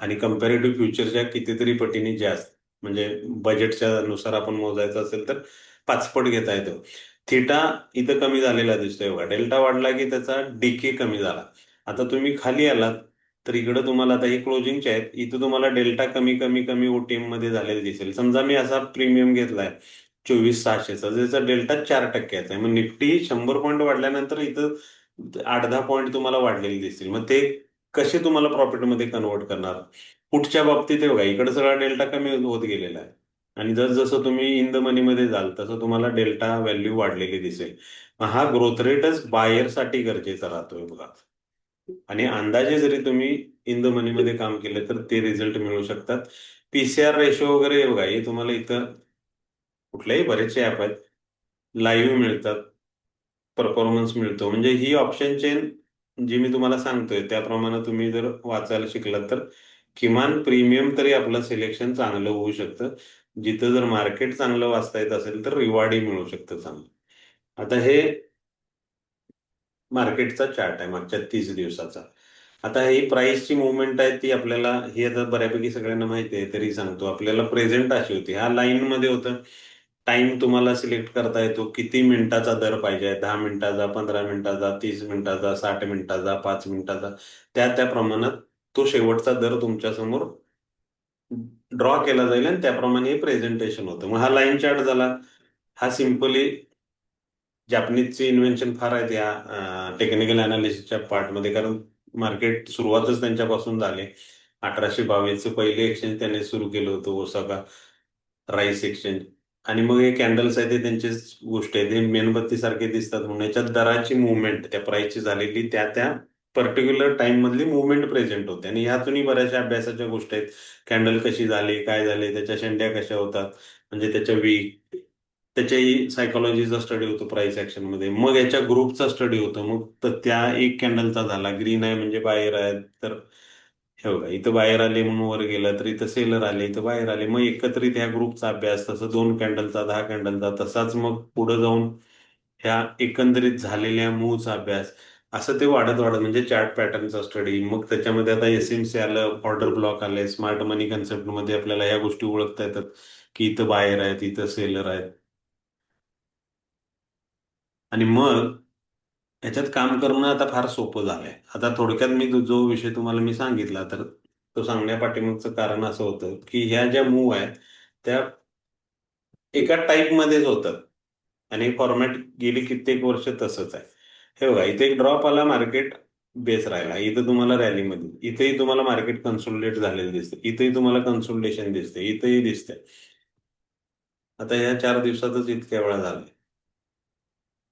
आणि कम्पॅरेटिव्ह फ्युचरच्या कितीतरी पटीने जास्त, म्हणजे बजेटच्या नुसार आपण मोजायचं असेल तर 5 पट घेता येतो. थिटा इथं कमी झालेला दिसतोय बघा. डेल्टा वाढला की त्याचा डीके कमी झाला. आता तुम्ही खाली आलात तर इकडं तुम्हाला आता हे क्लोजिंगचे आहेत, इथं तुम्हाला डेल्टा कमी कमी कमी ओटीएम मध्ये झालेला दिसेल. समजा मी असा प्रीमियम घेतलाय 24,600चा, ज्याचा डेल्टा 4%चा आहे. मग निफ्टी 100 पॉईंट वाढल्यानंतर इथं 8-10 पॉईंट तुम्हाला वाढलेले दिसतील. मग ते कसे तुम्हाला प्रॉफिटमध्ये कन्वर्ट करणार? पुढच्या बाबतीत हे बघा, इकडे सगळा डेल्टा कमी होत गेलेला आहे. आणि जसं तुम्ही इन द मनीमध्ये जाल तसं तुम्हाला डेल्टा व्हॅल्यू वाढलेली दिसेल. मग हा ग्रोथ रेटच बायरसाठी गरजेचा राहतोय बघा. आणि अंदाजे जरी तुम्ही इन द मनीमध्ये काम केलं तर ते रिझल्ट मिळू शकतात. पीसीआर रेशो वगैरे हे बघा, हे तुम्हाला इथं कुठल्याही बरेचसे ऍप आहेत, लाईव्ह मिळतात, परफॉर्मन्स मिळतो. म्हणजे ही ऑप्शन चेन जी मी तुम्हाला सांगतोय त्याप्रमाणे तुम्ही जर वाचायला शिकलात तर किमान प्रीमियम तरी आपलं सिलेक्शन चांगलं होऊ शकतं. जिथं जर मार्केट चांगलं वाचता येत असेल तर रिवॉर्डही मिळू शकतं चांगलं. आता हे मार्केटचा चार्ट आहे मागच्या 30 दिवसाचा. आता ही प्राइसची मुवमेंट आहे ती आपल्याला, ही आता बऱ्यापैकी सगळ्यांना माहिती आहे तरी सांगतो. आपल्याला प्रेझेंट अशी होती, ह्या लाईन मध्ये होतं. टाइम तुम्हाला सिलेक्ट करता येतो, किती मिनिटाचा दर पाहिजे, 10 मिनिटाचा, 15 मिनिटाचा, 30 मिनिटाचा, 60 मिनिटाचा, 5 मिनिटाचा. त्या प्रमाणात तो शेवटचा दर तुमच्या समोर ड्रॉ केला जाईल आणि त्याप्रमाणे हे प्रेझेंटेशन होतं. मग हा लाईन चार्ट झाला. हा सिम्पली जॅपनीजचे इन्व्हेन्शन फार आहेत या टेक्निकल अनालिसिसच्या पार्टमध्ये, कारण मार्केट सुरुवातच त्यांच्यापासून झाले. 1822 पहिले एक्सचेंज त्यांनी सुरू केलं होतं, ओसाका राईस एक्सचेंज. आणि मग हे कॅन्डल्स आहे ते त्यांचीच गोष्ट आहे, ते मेणबत्ती सारखे दिसतात म्हणून याच्यात दराची मुवमेंट त्या प्राइसची झालेली त्या त्या पर्टिक्युलर टाइम मधली मुवमेंट प्रेझेंट होते. आणि ह्यातूनही बऱ्याचशा अभ्यासाच्या गोष्टी आहेत. कॅन्डल कशी झाली, काय झाले, त्याच्या शेंड्या कशा होतात, म्हणजे त्याच्या वीक, त्याच्याही सायकोलॉजीचा स्टडी होतो प्राइस ऍक्शन मध्ये. मग याच्या ग्रुपचा स्टडी होतो. मग तर त्या एक कॅन्डलचा झाला, ग्रीन आहे म्हणजे बाहेर आहे, तर हे बघा इथं बाहेर आले म्हणून वर गेलं, तर इथं सेलर आले, इथं बाहेर आले. मग एकत्रित ह्या ग्रुपचा अभ्यास, तसं 2 कॅन्डलचा, 10 कॅन्डलचा, तसाच मग पुढे जाऊन ह्या एकंदरीत झालेल्या मूव्हचा अभ्यास, असं ते वाढत वाढत म्हणजे चार्ट पॅटर्नचा स्टडी. मग त्याच्यामध्ये आता एसएमसी आलं, ऑर्डर ब्लॉक आले, स्मार्ट मनी कन्सेप्ट मध्ये आपल्याला ह्या गोष्टी ओळखता येतात की इथं बाहेर आहेत, इथं सेलर आहेत. आणि मग ह्याच्यात काम करणं आता फार सोपं झालंय. आता थोडक्यात मी जो विषय तुम्हाला मी सांगितला तर तो सांगण्यापाठीमागचं कारण असं होतं की ह्या ज्या मूव्ह आहेत त्या एका टाईप मध्येच होतात. आणि फॉर्मॅट गेली कित्येक वर्ष तसंच आहे. हे बघा, इथे एक ड्रॉप आला, मार्केट बेस राहिला, इथं तुम्हाला रॅलीमध्ये, इथेही तुम्हाला मार्केट कन्सोलिडेट झालेलं दिसते, इथेही तुम्हाला कन्सोलिडेशन दिसते, इथेही दिसते. आता ह्या 4 दिवसातच इतक्या वेळा झाले.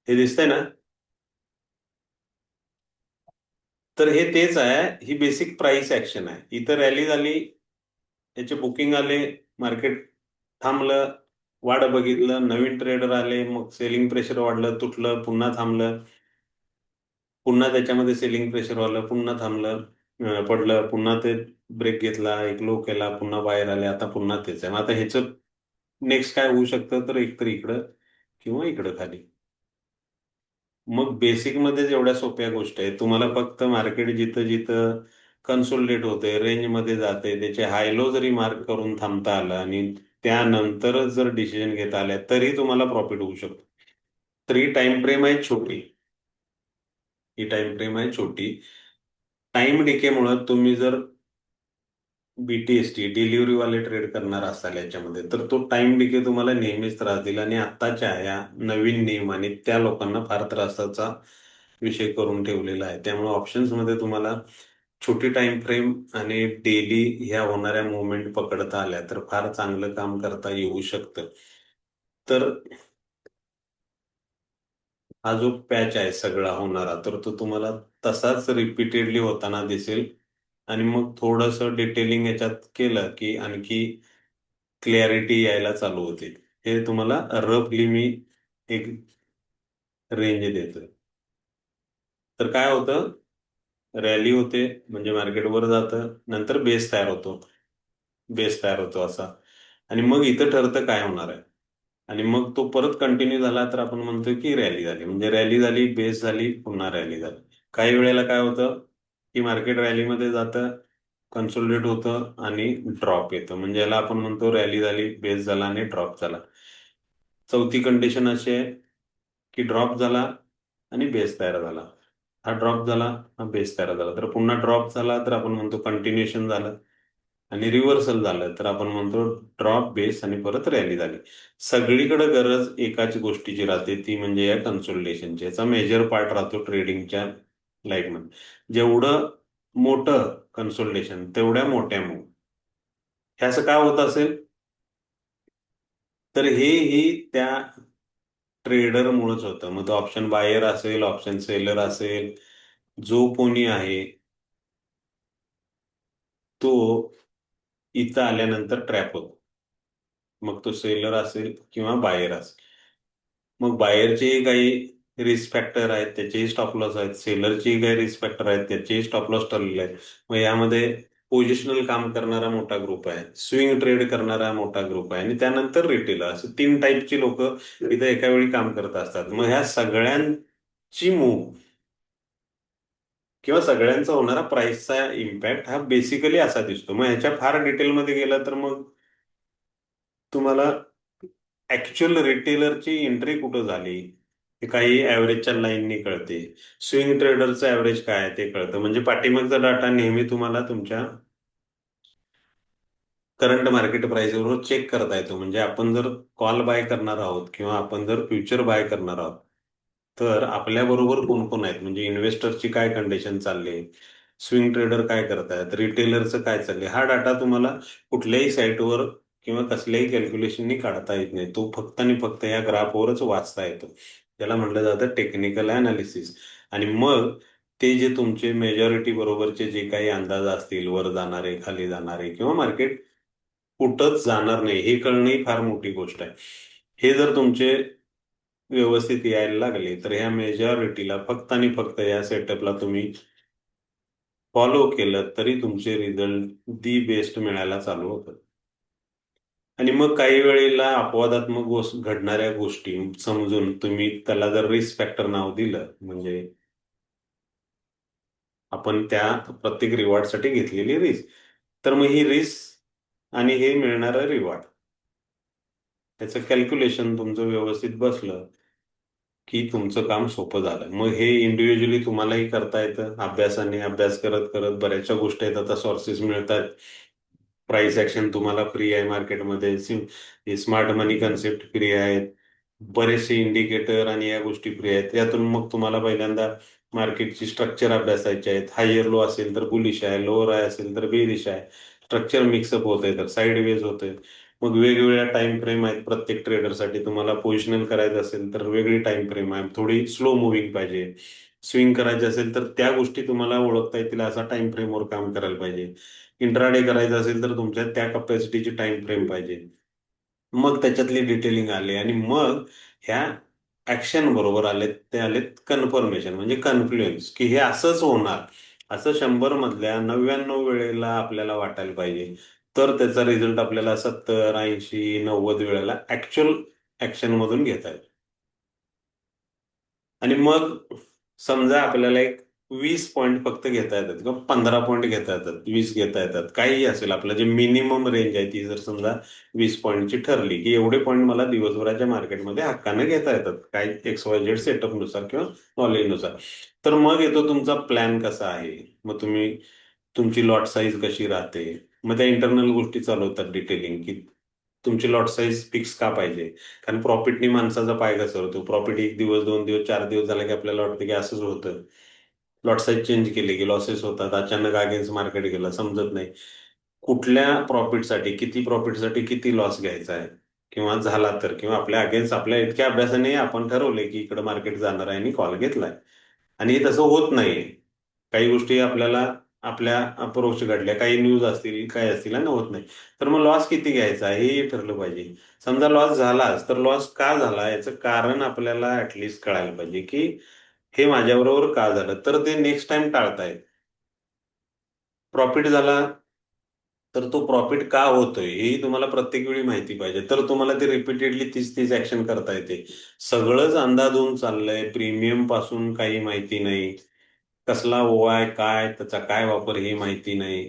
हे दिसतंय ना? तर हे तेच आहे, ही बेसिक प्राइस ऍक्शन आहे. इथं रॅली झाली, याचे बुकिंग आले, मार्केट थांबलं, वाढ बघितलं, नवीन ट्रेडर आले, मग सेलिंग प्रेशर वाढलं, तुटलं, पुन्हा थांबलं, पुन्हा त्याच्यामध्ये सेलिंग प्रेशर वाढलं, पुन्हा थांबलं, पडलं, पुन्हा ते ब्रेक घेतला, एक लो केला, पुन्हा बाहेर आले, आता पुन्हा तेच आहे. मग आता ह्याचं नेक्स्ट काय होऊ शकतं, तर एकतर इकडं किंवा इकडं खाली. मग बेसिक मध्ये एवढ्या सोप्या गोष्टी आहेत. तुम्हाला फक्त मार्केट जिथं जिथं कन्सोलिडेट होते, रेंज मध्ये जाते, त्याचे हाय लो जरी मार्क करून थांबता आलं आणि त्यानंतरच जर डिसिजन घेता आल्या तरी तुम्हाला प्रॉफिट होऊ शकतो. तर ही टाइम फ्रेम आहे छोटी. ही टाइम फ्रेम आहे छोटी. टाइम डिकेमुळे तुम्ही जर बीटीएसटी डिलिव्हरी वाले ट्रेड करणार असाल याच्यामध्ये, तर तो टाइम डिके तुम्हाला नेहमीच त्रास दिला आणि आत्ताच्या या नवीन नियमाने त्या लोकांना फार त्रासाचा विषय करून ठेवलेला आहे. त्यामुळे ऑप्शन्स मध्ये तुम्हाला छोटी टाइम फ्रेम आणि डेली ह्या होणाऱ्या मुवमेंट पकडता आल्या तर फार चांगलं काम करता येऊ शकतं. तर हा जो पॅच आहे सगळा होणारा, तर तो तुम्हाला तसाच रिपीटेडली होताना दिसेल. आणि मग थोडंसं डिटेलिंग याच्यात केलं की आणखी क्लॅरिटी यायला चालू होते. हे तुम्हाला रफली मी एक रेंज देतं. तर काय होतं, रॅली होते म्हणजे मार्केट वर जातं, नंतर बेस तयार होतो. बेस तयार होतो असा. आणि मग इथं ठरतं काय होणार आहे. आणि मग तो परत कंटिन्यू झाला तर आपण म्हणतो की रॅली झाली. म्हणजे रॅली झाली, बेस झाली, पुन्हा रॅली झाली. काही वेळेला काय होतं की मार्केट रॅलीमध्ये जातं, कन्सोलिडेट होतं आणि ड्रॉप येतं. म्हणजे याला आपण म्हणतो रॅली झाली, बेस झाला आणि ड्रॉप झाला. चौथी कंडिशन अशी आहे की ड्रॉप झाला आणि बेस तयार झाला. हा ड्रॉप झाला, हा बेस तयार झाला. तर पुन्हा ड्रॉप झाला तर आपण म्हणतो कंटिन्युएशन झालं. आणि रिव्हर्सल झालं तर आपण म्हणतो ड्रॉप, बेस आणि परत रॅली झाली. सगळीकडे गरज एकाच गोष्टीची राहते, ती म्हणजे या कन्सोलिडेशनची. याचा मेजर पार्ट राहतो ट्रेडिंगच्या लाईफमध्ये. जेवढं मोठं कन्सोलिडेशन तेवढ्या मोठ्या मूव. हे असं काय होत असेल, तर हे ही त्या ट्रेडरमुळेच होतं. मग तो ऑप्शन बायर असेल, ऑप्शन सेलर असेल, जो कोणी आहे तो इथं आल्यानंतर ट्रॅप होतो. मग तो सेलर असेल किंवा बायर असेल. मग बायरचेही काही रिस्क फॅक्टर आहेत, त्याचेही स्टॉप लॉस आहेत. सेलरचेही काही रिस्क फॅक्टर आहेत, त्याचेही स्टॉप लॉस ठरलेले आहेत. मग यामध्ये पोझिशनल काम करणारा मोठा ग्रुप आहे, स्विंग ट्रेड करणारा मोठा ग्रुप आहे आणि त्यानंतर रिटेलर, असं तीन टाईपची लोक इथे एका वेळी काम करत असतात. मग ह्या सगळ्यांची मूव किंवा सगळ्यांचा होणारा प्राइसचा इम्पॅक्ट हा बेसिकली असा दिसतो. मग ह्याच्या फार डिटेलमध्ये गेलं तर मग तुम्हाला ऍक्च्युअल रिटेलरची एंट्री कुठं झाली हे काही ऍव्हरेजच्या लाईननी कळते. स्विंग ट्रेडरचं ऍव्हरेज काय आहे ते कळतं. म्हणजे पाठीमागचा डाटा नेहमी तुम्हाला तुमच्या करंट मार्केट प्राइसवर चेक करता येतो. म्हणजे आपण जर कॉल बाय करणार आहोत किंवा आपण जर फ्युचर बाय करणार आहोत, तर आपल्या बरोबर कोण कोण आहेत, म्हणजे इन्व्हेस्टरची काय कंडिशन चालली, स्विंग ट्रेडर काय करतायत, रिटेलरचं काय चाललंय, हा डाटा तुम्हाला कुठल्याही साईटवर किंवा कसल्याही कॅल्क्युलेशननी काढता येत नाही. तो फक्त आणि फक्त या ग्राफवरच वाचता येतो. त्याला म्हटलं जातं टेक्निकल अनालिसिस. आणि मग ते जे तुमचे मेजॉरिटी बरोबरचे जे काही अंदाज असतील, वर जाणारे, खाली जाणारे किंवा मार्केट कुठंच जाणार नाही, हे कळणं ही फार मोठी गोष्ट आहे. हे जर तुमचे व्यवस्थित यायला लागले तर ह्या मेजॉरिटीला फक्त आणि फक्त या सेटअपला तुम्ही फॉलो केलं तरी तुमचे रिझल्ट दी बेस्ट मिळायला चालू होतात. आणि मग काही वेळेला अपवादात्मक घडणाऱ्या गोष्टी समजून तुम्ही त्याला जर रिस्क फॅक्टर नाव दिलं, म्हणजे आपण त्या प्रत्येक रिवॉर्डसाठी घेतलेली रिस्क, तर मग ही रिस्क आणि हे मिळणारं रिवॉर्ड त्याचं कॅल्क्युलेशन तुमचं व्यवस्थित बसलं की तुमचं काम सोपं झालं. मग हे इंडिव्हिज्युअली तुम्हालाही करता येतं. अभ्यासाने अभ्यास करत करत बऱ्याचशा गोष्टी आहेत, आता सोर्सेस मिळतात. प्राइस ऍक्शन तुम्हाला फ्री आहे मार्केटमध्ये, स्मार्ट मनी कन्सेप्ट फ्री आहेत, बरेचसे इंडिकेटर आणि या गोष्टी फ्री आहेत. यातून मग तुम्हाला पहिल्यांदा मार्केटची स्ट्रक्चर अभ्यासायचे आहेत. हायर लो असेल तर बुलिश आहे, लोअर आहे असेल तर बेरिश आहे. स्ट्रक्चर मिक्सअप होत आहे तर साईड वेज होत आहे. मग वेगवेगळ्या टाइम फ्रेम आहेत प्रत्येक ट्रेडरसाठी. तुम्हाला पोझिशनल करायचं असेल तर वेगळी टाइम फ्रेम आहे, थोडी स्लो मुव्हिंग पाहिजे. स्विंग करायचे असेल तर त्या गोष्टी तुम्हाला ओळखता येतील असा टाइम फ्रेमवर काम करायला पाहिजे. इंट्राडे करायचं असेल तर तुमच्या त्या कपॅसिटीची टाइम फ्रेम पाहिजे. मग त्याच्यातली डिटेलिंग आले आणि मग ह्या ऍक्शन बरोबर आले, ते आलेत कन्फर्मेशन म्हणजे कन्फ्लुएन्स, की हे असंच होणार असं 100 मधल्या 99 वेळेला आपल्याला वाटायला पाहिजे. तर त्याचा रिझल्ट आपल्याला 70, 80, 90 वेळेला ऍक्च्युअल ऍक्शन मधून घेता येतो. आणि मग समजा आपल्याला एक 20 पॉईंट फक्त घेता येतात किंवा 15 पॉईंट घेता येतात, 20 घेता येतात, काहीही असेल आपलं जे मिनिमम रेंज आहे ती जर समजा 20 पॉईंटची ठरली, की एवढे पॉईंट मला दिवसभराच्या मार्केटमध्ये हक्काने घेता येतात काही XYZ सेटअपनुसार किंवा नॉलेजनुसार. तर मग येतो तुमचा प्लॅन कसा आहे. मग तुम्ही तुमची लॉट साईज कशी राहते. मग त्या इंटरनल गोष्टी चालू होतात डिटेलिंग, की तुमची लॉट साईज फिक्स का पाहिजे. कारण प्रॉफिटनी माणसाचा पाय घसरतो. प्रॉफिट एक दिवस, 2 दिवस, 4 दिवस झाला की आपल्याला वाटतं की असंच होतं. लॉट साईज चेंज केली की लॉसेस होतात. अचानक अगेन्स्ट मार्केट गेला समजत नाही. कुठल्या प्रॉफिटसाठी, किती प्रॉफिटसाठी किती लॉस घ्यायचा आहे किंवा झाला तर, किंवा आपल्या अगेन्स्ट आपल्या इतक्या अभ्यासाने आपण ठरवले की इकडे मार्केट जाणार आहे आणि कॉल घेतलाय. आणि हे तसं होत नाहीये. काही गोष्टी आपल्याला आपल्या अप्रोच घडल्या, काही न्यूज असतील, काय असतील आणि होत नाही. तर मग लॉस किती घ्यायचा हे ठरलं पाहिजे. समजा लॉस झालाच, तर लॉस का झाला याचं कारण आपल्याला ऍटलिस्ट कळायला पाहिजे, की हे माझ्याबरोबर का झालं, तर ते नेक्स्ट टाइम टाळता येईल. प्रॉफिट झाला, तर तो प्रॉफिट का होतोय हेही तुम्हाला प्रत्येक वेळी माहिती पाहिजे. तर तुम्हाला ते रिपीटेडली तीच तीच ऍक्शन करता येते. सगळंच अंदाधुंद चाललंय, प्रीमियम पासून काही माहिती नाही, कसला ओआय काय, त्याचा काय वापर हे माहिती नाही,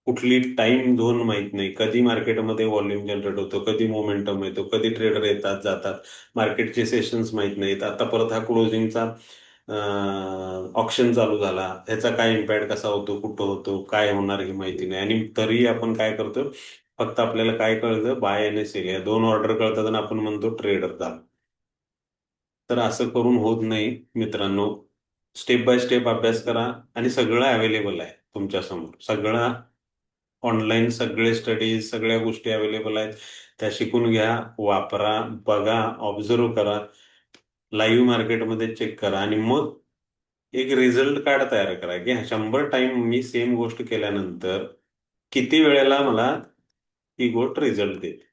कुठली टाइम झोन माहित नाही, कधी मार्केटमध्ये व्हॉल्यूम जनरेट होतो, कधी मोमेंटम येतो, कधी ट्रेडर येतात जातात, मार्केटचे सेशन्स माहित नाहीत, आता परत हा क्लोजिंगचा ऑप्शन चालू झाला, ह्याचा काय इम्पॅक्ट कसा होतो, कुठं होतो, काय होणार ही माहिती नाही. आणि तरी आपण काय करतो, फक्त आपल्याला काय कळतं, बाय आणि सेल या दोन ऑर्डर कळतात आणि आपण म्हणतो ट्रेडर झाला. तर असं करून होत नाही मित्रांनो. स्टेप बाय स्टेप अभ्यास करा आणि सगळं अवेलेबल आहे तुमच्या समोर. सगळं ऑनलाईन, सगळे स्टडीज, सगळ्या गोष्टी अवेलेबल आहेत. त्या शिकून घ्या, वापरा, बघा, ऑब्झर्व करा, लाईव्ह मार्केटमध्ये चेक करा आणि मग एक रिझल्ट कार्ड तयार करा, की 100 टाइम मी सेम गोष्ट केल्यानंतर किती वेळेला मला ही गोष्ट रिझल्ट देते.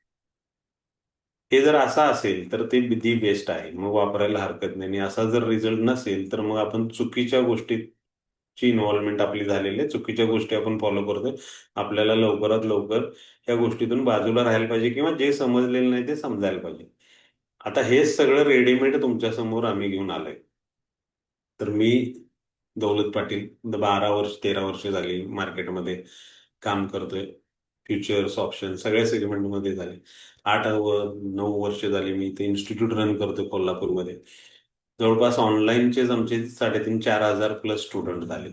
हे जर असा असेल तर ते दी बेस्ट आहे, मग वापरायला हरकत नाही. आणि असा जर रिझल्ट नसेल तर मग आपण चुकीच्या गोष्टीची इन्व्हॉल्वमेंट आपली झालेली आहे, चुकीच्या गोष्टी आपण फॉलो करतोय. आपल्याला लवकरात लवकर या गोष्टीतून बाजूला राहायला पाहिजे किंवा जे समजलेलं नाही ते समजायला पाहिजे. आता हेच सगळं रेडीमेड तुमच्या समोर आम्ही घेऊन आलोय. तर मी दौलत पाटील, 12 वर्ष 13 वर्ष झाली मार्केटमध्ये काम करतोय. फ्युचर्स, ऑप्शन सगळ्या सेगमेंटमध्ये झाले. 9 वर्ष झाली मी इथे इन्स्टिट्यूट रन करतोय कोल्हापूरमध्ये. जवळपास ऑनलाईनचेच आमचे 3,500-4,000 प्लस स्टुडंट झाले.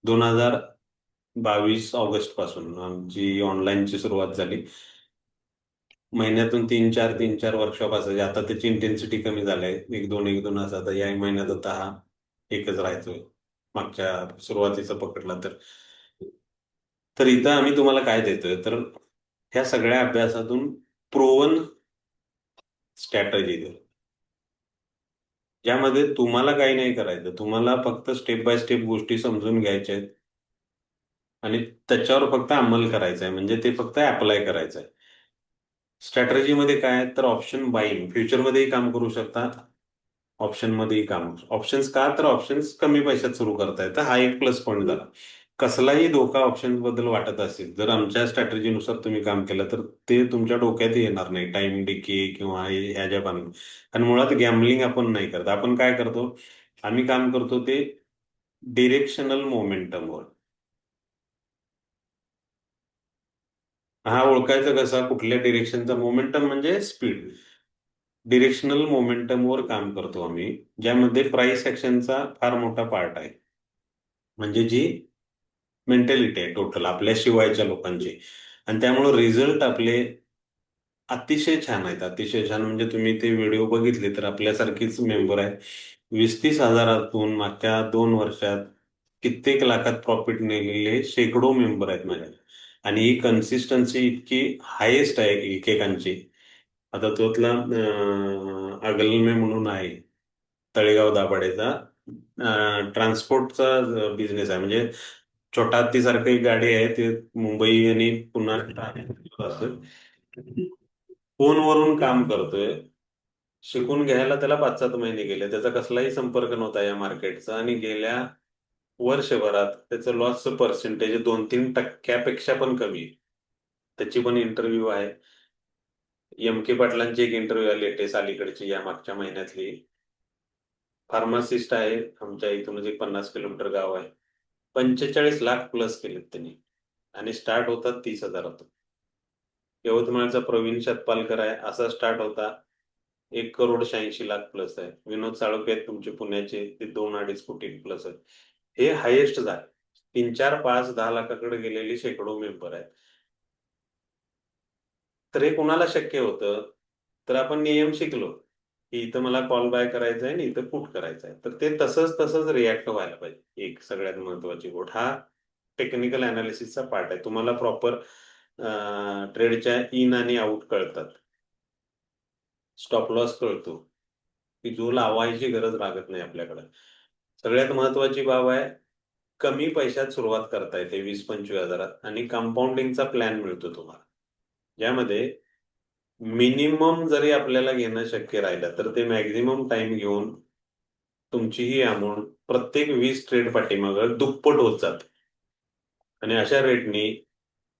2022 ऑगस्ट पासून आमची ऑनलाईनची सुरुवात झाली. महिन्यातून 3-4 वर्कशॉप असायचे. आता त्याची इंटेन्सिटी कमी झाली आहे, एक दोन असं. आता या महिन्यात आता हा एकच राहायचोय, मागच्या सुरुवातीचा पकडला तर. तर इथं आम्ही तुम्हाला काय देतोय, तर ह्या सगळ्या अभ्यासातून प्रोवन स्ट्रॅटजी देतो, ज्यामध्ये तुम्हाला काही नाही करायचं. तुम्हाला फक्त स्टेप बाय स्टेप गोष्टी समजून घ्यायच्या आहेत आणि त्याच्यावर फक्त अंमल करायचा आहे, म्हणजे ते फक्त अप्लाय करायचं आहे. स्ट्रॅटेजीमध्ये काय आहे, तर ऑप्शन बाईंग, फ्युचरमध्येही काम करू शकता, ऑप्शनमध्येही काम. ऑप्शन्स का, तर ऑप्शन्स कमी पैशात सुरू करता येतं, हा एक प्लस पॉईंट झाला. कसलाही धोका ऑप्शन बद्दल वाटत असेल, जर आमच्या स्ट्रॅटेजीनुसार तुम्ही काम केलं तर ते तुमच्या डोक्यातही येणार नाही, टाइम डिके किंवा ह्या ज्या पण. आणि मुळात गॅमलिंग आपण नाही करत. आपण काय करतो, आम्ही काम करतो ते डिरेक्शनल मोमेंटमवर. हा ओळखायचं कसा, कुठल्या डिरेक्शनचा मोमेंटम म्हणजे स्पीड. डिरेक्शनल मोमेंटमवर काम करतो आम्ही, ज्यामध्ये प्राइस ऍक्शनचा फार मोठा पार्ट आहे. म्हणजे जी मेंटॅलिटी आहे टोटल आपल्या शिवायच्या लोकांची. आणि त्यामुळे रिझल्ट आपले अतिशय छान आहेत, अतिशय छान. म्हणजे तुम्ही ते व्हिडिओ बघितले तर आपल्यासारखीच मेंबर आहे. 20-30 हजारातून मागच्या 2 वर्षात कित्येक लाखात प्रॉफिट नेलेले शेकडो मेंबर आहेत माझ्या. आणि ही कन्सिस्टन्सी इतकी हायेस्ट आहे एकेकांची. आता त्यातला अगलमे म्हणून आहे, तळेगाव दाभाडेचा, ट्रान्सपोर्टचा बिझनेस आहे. म्हणजे छोटा हत्तीसारखी एक गाडी आहे, ते मुंबई आणि पुन्हा असं फोनवरून काम करतोय. शिकून घ्यायला त्याला 5-7 महिने गेले, त्याचा कसलाही संपर्क नव्हता या मार्केटचा. आणि गेल्या वर्षभरात त्याचं लॉसचं पर्सेंटेज 2-3% पण कमी आहे. त्याची पण इंटरव्ह्यू आहे. एम के पाटलांची एक इंटरव्ह्यू आहे लेटेस्ट अलीकडची, या मागच्या महिन्यातली. फार्मासिस्ट आहे, आमच्या इथून एक 50 किलोमीटर गाव आहे. 45 लाख प्लस केलेत त्यांनी आणि स्टार्ट होतात 30 हजारातून. यवतमाळचा प्रवीण शतपालकर आहे, असा स्टार्ट होता 1,86,00,000 प्लस आहे. विनोद साळुंखे आहेत तुमचे पुण्याचे, ते 2-2.5 कोटी प्लस आहेत. हे हायेस्ट झाले. 3-4-5-10 लाखाकडे गेलेली शेकडो मेंबर आहेत. तर हे कुणाला शक्य होतं, तर आपण नियम शिकलो की इथं मला कॉल बाय करायचा आहे आणि इथं पुट करायचं आहे, तर ते तसंच तसंच रिॲक्ट व्हायला पाहिजे. एक सगळ्यात महत्वाची गोष्ट, हा टेक्निकल अनालिसिसचा पार्ट आहे. तुम्हाला प्रॉपर ट्रेडच्या इन आणि आउट कळतात, स्टॉप लॉस कळतो, की जो लावायची गरज लागत नाही आपल्याकडे. सगळ्यात महत्वाची बाब आहे, कमी पैशात सुरुवात करता येते 20-25 हजारात, आणि कंपाऊंडिंगचा प्लॅन मिळतो तुम्हाला, ज्यामध्ये मिनिमम जरी आपल्याला घेणं शक्य राहिलं तर ते मॅक्झिमम टाइम घेऊन तुमची ही अमाऊंट प्रत्येक 20 ट्रेड पाठीमागं दुप्पट होत जाते. आणि अशा रेटनी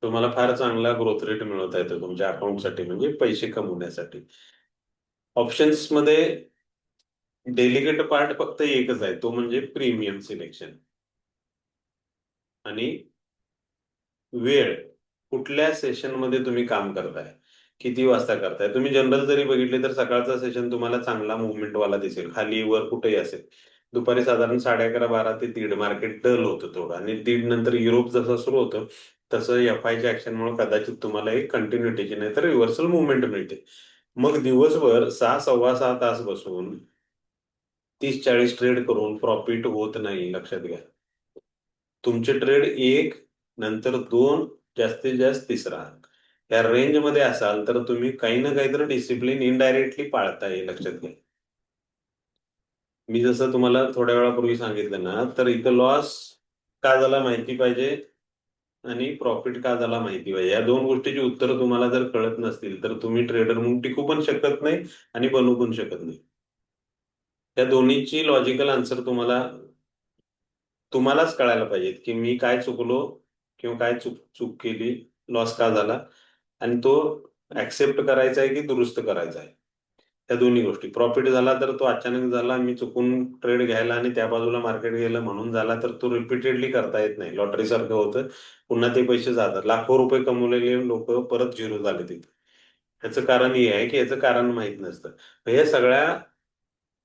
तुम्हाला फार चांगला ग्रोथ रेट मिळवता येतो तुमच्या अकाउंटसाठी, म्हणजे पैसे कमवण्यासाठी. ऑप्शन्समध्ये डेलिकेट पार्ट फक्त एकच आहे, तो म्हणजे प्रीमियम सिलेक्शन. आणि वेळ, कुठल्या सेशनमध्ये तुम्ही काम करताय, किती वाजता करताय. तुम्ही जनरल जरी बघितले तर सकाळचा सेशन तुम्हाला चांगला मुवमेंटवाला दिसेल, खाली वर कुठेही असेल. दुपारी साधारण 11:30-12 ते 1:30 मार्केट डल होतं थोडं, आणि 1:30 नंतर युरोप जसं सुरू होतं तसं एफ-आयच्या ऍक्शनमुळे कदाचित तुम्हाला एक कंटिन्युटीची नाही तर रिव्हर्सल मुवमेंट मिळते. मग दिवसभर 6-6.25 तास बसून 30-40 ट्रेड करून प्रॉफिट होत नाही, लक्षात घ्या. तुमचे ट्रेड एक, नंतर दोन, जास्तीत जास्त तिसरा, या रेंजमध्ये असाल तर तुम्ही काही ना काहीतरी डिसिप्लिन इनडायरेक्टली पाळताय, लक्षात घ्या. मी जसं तुम्हाला थोड्या वेळापूर्वी सांगितलं ना, तर इथं लॉस का झाला माहिती पाहिजे आणि प्रॉफिट का झाला माहिती पाहिजे. या दोन गोष्टीची उत्तरं तुम्हाला जर कळत नसतील तर तुम्ही ट्रेडर म्हणून टिकू पण शकत नाही आणि बनवू पण शकत नाही. त्या दोन्हीची लॉजिकल आन्सर तुम्हालाच कळायला पाहिजे की मी काय चुकलो किंवा काय चूक चूक केली, लॉस का झाला, आणि तो ऍक्सेप्ट करायचा आहे की दुरुस्त करायचा आहे. त्या दोन्ही गोष्टी. प्रॉफिट झाला तर तो अचानक झाला, मी चुकून ट्रेड घ्यायला आणि त्या बाजूला मार्केट गेलं म्हणून झाला, तर तो रिपीटेडली करता येत नाही. लॉटरी सारखं होतं, पुन्हा ते पैसे जातात. लाखो रुपये कमवलेले लोक परत झिरो झाले तिथे. ह्याचं कारण हे आहे की याचं कारण माहीत नसतं. हे सगळ्या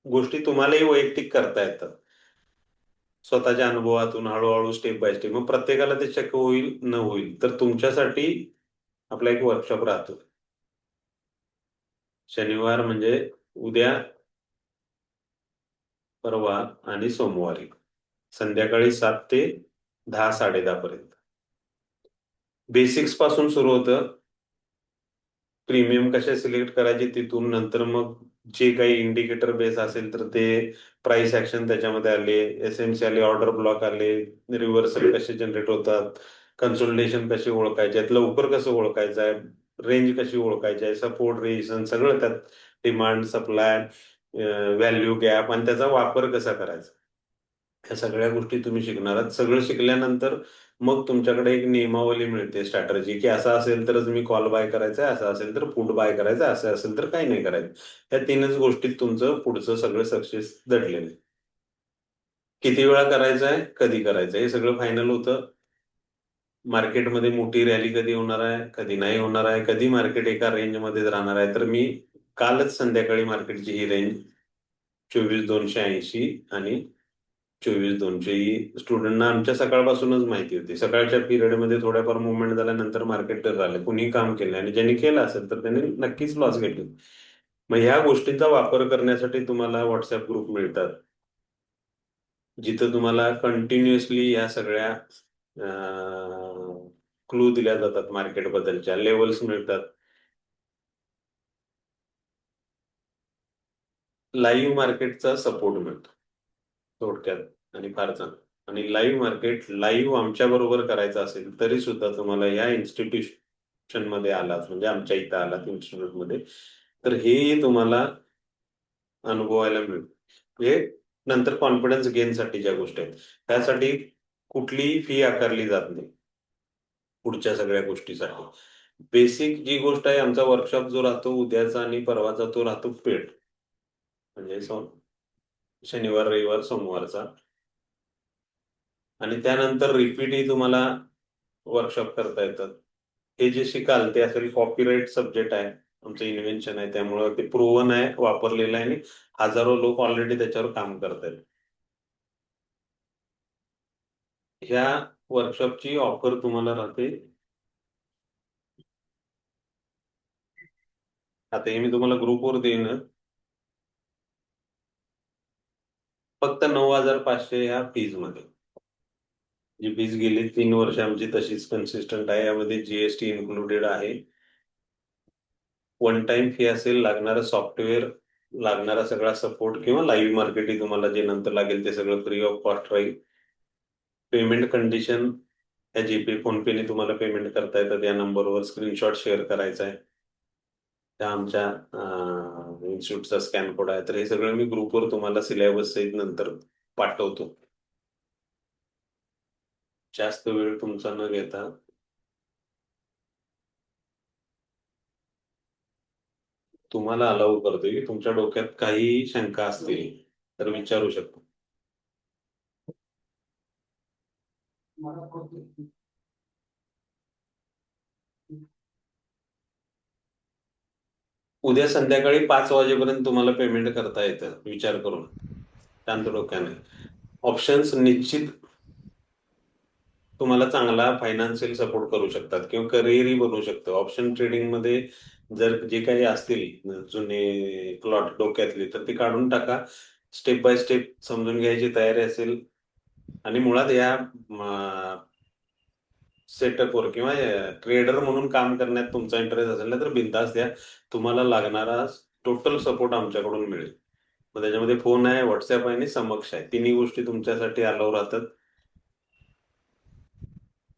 गोष्टी तुम्हालाही वैयक्तिक करता येतात स्वतःच्या अनुभवातून, हळूहळू स्टेप बाय स्टेप. मग प्रत्येकाला ते शक्य होईल न होईल, तर तुमच्यासाठी आपला एक वर्कशॉप राहतो. शनिवार म्हणजे उद्या, परवा आणि सोमवारी संध्याकाळी 7 ते 10-10:30 पर्यंत. बेसिक्स पासून सुरू होतं. प्रीमियम कशा सिलेक्ट करायचे तिथून, नंतर मग जे काही इंडिकेटर बेस असेल तर ते प्राइस ऍक्शन त्याच्यामध्ये आले, एसएमसी आले, ऑर्डर ब्लॉक आले, रिव्हर्सल कसे जनरेट होतात, कन्सोलिडेशन कसे ओळखायचे आहेत, लवकर कसं ओळखायचं आहे, रेंज कशी ओळखायची आहे, सपोर्ट रेजिस्टन्स सगळं त्यात, डिमांड सप्लाय, व्हॅल्यू गॅप, आणि त्याचा वापर कसा करायचा, ह्या सगळ्या गोष्टी तुम्ही शिकणार आहात. सगळं शिकल्यानंतर मग तुमच्याकडे एक नियमावली मिळते, स्ट्रॅटर्जी, की असं असेल तरच मी कॉल बाय करायचा, असं असेल तर पुट बाय करायचं, असं असेल तर काही नाही करायचं. या तीनच गोष्टीत तुमचं पुढचं सगळं सक्सेस दडलेलं आहे. किती वेळा करायचं आहे, कधी करायचं हे सगळं फायनल होतं. मार्केटमध्ये मोठी रॅली कधी होणार आहे, कधी नाही होणार आहे, कधी मार्केट एका रेंजमध्येच राहणार आहे. तर मी कालच संध्याकाळी मार्केटची ही रेंज 24,280 आणि 24,200 ही स्टुडंटना आमच्या सकाळपासूनच माहिती होती. सकाळच्या पिरियडमध्ये थोड्याफार मुवमेंट झाल्यानंतर मार्केट डल झालं. कुणी काम केलं आणि ज्यांनी केलं असेल तर त्यांनी नक्कीच लॉस घेतले. मग ह्या गोष्टींचा वापर करण्यासाठी तुम्हाला व्हॉट्सअप ग्रुप मिळतात, जिथं तुम्हाला कंटिन्युअसली या सगळ्या क्लू दिल्या जातात, मार्केटबद्दलच्या लेवल्स मिळतात. लाईव्ह मार्केटचा सपोर्ट मिळतो थोडक्यात, आणि फार चांगलं. आणि लाईव्ह मार्केट लाईव्ह आमच्या बरोबर करायचं असेल तरी सुद्धा तुम्हाला या इन्स्टिट्यूशन मध्ये आलात, म्हणजे आमच्या इथं आलात इन्स्टिट्यूट मध्ये, तर हेही तुम्हाला अनुभवायला मिळेल. हे नंतर कॉन्फिडन्स गेन साठी ज्या गोष्टी आहेत, त्यासाठी कुठलीही फी आकारली जात नाही पुढच्या सगळ्या गोष्टीसाठी. बेसिक जी गोष्ट आहे, आमचा वर्कशॉप जो राहतो उद्याचा आणि परवाचा, तो राहतो पेड, म्हणजे शनिवार, रविवार, सोमवारचा. आणि त्यानंतर रिपीटही तुम्हाला वर्कशॉप करता येतात. हे जे शिकाल ते असेल कॉपीराइट सब्जेक्ट आहे, आमचं इन्व्हेन्शन आहे, त्यामुळं ते प्रूव्हन आहे, वापरलेलं आहे, आणि हजारो लोक ऑलरेडी त्याच्यावर काम करत आहेत. ह्या वर्कशॉपची ऑफर तुम्हाला राहते, आता हे मी तुम्हाला ग्रुपवर देईन, फक्त 9,500 ह्या फीज मध्ये. जी फीज गेली 3 वर्ष आमची तशीच कन्सिस्टंट आहे. यामध्ये जीएसटी इन्क्लुडेड आहे. वन टाइम फी असेल, लागणारं सॉफ्टवेअर लागणारा सगळा सपोर्ट किंवा लाईव्ह मार्केटिंग तुम्हाला जे नंतर लागेल ते सगळं फ्री ऑफ कॉस्ट राहील. पेमेंट कंडिशन या जीपे फोनपेने तुम्हाला पेमेंट करता येतात. या नंबरवर स्क्रीनशॉट शेअर करायचा आहे, त्या आमच्या इन्स्टिट्यूटचा स्कॅन कोड आहे. तर हे सगळं मी ग्रुपवर तुम्हाला सिलेबस सहित नंतर पाठवतो. जास्त वेळ तुमचा न घेता तुम्हाला अलाउ करतोय की तुमच्या डोक्यात काही शंका असतील तर विचारू शकतो. उद्या संध्याकाळी 5 वाजेपर्यंत तुम्हाला पेमेंट करता येतं विचार करून, शांत डोक्याने. ऑप्शन्स निश्चित तुम्हाला चांगला फायनान्शियल सपोर्ट करू शकतात किंवा करिअरही बनवू शकतं. ऑप्शन ट्रेडिंगमध्ये जर जे काही असतील जुने प्लॉट डोक्यातले तर ते काढून टाका. स्टेप बाय स्टेप समजून घ्यायची तयारी असेल आणि मुळात या सेटअपवर किंवा ट्रेडर म्हणून काम करण्यात तुमचा इंटरेस्ट असेल ना तर बिंदास द्या. तुम्हाला लागणारा टोटल सपोर्ट आमच्याकडून मिळेल. मग त्याच्यामध्ये फोन आहे, व्हॉट्सअप आहे आणि समक्ष आहे. तिन्ही गोष्टी तुमच्यासाठी अलाव राहतात.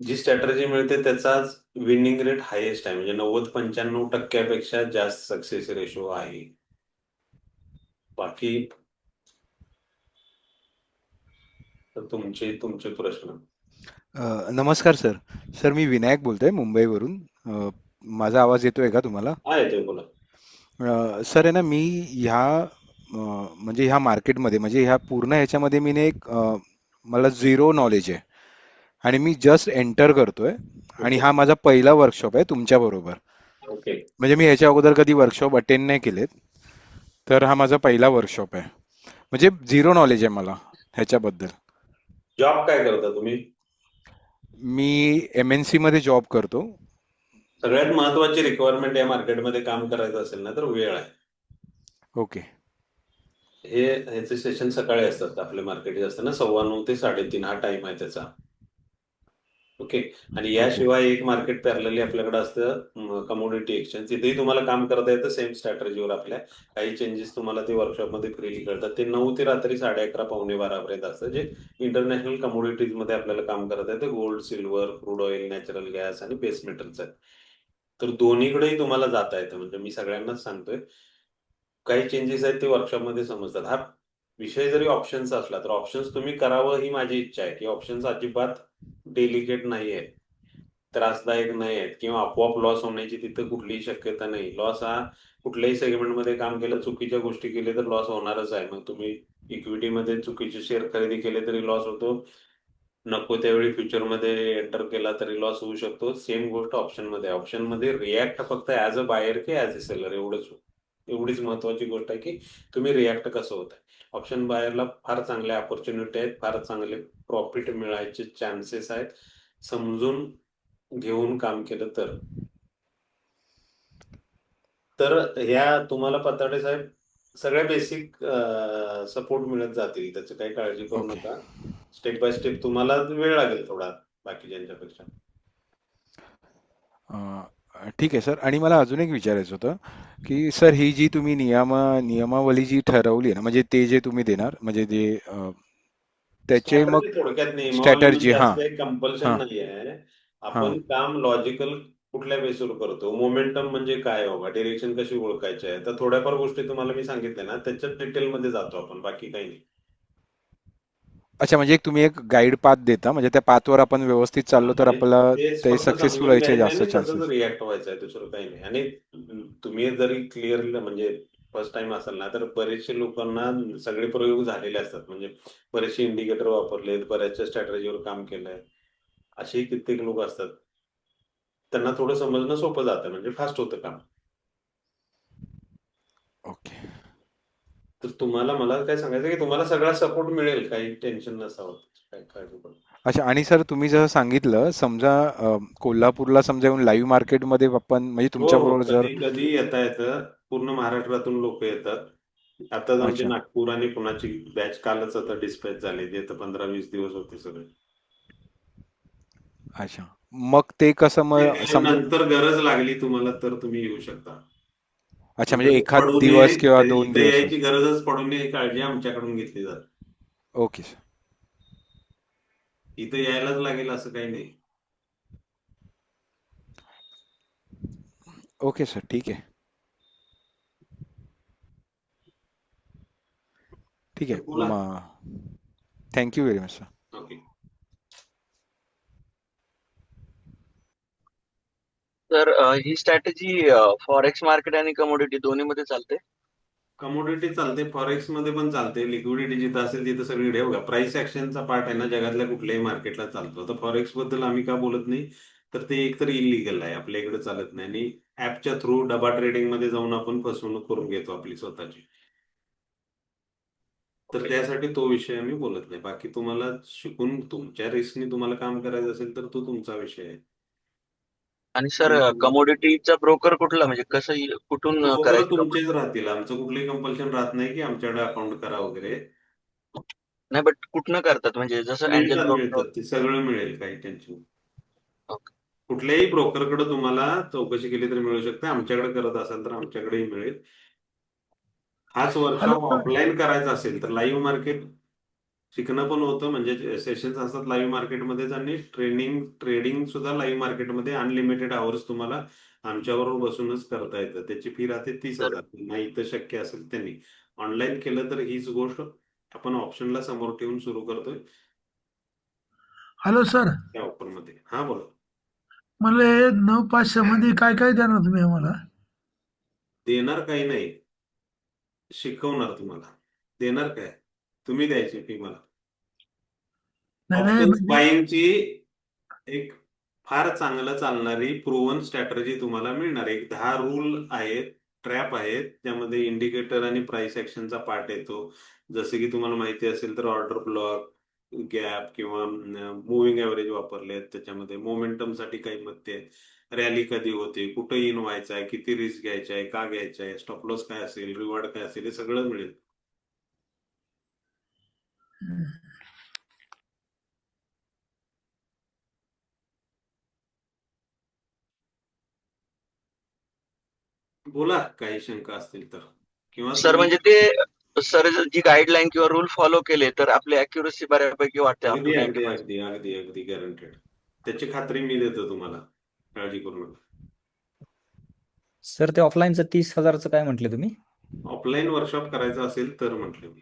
जी स्ट्रॅटर्जी मिळते त्याचाच विनिंग रेट हायेस्ट आहे, म्हणजे 90-95% जास्त सक्सेस रेशो आहे. बाकी तर तुमचे प्रश्न. नमस्कार सर. सर मी विनायक बोलतोय मुंबईवरून. माझा आवाज येतोय का तुम्हाला? हा, येतोय, बोला. सर आहे ना, मी ह्या म्हणजे ह्या मार्केटमध्ये म्हणजे ह्या पूर्ण ह्याच्यामध्ये मी ना एक मला झिरो नॉलेज आहे आणि मी जस्ट एंटर करतोय आणि ओके. हा माझा पहिला वर्कशॉप आहे तुमच्या बरोबर. ओके. म्हणजे मी ह्याच्या अगोदर कधी वर्कशॉप अटेंड नाही केलेत, तर हा माझा पहिला वर्कशॉप आहे. म्हणजे झिरो नॉलेज आहे मला ह्याच्याबद्दल. जॉब काय करता तुम्ही? मी MNC मध्ये जॉब करतो. सगळ्यात महत्वाची रिक्वायरमेंट या मार्केटमध्ये काम करायचं असेल ना तर वेळ आहे. ओके. ह्याचे सेशन सकाळी असतात. आपले मार्केट जे असतं ना 9:15 ते 3:30 हा टाइम आहे त्याचा. ओके. आणि ओके. याशिवाय एक मार्केट पॅरलली आपल्याकडे असतं कमोडिटी एक्सचेंज. तिथेही तुम्हाला काम करता येतं सेम स्ट्रॅटर्जीवर आपल्या. काही चेंजेस तुम्हाला ते वर्कशॉपमध्ये फ्रीली कळतात. ते 9 ते रात्री 11:30 पावणे 12 पर्यंत असतं, जे इंटरनॅशनल कमोडिटीज मध्ये आपल्याला काम करता येतं. Gold, silver, crude oil, natural gas आणि बेस मेटल्स आहेत. तर दोन्हीकडेही तुम्हाला जाता येतं. म्हणजे मी सगळ्यांनाच सांगतोय, काही चेंजेस आहेत ते वर्कशॉपमध्ये समजतात. हा विषय जरी ऑप्शन्स असला तर ऑप्शन्स तुम्ही करावं ही माझी इच्छा आहे, की ऑप्शन्स अजिबात डेलिकेट नाही आहेत, त्रासदायक नाही आहेत किंवा आपोआप लॉस होण्याची तिथं कुठलीही शक्यता नाही. लॉस हा कुठल्याही सेगमेंटमध्ये काम केलं, चुकीच्या गोष्टी केल्या तर लॉस होणारच आहे. मग तुम्ही इक्विटीमध्ये चुकीचे शेअर खरेदी केले तरी लॉस होतो, नको त्यावेळी फ्युचरमध्ये एंटर केला तरी लॉस होऊ शकतो. सेम गोष्ट ऑप्शनमध्ये आहे. ऑप्शनमध्ये रिॲक्ट फक्त ॲज अ बायर की ॲज अ सेलर एवढीच महत्वाची गोष्ट आहे की तुम्ही रिॲक्ट कसं होत आहे. ऑप्शन बायरला फार चांगल्या ऑपॉर्च्युनिटी आहेत, फार चांगले प्रॉफिट मिळायचे चान्सेस आहेत, समजून घेऊन काम केलं तर. तर ह्या तुम्हाला पताडे साहेब सगळ्या बेसिक सपोर्ट मिळत जातील, त्याची काही काळजी करू ओके. नका. स्टेप बाय स्टेप तुम्हाला वेळ लागेल थोडा बाकीच्यांच्यापेक्षा. ठीक आहे सर. आणि मला अजून एक विचारायचं होतं, की सर ही जी तुम्ही नियमावली जी ठरवली आहे ना, म्हणजे ते जे तुम्ही देणार म्हणजे जे त्याचे मग स्ट्रॅटर्जी थोडक्यात नियमावली स्ट्रॅटर्जी. म्हणजे हां, असं काही कंपल्शन हां, नाही आहे. हां. आपण काम लॉजिकल कुठल्या बेसवर करतो, मोमेंटम म्हणजे काय बाबा, डिरेक्शन कशी ओळखायची आहे, तर थोड्याफार गोष्टी तुम्हाला मी सांगितल्या ना त्याच्यात डिटेलमध्ये जातो आपण, बाकी काही नाही. अच्छा, म्हणजे एक तुम्ही एक गाईड पाथ देता, म्हणजे त्या पाथवर आपण व्यवस्थित चाललो तर आणि आपल्याला तेच ते फक्त सक्सेसफुल समजून व्हायचे घ्यायचं जास्त आणि तसंच चान्सेस. रिॲक्ट व्हायचं आहे, दुसरं काही नाही. आणि तुम्ही जरी क्लिअरली म्हणजे फर्स्ट टाइम असाल ना तर बरेचसे लोकांना सगळे प्रयोग झालेले असतात. म्हणजे बरेचसे इंडिकेटर वापरलेत, बऱ्याचशा स्ट्रॅटेजीवर काम केलंय, असेही कित्येक लोक असतात. त्यांना थोडं समजणं सोपं जातं, म्हणजे फास्ट होतं काम. ओके. तर तुम्हाला मला काय सांगायचं की तुम्हाला सगळा सपोर्ट मिळेल, काही टेन्शन नसावं, काय काळजी करू. अच्छा, आणि सर तुम्ही जसं सांगितलं, समजा कोल्हापूरला समजा येऊन लाईव्ह मार्केटमध्ये आपण म्हणजे हो, तुमच्या हो, बरोबर जर. कधी कधी येता येतं. पूर्ण महाराष्ट्रातून लोक येतात. आताच आमची अच्छा. नागपूर आणि पुण्याची बॅच कालच आता डिस्पॅच झाली. ते तर 15-20 दिवस होते सगळे. अच्छा, मग ते कसं ते मग काय समजा. नंतर गरज लागली तुम्हाला तर तुम्ही येऊ शकता. अच्छा, म्हणजे इथं एखाद पडू नये, दिवस किंवा दोन इथं दिवस. यायची गरजच पडू नये ही काळजी आमच्याकडून घेतली जाते. Okay sir. इथं यायलाच लागेल असं काही नाही. ओके सर, ठीक आहे. ठीक तर आहे. बोला. Thank you very much sir. Okay. तर ही स्ट्रॅटेजी फॉरेक्स मार्केट आणि कमोडिटी दोन्ही मध्ये चालते. कमोडिटी चालते, फॉरेक्स मध्ये पण चालते. लिक्विडिटी जिथं असेल तिथं सगळीकडे बघा. प्राइस ऍक्शनचा पार्ट आहे ना, जगातल्या कुठल्याही मार्केटला चालतो. तर फॉरेक्स बद्दल आम्ही का बोलत नाही, तर ते एकतर इलिगल आहे, आपल्या इकडे चालत नाही. आणि ऍपच्या थ्रू डबा ट्रेडिंग मध्ये जाऊन आपण फसवणूक करून घेतो आपली स्वतःची. तर ओके. त्यासाठी तो विषय आम्ही बोलत नाही. बाकी तुम्हाला शिकून तुमच्या रिस्कनी तुम्हाला काम करायचं असेल तर तो तुमचा विषय आहे. आणि सर आम्ही कमोडिटीचा ब्रोकर कुठला, म्हणजे कसं कुठून ब्रोकर करायचं तुमचेच राहतील. आमचं कुठलंही कंपल्शन राहत नाही की आमच्याकडे अकाउंट करा वगैरे. नाही, बट कुठनं करतात, म्हणजे जसं अँजल मिळतात ब्रोकर. मिळतात, ते सगळं मिळेल, काही टेन्शन. ओके. कुठल्याही ब्रोकरकडे तुम्हाला चौकशी केली तरी मिळू शकते. आमच्याकडे करत असाल तर आमच्याकडेही मिळेल. हाच हॅलो वर्कशॉप सर. ऑफलाईन करायचा असेल तर लाईव्ह मार्केट शिकणं पण होतं, म्हणजे सेशन्स असतात लाईव्ह मार्केटमध्येच, आणि ट्रेडिंग सुद्धा लाईव्ह मार्केटमध्ये अनलिमिटेड आवर्स तुम्हाला आमच्याबरोबर बसूनच करता येतं. त्याची फी राहते 30,000. नाही इथं शक्य असेल त्यांनी ऑनलाईन केलं तर हीच गोष्ट आपण ऑप्शनला समोर ठेवून सुरू करतोय हॅलो सर. त्या ऑफरमध्ये. हा बोला. मला हे 9-5 मध्ये काय काय देणार तुम्ही आम्हाला? देणार काही नाही, शिकवणार तुम्हाला. देणार काय, तुम्ही द्यायची फी मला. नाही नाही, ऑप्शन्स म्हणजे बाईंगची एक फार चांगलं चालणारी प्रूव्हन स्ट्रॅटेजी तुम्हाला मिळणार. एक 10 रूल आहेत, ट्रॅप आहेत, त्यामध्ये इंडिकेटर आणि प्राइस ऍक्शनचा पार्ट येतो. जसे की तुम्हाला माहिती असेल तर ऑर्डर ब्लॉक, गॅप किंवा मुव्हिंग ॲव्हरेज वापरले आहेत. त्याच्यामध्ये मोमेंटम साठी काही मते आहेत. रॅली कधी होते, कुठं इन व्हायचं आहे, किती रिस्क घ्यायचा आहे, का घ्यायचा आहे, स्टॉप लॉस काय असेल, रिवॉर्ड काय असेल, हे सगळं मिळेल. बोला काही शंका असतील तर, किंवा सर तुम्ही. म्हणजे ते सर जी गाईडलाईन किंवा रूल फॉलो केले तर आपली अॅक्युरसी बऱ्यापैकी वाटते अप टू अगदी अगदी 90%. अगदी अगदी अगदी गॅरंटेड. त्याची खात्री मी देतो तुम्हाला, काळजी करू नका. सर ते ऑफलाईनचं 30,000चं काय म्हटले तुम्ही? ऑफलाईन वर्कशॉप करायचं असेल तर म्हटलं मी.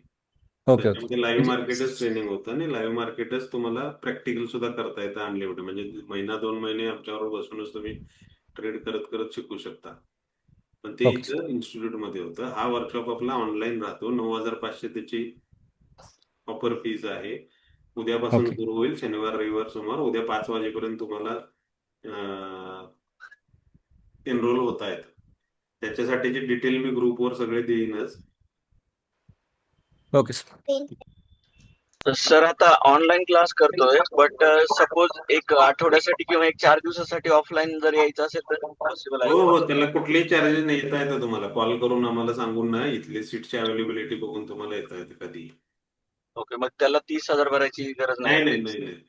Okay okay. त्याच्यामध्ये लाईव्ह म्हणजे मार्केटच ट्रेनिंग होतं आणि लाईव्ह मार्केटच तुम्हाला प्रॅक्टिकल सुद्धा करता येतं अनलिमिटेड. म्हणजे महिना 2 महिने आमच्याबरोबर बसूनच तुम्ही ट्रेड करत करत शिकू शकता. पण ते ओके सर. इथं इन्स्टिट्यूट मध्ये होतं. हा वर्कशॉप आपला ऑनलाईन राहतो. 9,500 त्याची ऑफर फीज आहे. उद्यापासून ओके सुरू होईल, शनिवार रविवार सोमवार. उद्या 5 वाजेपर्यंत तुम्हाला एनरोल होता येतं. त्याच्यासाठीची डिटेल मी ग्रुपवर सगळे देईनच. Okay sir. सर आता ऑनलाईन क्लास करतोय, बट सपोज एक आठवड्यासाठी किंवा एक 4 दिवसासाठी ऑफलाईन जर यायचं असेल तर पॉसिबल आहे हो का? हो, त्याला कुठलेही चार्जेस नाही. येता येतं तुम्हाला कॉल करून आम्हाला सांगून ना, इथली सीटची अवेलेबिलिटी बघून तुम्हाला येता येतं कधी. ओके, मग त्याला 30,000 भरायची गरज नाही नाही नाही ऍटलिस्ट. नाही नाही.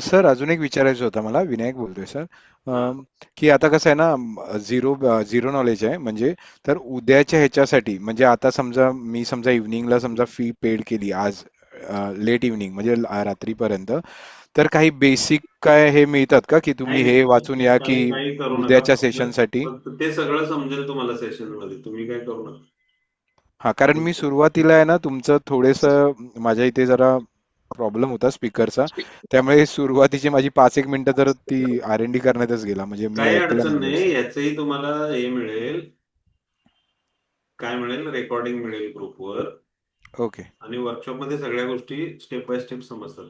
सर, अजून एक विचारायचं होतं मला. विनायक बोलतोय सर. हा. की आता कसं आहे ना, झिरो झिरो नॉलेज आहे म्हणजे. तर उद्याच्या ह्याच्यासाठी म्हणजे आता समजा मी इव्हनिंगला समजा फी पेड केली आज, लेट इव्हनिंग म्हणजे रात्रीपर्यंत, तर काही बेसिक काय हे मिळतात का की नाही तुम्ही हे नाही, वाचून या की काही काही करू नका. उद्याच्या फक्त सेशनसाठी? फक्त ते सगळं समजेल तुम्हाला सेशन मध्ये. तुम्ही काय करू नका. हा, कारण मी सुरुवातीला आहे ना तुमचं थोडंसं, माझ्या इथे जरा प्रॉब्लेम होता स्पीकरचा, त्यामुळे सुरुवातीची माझी 5-1 मिनिटं तर ती R&D करण्यातच गेला, म्हणजे मी काही ऐकलं अडचण नाही नाही, व्यवस्थित. याचंही तुम्हाला हे मिळेल. काय मिळेल, रेकॉर्डिंग मिळेल ग्रुपवर. ओके. आणि वर्कशॉप मध्ये सगळ्या गोष्टी स्टेप बाय स्टेप समजतात.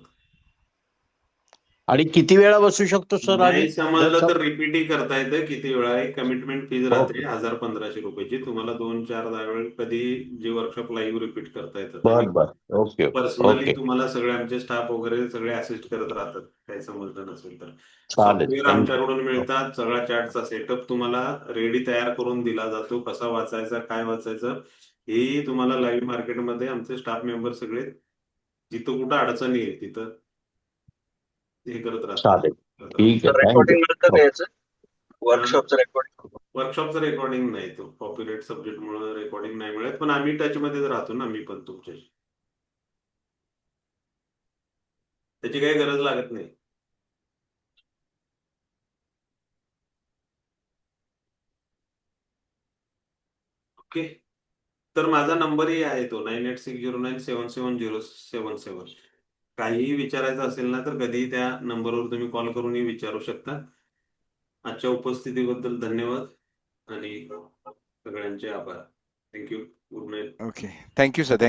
आणि किती वेळा बसू शकतो सर आम्ही? नाही जर समजलं सम तर रिपीटही करता येतं किती वेळा. एक कमिटमेंट फीज राहते ओके. 1,000-1,500 रुपयाची. तुम्हाला 2-4-10 वेळ कधी जे वर्कशॉप लाईव्ह रिपीट करता येतात. आणि बर बर. Okay personally okay. तुम्हाला सगळे आमचे स्टाफ वगैरे सगळे असिस्ट करत राहतात, काही समजलं नसेल तर. चालेल. सॉफ्टवेअर आमच्याकडून थँक्यू. मिळतात. सगळा चार्टचा सेटअप तुम्हाला रेडी तयार करून दिला जातो. कसा वाचायचा, काय वाचायचं, हेही तुम्हाला लाईव्ह मार्केटमध्ये आमचे स्टाफ मेंबर सगळे जिथं कुठं अडचणी येईल तिथं हे करत राहतात. चालेल. ठीक आहे, रेकॉर्डिंग थँक्यू. मिळतं का याचं वर्कशॉपचं रेकॉर्डिंग? वर्कशॉपचं रेकॉर्डिंग नाही, तो कॉपीराइट सब्जेक्टमुळे रेकॉर्डिंग नाही मिळत, पण आम्ही टचमध्येच राहतो ना, मी पण तुमच्याशी. त्याची काही गरज लागत नाही. ओके, तर माझा नंबरही आहे तो 9860977077. काहीही विचारायचं असेल ना तर कधीही त्या नंबरवर तुम्ही कॉल करूनही विचारू शकता. आजच्या उपस्थितीबद्दल धन्यवाद आणि सगळ्यांचे आभार. Thank you. Good night. Okay, thank you sir.